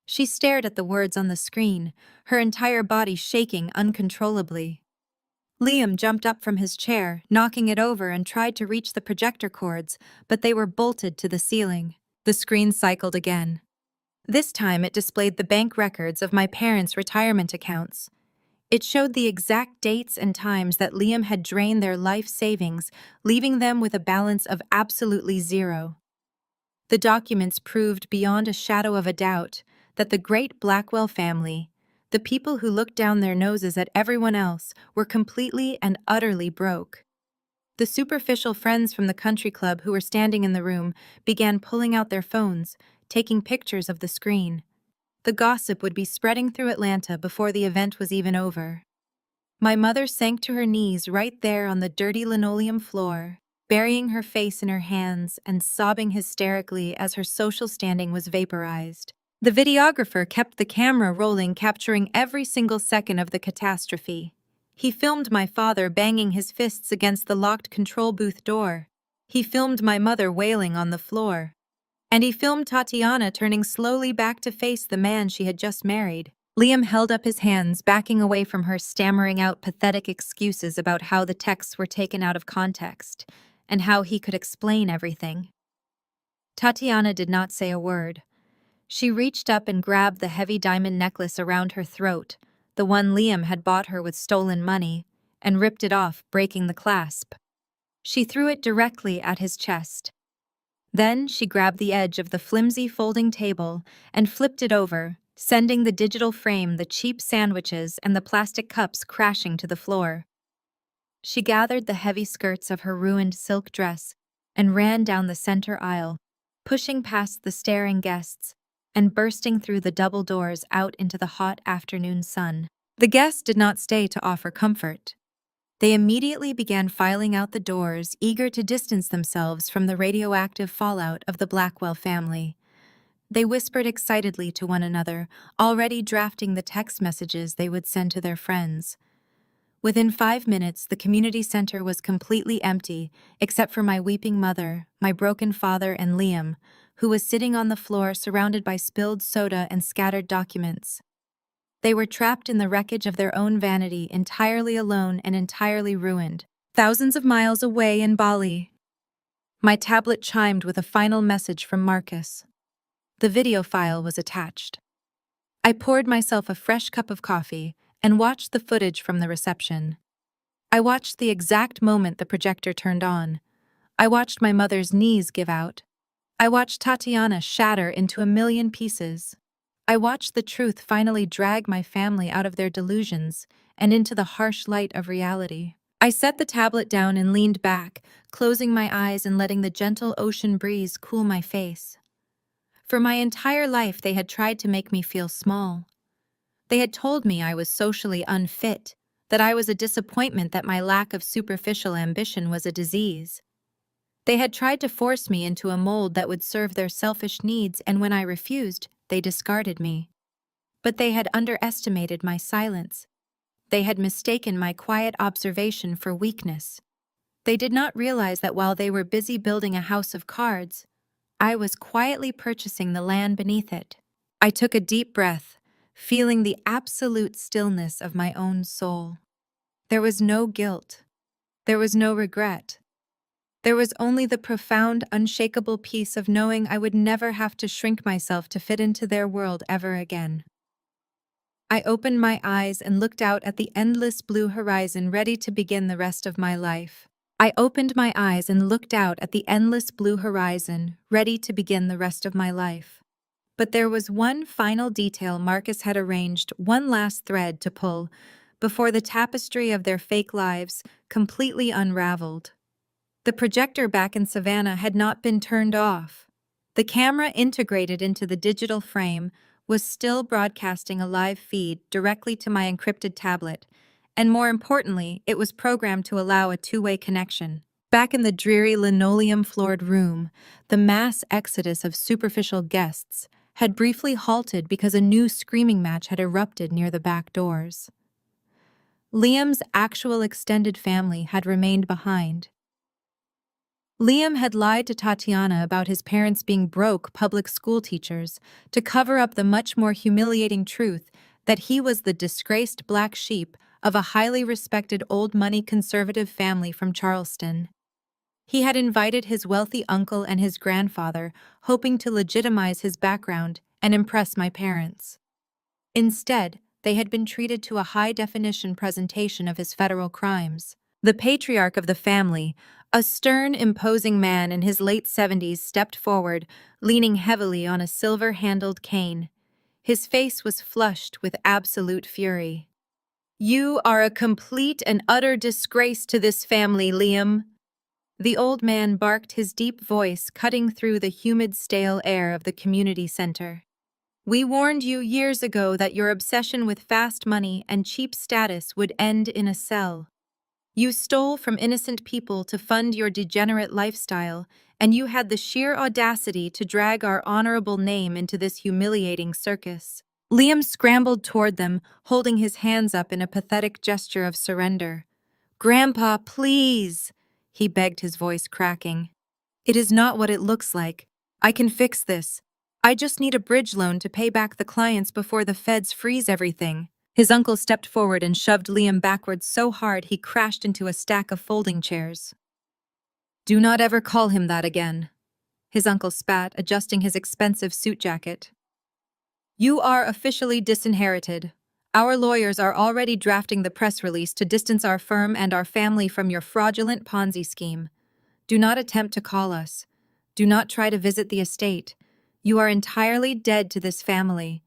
She stared at the words on the screen, her entire body shaking uncontrollably. Liam jumped up from his chair, knocking it over, and tried to reach the projector cords, but they were bolted to the ceiling. The screen cycled again. This time it displayed the bank records of my parents' retirement accounts. It showed the exact dates and times that Liam had drained their life savings, leaving them with a balance of absolutely zero. The documents proved beyond a shadow of a doubt that the great Blackwell family, the people who looked down their noses at everyone else, were completely and utterly broke. The superficial friends from the country club who were standing in the room began pulling out their phones, taking pictures of the screen. The gossip would be spreading through Atlanta before the event was even over. My mother sank to her knees right there on the dirty linoleum floor, burying her face in her hands and sobbing hysterically as her social standing was vaporized. The videographer kept the camera rolling, capturing every single second of the catastrophe. He filmed my father banging his fists against the locked control booth door. He filmed my mother wailing on the floor. And he filmed Tatiana turning slowly back to face the man she had just married. Liam held up his hands, backing away from her, stammering out pathetic excuses about how the texts were taken out of context, and how he could explain everything. Tatiana did not say a word. She reached up and grabbed the heavy diamond necklace around her throat, the one Liam had bought her with stolen money, and ripped it off, breaking the clasp. She threw it directly at his chest. Then she grabbed the edge of the flimsy folding table and flipped it over, sending the digital frame, the cheap sandwiches, and the plastic cups crashing to the floor. She gathered the heavy skirts of her ruined silk dress and ran down the center aisle, pushing past the staring guests and bursting through the double doors out into the hot afternoon sun. The guests did not stay to offer comfort. They immediately began filing out the doors, eager to distance themselves from the radioactive fallout of the Blackwell family. They whispered excitedly to one another, already drafting the text messages they would send to their friends. Within 5 minutes, the community center was completely empty, except for my weeping mother, my broken father, and Liam, who was sitting on the floor surrounded by spilled soda and scattered documents. They were trapped in the wreckage of their own vanity, entirely alone and entirely ruined. Thousands of miles away in Bali. My tablet chimed with a final message from Marcus. The video file was attached. I poured myself a fresh cup of coffee and watched the footage from the reception. I watched the exact moment the projector turned on. I watched my mother's knees give out. I watched Tatiana shatter into a million pieces. I watched the truth finally drag my family out of their delusions and into the harsh light of reality. I set the tablet down and leaned back, closing my eyes and letting the gentle ocean breeze cool my face. For my entire life, they had tried to make me feel small. They had told me I was socially unfit, that I was a disappointment, that my lack of superficial ambition was a disease. They had tried to force me into a mold that would serve their selfish needs, and when I refused, they discarded me. But they had underestimated my silence. They had mistaken my quiet observation for weakness. They did not realize that while they were busy building a house of cards, I was quietly purchasing the land beneath it. I took a deep breath, feeling the absolute stillness of my own soul. There was no guilt. There was no regret. There was only the profound, unshakable peace of knowing I would never have to shrink myself to fit into their world ever again. I opened my eyes and looked out at the endless blue horizon, ready to begin the rest of my life. I opened my eyes and looked out at the endless blue horizon, ready to begin the rest of my life. But there was one final detail Marcus had arranged, one last thread to pull, before the tapestry of their fake lives completely unraveled. The projector back in Savannah had not been turned off. The camera integrated into the digital frame was still broadcasting a live feed directly to my encrypted tablet, and more importantly, it was programmed to allow a two-way connection. Back in the dreary linoleum-floored room, the mass exodus of superficial guests had briefly halted because a new screaming match had erupted near the back doors. Liam's actual extended family had remained behind. Liam had lied to Tatiana about his parents being broke public school teachers to cover up the much more humiliating truth that he was the disgraced black sheep of a highly respected old money conservative family from Charleston. He had invited his wealthy uncle and his grandfather, hoping to legitimize his background and impress my parents. Instead, they had been treated to a high-definition presentation of his federal crimes. The patriarch of the family, a stern, imposing man in his late 70s, stepped forward, leaning heavily on a silver-handled cane. His face was flushed with absolute fury. "You are a complete and utter disgrace to this family, Liam." The old man barked, his deep voice cutting through the humid, stale air of the community center. "We warned you years ago that your obsession with fast money and cheap status would end in a cell. You stole from innocent people to fund your degenerate lifestyle, and you had the sheer audacity to drag our honorable name into this humiliating circus." Liam scrambled toward them, holding his hands up in a pathetic gesture of surrender. "Grandpa, please," he begged, his voice cracking. "It is not what it looks like. I can fix this. I just need a bridge loan to pay back the clients before the feds freeze everything." His uncle stepped forward and shoved Liam backwards so hard he crashed into a stack of folding chairs. "Do not ever call him that again," his uncle spat, adjusting his expensive suit jacket. "You are officially disinherited. Our lawyers are already drafting the press release to distance our firm and our family from your fraudulent Ponzi scheme. Do not attempt to call us. Do not try to visit the estate. You are entirely dead to this family.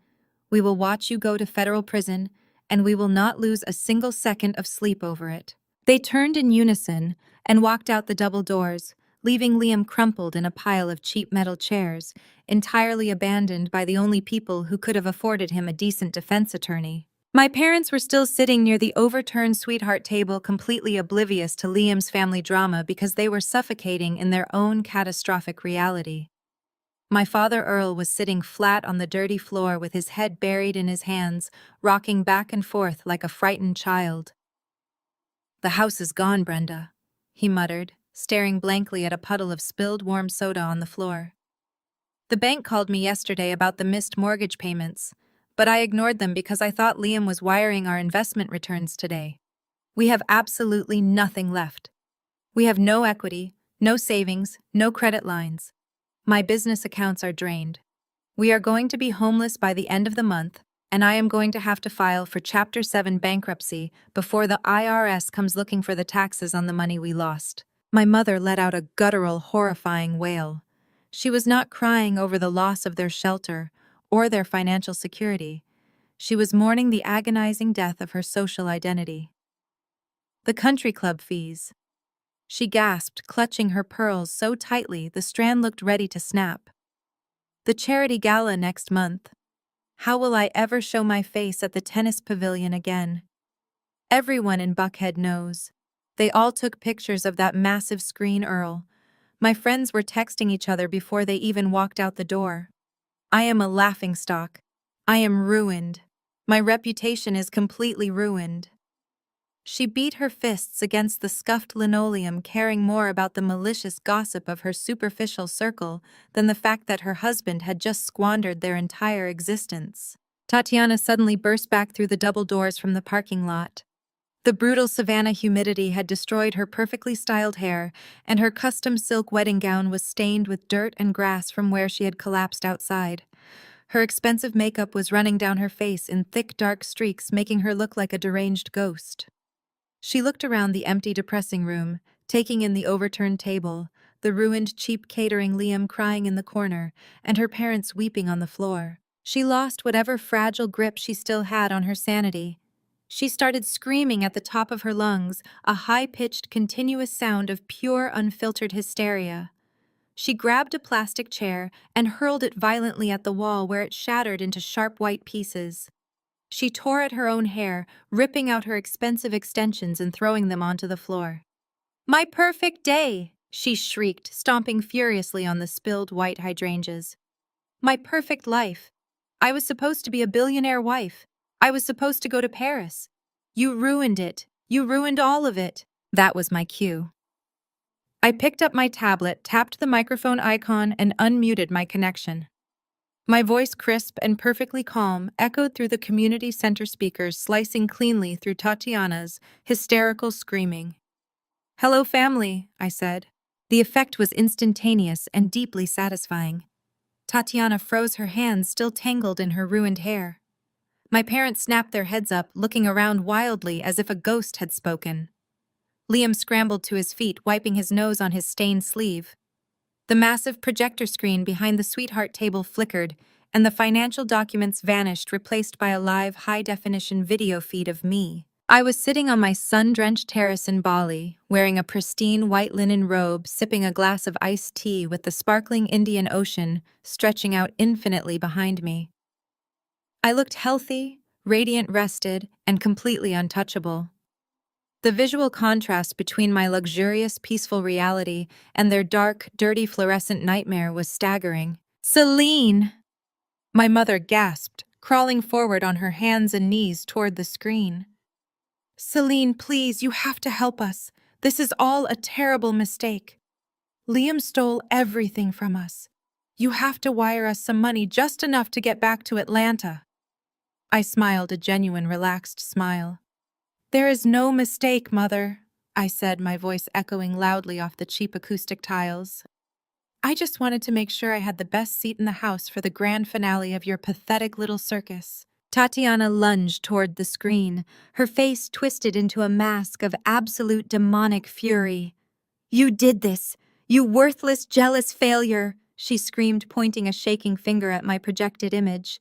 We will watch you go to federal prison, and we will not lose a single second of sleep over it." They turned in unison and walked out the double doors, leaving Liam crumpled in a pile of cheap metal chairs, entirely abandoned by the only people who could have afforded him a decent defense attorney. My parents were still sitting near the overturned sweetheart table, completely oblivious to Liam's family drama because they were suffocating in their own catastrophic reality. My father Earl was sitting flat on the dirty floor with his head buried in his hands, rocking back and forth like a frightened child. "The house is gone, Brenda," he muttered, staring blankly at a puddle of spilled warm soda on the floor. "The bank called me yesterday about the missed mortgage payments, but I ignored them because I thought Liam was wiring our investment returns today. We have absolutely nothing left. We have no equity, no savings, no credit lines. My business accounts are drained. We are going to be homeless by the end of the month, and I am going to have to file for Chapter 7 bankruptcy before the IRS comes looking for the taxes on the money we lost." My mother let out a guttural, horrifying wail. She was not crying over the loss of their shelter or their financial security. She was mourning the agonizing death of her social identity. "The country club fees," she gasped, clutching her pearls so tightly the strand looked ready to snap. "The charity gala next month. How will I ever show my face at the tennis pavilion again? Everyone in Buckhead knows. They all took pictures of that massive screen, Earl. My friends were texting each other before they even walked out the door. I am a laughingstock. I am ruined. My reputation is completely ruined." She beat her fists against the scuffed linoleum, caring more about the malicious gossip of her superficial circle than the fact that her husband had just squandered their entire existence. Tatiana suddenly burst back through the double doors from the parking lot. The brutal Savannah humidity had destroyed her perfectly styled hair, and her custom silk wedding gown was stained with dirt and grass from where she had collapsed outside. Her expensive makeup was running down her face in thick, dark streaks, making her look like a deranged ghost. She looked around the empty, depressing room, taking in the overturned table, the ruined, cheap catering, Liam crying in the corner, and her parents weeping on the floor. She lost whatever fragile grip she still had on her sanity. She started screaming at the top of her lungs, a high-pitched, continuous sound of pure, unfiltered hysteria. She grabbed a plastic chair and hurled it violently at the wall, where it shattered into sharp white pieces. She tore at her own hair, ripping out her expensive extensions and throwing them onto the floor. "My perfect day!" she shrieked, stomping furiously on the spilled white hydrangeas. "My perfect life! I was supposed to be a billionaire wife. I was supposed to go to Paris. You ruined it. You ruined all of it. That was my cue. I picked up my tablet, tapped the microphone icon, and unmuted my connection. My voice, crisp and perfectly calm, echoed through the community center speakers, slicing cleanly through Tatiana's hysterical screaming. "Hello, family," I said. The effect was instantaneous and deeply satisfying. Tatiana froze, her hands still tangled in her ruined hair. My parents snapped their heads up, looking around wildly as if a ghost had spoken. Liam scrambled to his feet, wiping his nose on his stained sleeve. The massive projector screen behind the sweetheart table flickered, and the financial documents vanished, replaced by a live, high-definition video feed of me. I was sitting on my sun-drenched terrace in Bali, wearing a pristine white linen robe, sipping a glass of iced tea with the sparkling Indian Ocean stretching out infinitely behind me. I looked healthy, radiant, rested, and completely untouchable. The visual contrast between my luxurious, peaceful reality and their dark, dirty, fluorescent nightmare was staggering. "Celine!" My mother gasped, crawling forward on her hands and knees toward the screen. "Celine, please, you have to help us. This is all a terrible mistake. Liam stole everything from us. You have to wire us some money, just enough to get back to Atlanta." I smiled, a genuine, relaxed smile. "There is no mistake, Mother," I said, my voice echoing loudly off the cheap acoustic tiles. "I just wanted to make sure I had the best seat in the house for the grand finale of your pathetic little circus." Tatiana lunged toward the screen, her face twisted into a mask of absolute demonic fury. "You did this! You worthless, jealous failure!" she screamed, pointing a shaking finger at my projected image.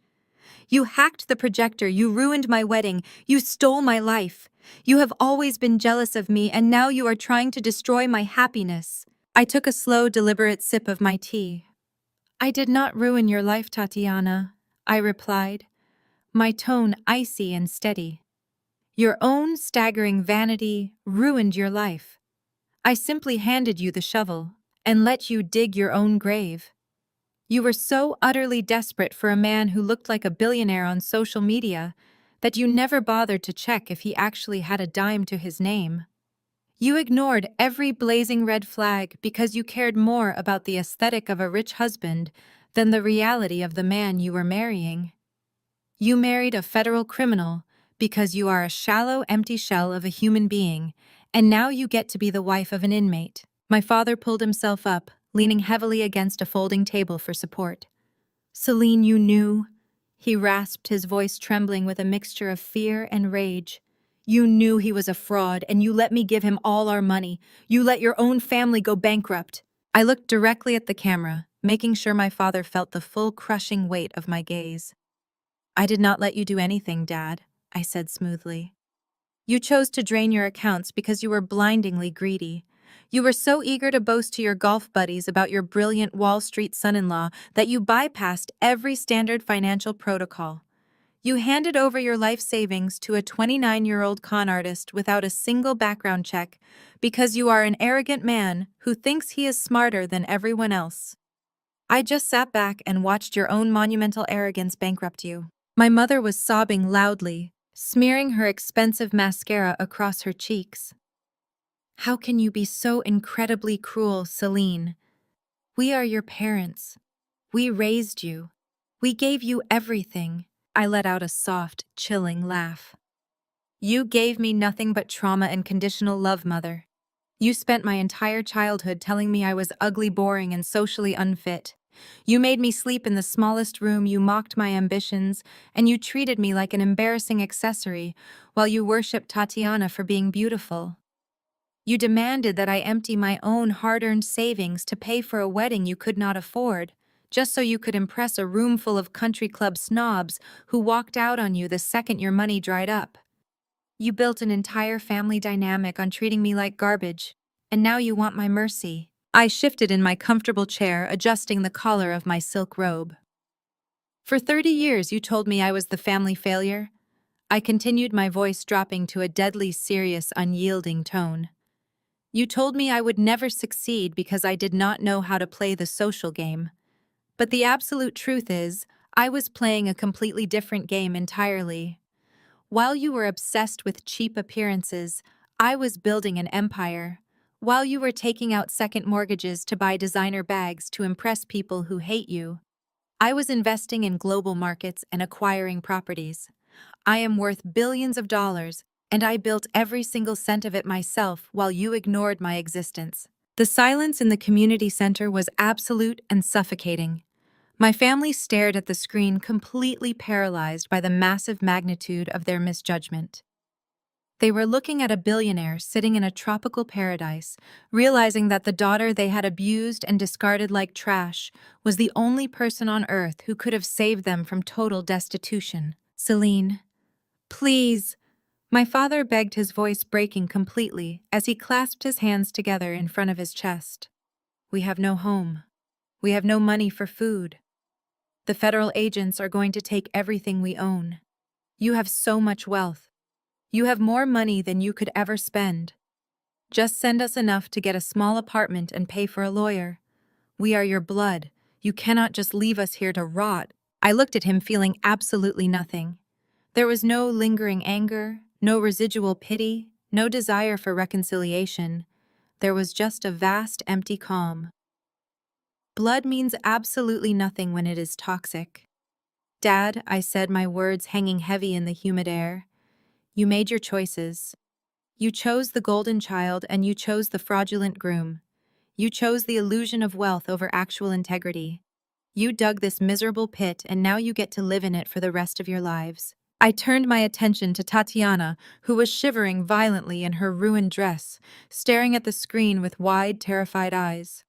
"You hacked the projector, you ruined my wedding, you stole my life. You have always been jealous of me, and now you are trying to destroy my happiness." I took a slow, deliberate sip of my tea. "I did not ruin your life, Tatiana," I replied, my tone icy and steady. "Your own staggering vanity ruined your life. I simply handed you the shovel and let you dig your own grave. You were so utterly desperate for a man who looked like a billionaire on social media that you never bothered to check if he actually had a dime to his name. You ignored every blazing red flag because you cared more about the aesthetic of a rich husband than the reality of the man you were marrying. You married a federal criminal because you are a shallow, empty shell of a human being, and now you get to be the wife of an inmate." My father pulled himself up, leaning heavily against a folding table for support. "Celine, you knew," he rasped, his voice trembling with a mixture of fear and rage. "You knew he was a fraud, and you let me give him all our money. You let your own family go bankrupt." I looked directly at the camera, making sure my father felt the full crushing weight of my gaze. "I did not let you do anything, Dad," I said smoothly. "You chose to drain your accounts because you were blindingly greedy. You were so eager to boast to your golf buddies about your brilliant Wall Street son-in-law that you bypassed every standard financial protocol. You handed over your life savings to a 29-year-old con artist without a single background check because you are an arrogant man who thinks he is smarter than everyone else. I just sat back and watched your own monumental arrogance bankrupt you." My mother was sobbing loudly, smearing her expensive mascara across her cheeks. "How can you be so incredibly cruel, Celine? We are your parents. We raised you. We gave you everything." I let out a soft, chilling laugh. "You gave me nothing but trauma and conditional love, Mother. You spent my entire childhood telling me I was ugly, boring, and socially unfit. You made me sleep in the smallest room, you mocked my ambitions, and you treated me like an embarrassing accessory while you worshipped Tatiana for being beautiful. You demanded that I empty my own hard-earned savings to pay for a wedding you could not afford, just so you could impress a room full of country club snobs who walked out on you the second your money dried up. You built an entire family dynamic on treating me like garbage, and now you want my mercy." I shifted in my comfortable chair, adjusting the collar of my silk robe. "For 30 years you told me I was the family failure." I continued, my voice dropping to a deadly serious, unyielding tone. "You told me I would never succeed because I did not know how to play the social game. But the absolute truth is, I was playing a completely different game entirely. While you were obsessed with cheap appearances, I was building an empire. While you were taking out second mortgages to buy designer bags to impress people who hate you, I was investing in global markets and acquiring properties. I am worth billions of dollars, and I built every single cent of it myself while you ignored my existence. The silence in the community center was absolute and suffocating. My family stared at the screen, completely paralyzed by the massive magnitude of their misjudgment. They were looking at a billionaire sitting in a tropical paradise, realizing that the daughter they had abused and discarded like trash was the only person on earth who could have saved them from total destitution. Celine, please. My father begged, his voice breaking completely as he clasped his hands together in front of his chest. We have no home. We have no money for food. The federal agents are going to take everything we own. You have so much wealth. You have more money than you could ever spend. Just send us enough to get a small apartment and pay for a lawyer. We are your blood. You cannot just leave us here to rot. I looked at him, feeling absolutely nothing. There was no lingering anger, no residual pity, no desire for reconciliation. There was just a vast, empty calm. Blood means absolutely nothing when it is toxic. Dad, I said, my words hanging heavy in the humid air. You made your choices. You chose the golden child and you chose the fraudulent groom. You chose the illusion of wealth over actual integrity. You dug this miserable pit and now you get to live in it for the rest of your lives. I turned my attention to Tatiana, who was shivering violently in her ruined dress, staring at the screen with wide, terrified eyes.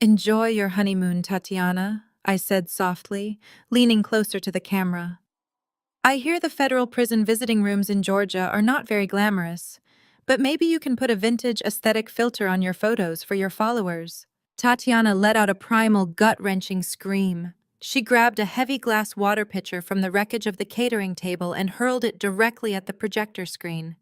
Enjoy your honeymoon, Tatiana, I said softly, leaning closer to the camera. I hear the federal prison visiting rooms in Georgia are not very glamorous, but maybe you can put a vintage aesthetic filter on your photos for your followers. Tatiana let out a primal, gut-wrenching scream. She grabbed a heavy glass water pitcher from the wreckage of the catering table and hurled it directly at the projector screen.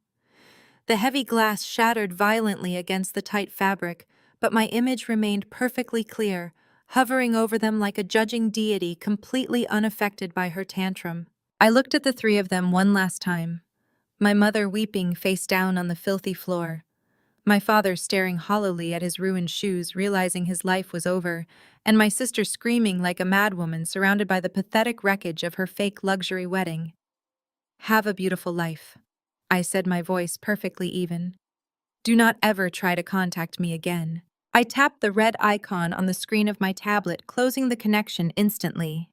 The heavy glass shattered violently against the tight fabric, but my image remained perfectly clear, hovering over them like a judging deity completely unaffected by her tantrum. I looked at the three of them one last time, my mother weeping face down on the filthy floor, my father staring hollowly at his ruined shoes, realizing his life was over, and my sister screaming like a madwoman surrounded by the pathetic wreckage of her fake luxury wedding. Have a beautiful life, I said, my voice perfectly even. Do not ever try to contact me again. I tapped the red icon on the screen of my tablet, closing the connection instantly.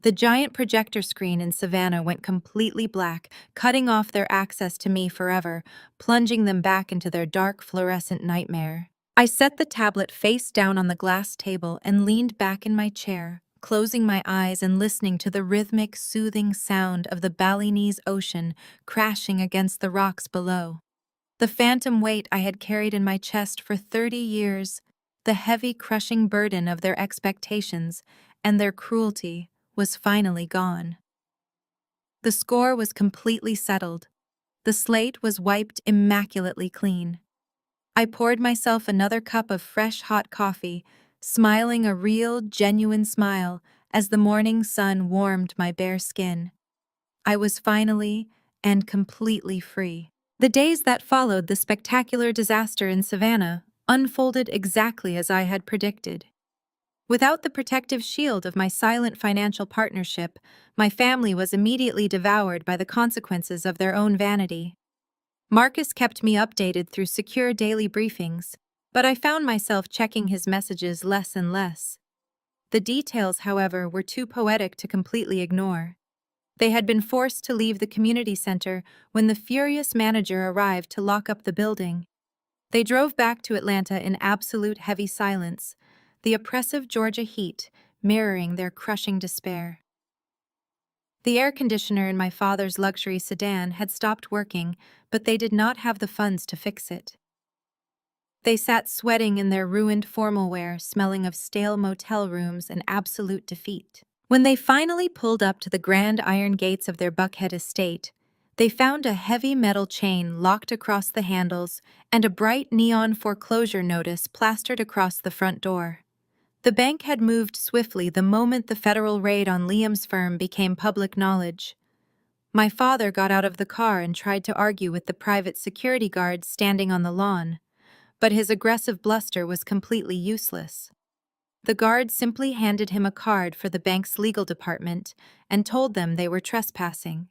The giant projector screen in Savannah went completely black, cutting off their access to me forever, plunging them back into their dark fluorescent nightmare. I set the tablet face down on the glass table and leaned back in my chair, closing my eyes and listening to the rhythmic, soothing sound of the Balinese Ocean crashing against the rocks below. The phantom weight I had carried in my chest for 30 years, the heavy, crushing burden of their expectations and their cruelty, was finally gone. The score was completely settled. The slate was wiped immaculately clean. I poured myself another cup of fresh, hot coffee, smiling a real, genuine smile as the morning sun warmed my bare skin. I was finally and completely free. The days that followed the spectacular disaster in Savannah unfolded exactly as I had predicted. Without the protective shield of my silent financial partnership, my family was immediately devoured by the consequences of their own vanity. Marcus kept me updated through secure daily briefings, but I found myself checking his messages less and less. The details, however, were too poetic to completely ignore. They had been forced to leave the community center when the furious manager arrived to lock up the building. They drove back to Atlanta in absolute heavy silence, the oppressive Georgia heat mirroring their crushing despair. The air conditioner in my father's luxury sedan had stopped working, but they did not have the funds to fix it. They sat sweating in their ruined formal wear, smelling of stale motel rooms and absolute defeat. When they finally pulled up to the grand iron gates of their Buckhead estate, they found a heavy metal chain locked across the handles and a bright neon foreclosure notice plastered across the front door. The bank had moved swiftly the moment the federal raid on Liam's firm became public knowledge. My father got out of the car and tried to argue with the private security guard standing on the lawn, but his aggressive bluster was completely useless. The guard simply handed him a card for the bank's legal department and told them they were trespassing.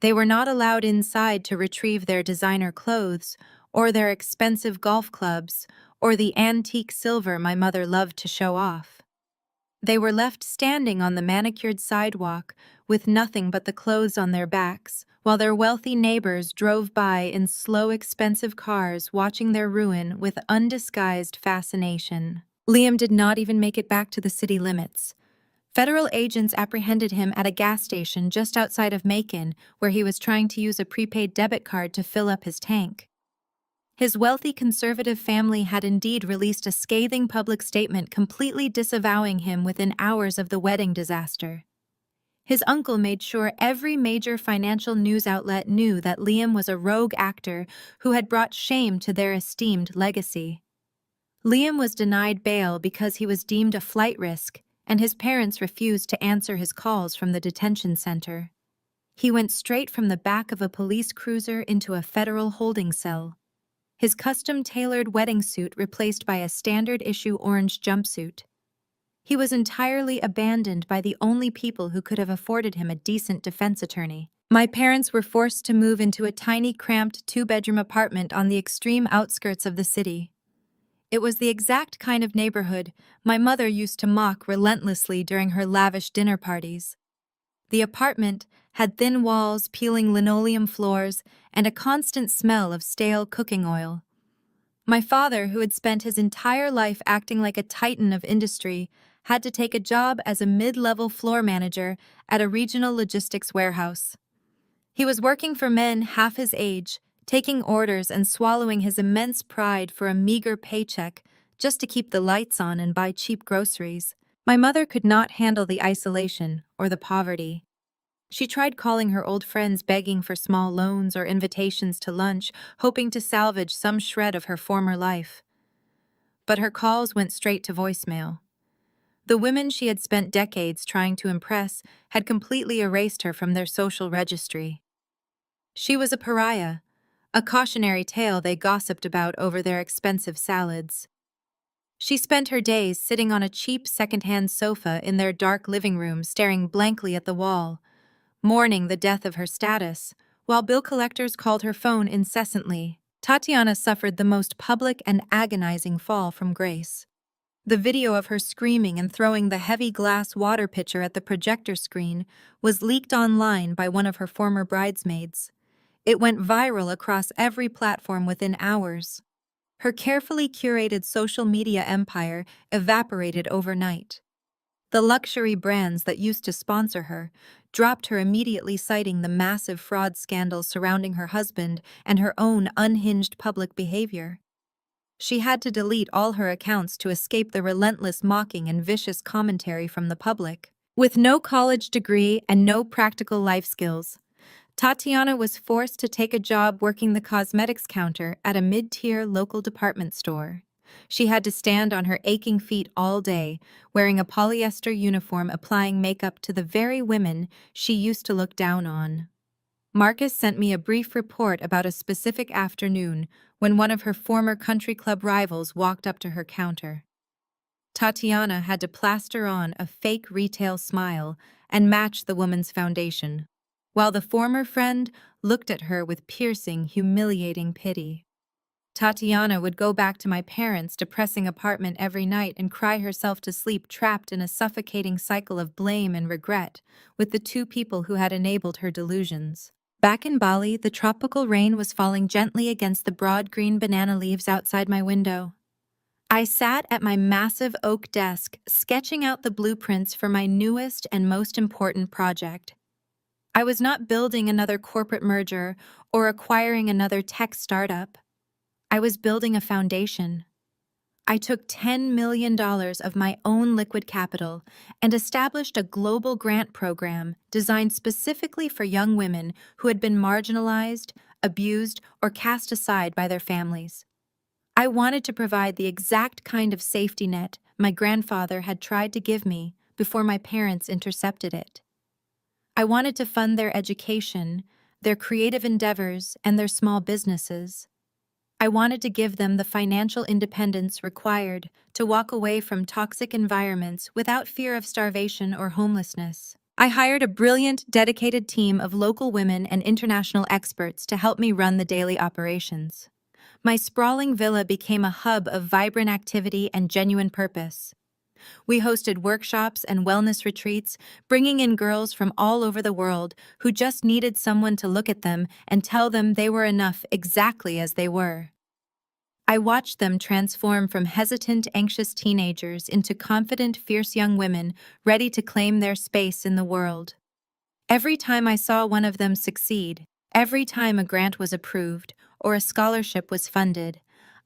They were not allowed inside to retrieve their designer clothes or their expensive golf clubs or the antique silver my mother loved to show off. They were left standing on the manicured sidewalk with nothing but the clothes on their backs, while their wealthy neighbors drove by in slow, expensive cars watching their ruin with undisguised fascination. Liam did not even make it back to the city limits. Federal agents apprehended him at a gas station just outside of Macon, where he was trying to use a prepaid debit card to fill up his tank. His wealthy conservative family had indeed released a scathing public statement completely disavowing him within hours of the wedding disaster. His uncle made sure every major financial news outlet knew that Liam was a rogue actor who had brought shame to their esteemed legacy. Liam was denied bail because he was deemed a flight risk, and his parents refused to answer his calls from the detention center. He went straight from the back of a police cruiser into a federal holding cell. His custom-tailored wedding suit replaced by a standard-issue orange jumpsuit. He was entirely abandoned by the only people who could have afforded him a decent defense attorney. My parents were forced to move into a tiny, cramped, two-bedroom apartment on the extreme outskirts of the city. It was the exact kind of neighborhood my mother used to mock relentlessly during her lavish dinner parties. The apartment had thin walls, peeling linoleum floors, and a constant smell of stale cooking oil. My father, who had spent his entire life acting like a titan of industry, had to take a job as a mid-level floor manager at a regional logistics warehouse. He was working for men half his age, taking orders and swallowing his immense pride for a meager paycheck just to keep the lights on and buy cheap groceries. My mother could not handle the isolation or the poverty. She tried calling her old friends begging for small loans or invitations to lunch, hoping to salvage some shred of her former life. But her calls went straight to voicemail. The women she had spent decades trying to impress had completely erased her from their social registry. She was a pariah, a cautionary tale they gossiped about over their expensive salads. She spent her days sitting on a cheap second-hand sofa in their dark living room staring blankly at the wall, mourning the death of her status, while bill collectors called her phone incessantly. Tatiana suffered the most public and agonizing fall from grace. The video of her screaming and throwing the heavy glass water pitcher at the projector screen was leaked online by one of her former bridesmaids. It went viral across every platform within hours. Her carefully curated social media empire evaporated overnight. The luxury brands that used to sponsor her dropped her immediately, citing the massive fraud scandals surrounding her husband and her own unhinged public behavior. She had to delete all her accounts to escape the relentless mocking and vicious commentary from the public. With no college degree and no practical life skills, Tatiana was forced to take a job working the cosmetics counter at a mid-tier local department store. She had to stand on her aching feet all day, wearing a polyester uniform, applying makeup to the very women she used to look down on. Marcus sent me a brief report about a specific afternoon when one of her former country club rivals walked up to her counter. Tatiana had to plaster on a fake retail smile and match the woman's foundation, while the former friend looked at her with piercing, humiliating pity. Tatiana would go back to my parents' depressing apartment every night and cry herself to sleep, trapped in a suffocating cycle of blame and regret with the two people who had enabled her delusions. Back in Bali, the tropical rain was falling gently against the broad green banana leaves outside my window. I sat at my massive oak desk, sketching out the blueprints for my newest and most important project. I was not building another corporate merger or acquiring another tech startup. I was building a foundation. I took $10 million of my own liquid capital and established a global grant program designed specifically for young women who had been marginalized, abused, or cast aside by their families. I wanted to provide the exact kind of safety net my grandfather had tried to give me before my parents intercepted it. I wanted to fund their education, their creative endeavors, and their small businesses. I wanted to give them the financial independence required to walk away from toxic environments without fear of starvation or homelessness. I hired a brilliant, dedicated team of local women and international experts to help me run the daily operations. My sprawling villa became a hub of vibrant activity and genuine purpose. We hosted workshops and wellness retreats, bringing in girls from all over the world who just needed someone to look at them and tell them they were enough exactly as they were. I watched them transform from hesitant, anxious teenagers into confident, fierce young women ready to claim their space in the world. Every time I saw one of them succeed, every time a grant was approved or a scholarship was funded,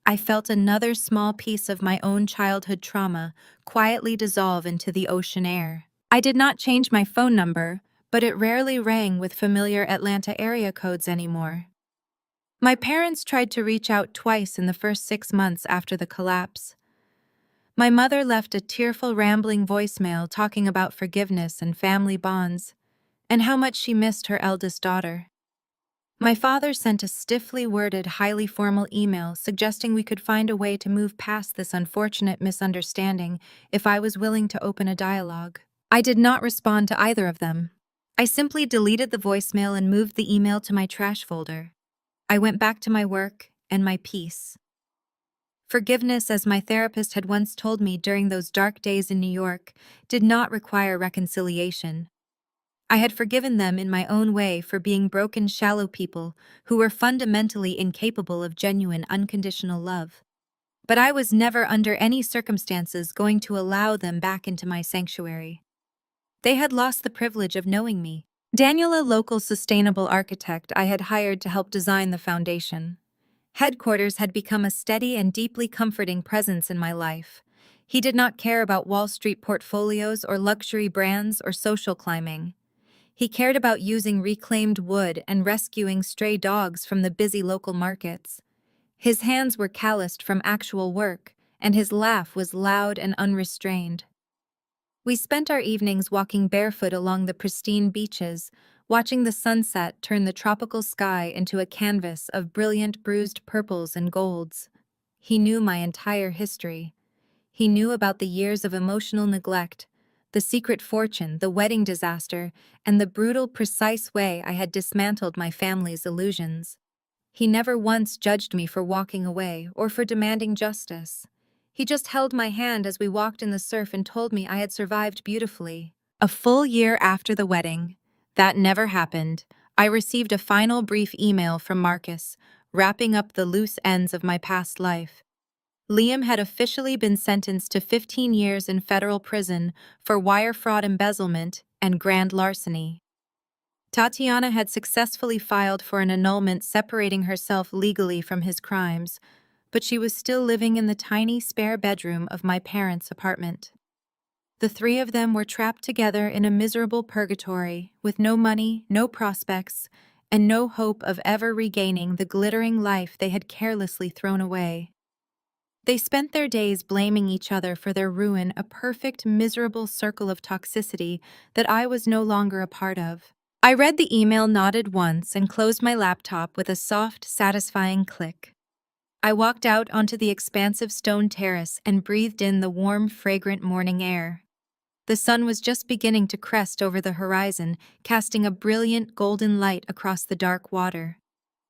I felt another small piece of my own childhood trauma quietly dissolve into the ocean air. I did not change my phone number, but it rarely rang with familiar Atlanta area codes anymore. My parents tried to reach out twice in the first 6 months after the collapse. My mother left a tearful, rambling voicemail talking about forgiveness and family bonds, and how much she missed her eldest daughter. My father sent a stiffly worded, highly formal email suggesting we could find a way to move past this unfortunate misunderstanding if I was willing to open a dialogue. I did not respond to either of them. I simply deleted the voicemail and moved the email to my trash folder. I went back to my work and my peace. Forgiveness, as my therapist had once told me during those dark days in New York, did not require reconciliation. I had forgiven them in my own way for being broken, shallow people who were fundamentally incapable of genuine, unconditional love. But I was never under any circumstances going to allow them back into my sanctuary. They had lost the privilege of knowing me. Daniel, a local sustainable architect I had hired to help design the foundation. Headquarters had become a steady and deeply comforting presence in my life. He did not care about Wall Street portfolios or luxury brands or social climbing. He cared about using reclaimed wood and rescuing stray dogs from the busy local markets. His hands were calloused from actual work, and his laugh was loud and unrestrained. We spent our evenings walking barefoot along the pristine beaches, watching the sunset turn the tropical sky into a canvas of brilliant bruised purples and golds. He knew my entire history. He knew about the years of emotional neglect, the secret fortune, the wedding disaster, and the brutal, precise way I had dismantled my family's illusions. He never once judged me for walking away or for demanding justice. He just held my hand as we walked in the surf and told me I had survived beautifully. A full year after the wedding, that never happened, I received a final brief email from Marcus, wrapping up the loose ends of my past life. Liam had officially been sentenced to 15 years in federal prison for wire fraud, embezzlement, and grand larceny. Tatiana had successfully filed for an annulment separating herself legally from his crimes, but she was still living in the tiny spare bedroom of my parents' apartment. The three of them were trapped together in a miserable purgatory, with no money, no prospects, and no hope of ever regaining the glittering life they had carelessly thrown away. They spent their days blaming each other for their ruin, a perfect, miserable circle of toxicity that I was no longer a part of. I read the email, nodded once, and closed my laptop with a soft, satisfying click. I walked out onto the expansive stone terrace and breathed in the warm, fragrant morning air. The sun was just beginning to crest over the horizon, casting a brilliant golden light across the dark water.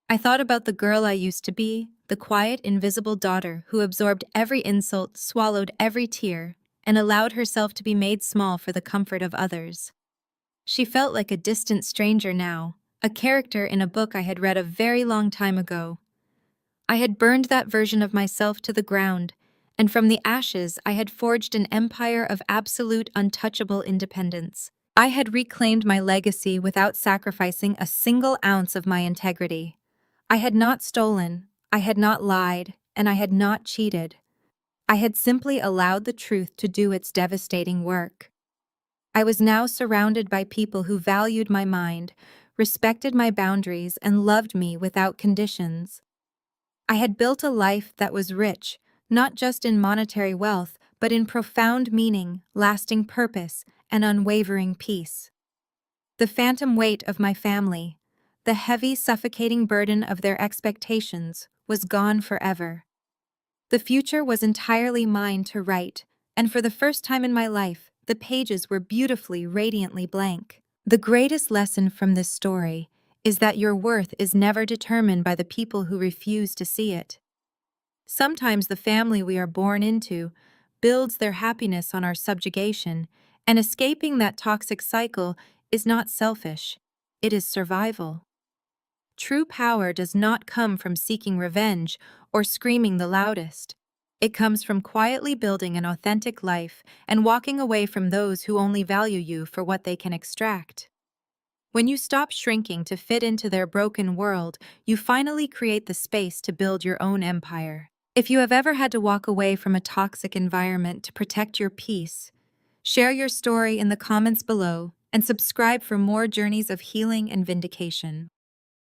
I thought about the girl I used to be, the quiet, invisible daughter who absorbed every insult, swallowed every tear, and allowed herself to be made small for the comfort of others. She felt like a distant stranger now, a character in a book I had read a very long time ago. I had burned that version of myself to the ground, and from the ashes I had forged an empire of absolute, untouchable independence. I had reclaimed my legacy without sacrificing a single ounce of my integrity. I had not stolen, I had not lied, and I had not cheated. I had simply allowed the truth to do its devastating work. I was now surrounded by people who valued my mind, respected my boundaries, and loved me without conditions. I had built a life that was rich, not just in monetary wealth, but in profound meaning, lasting purpose, and unwavering peace. The phantom weight of my family, the heavy, suffocating burden of their expectations, was gone forever. The future was entirely mine to write, and for the first time in my life, the pages were beautifully, radiantly blank. The greatest lesson from this story is that your worth is never determined by the people who refuse to see it. Sometimes the family we are born into builds their happiness on our subjugation, and escaping that toxic cycle is not selfish, it is survival. True power does not come from seeking revenge or screaming the loudest. It comes from quietly building an authentic life and walking away from those who only value you for what they can extract. When you stop shrinking to fit into their broken world, you finally create the space to build your own empire. If you have ever had to walk away from a toxic environment to protect your peace, share your story in the comments below and subscribe for more journeys of healing and vindication.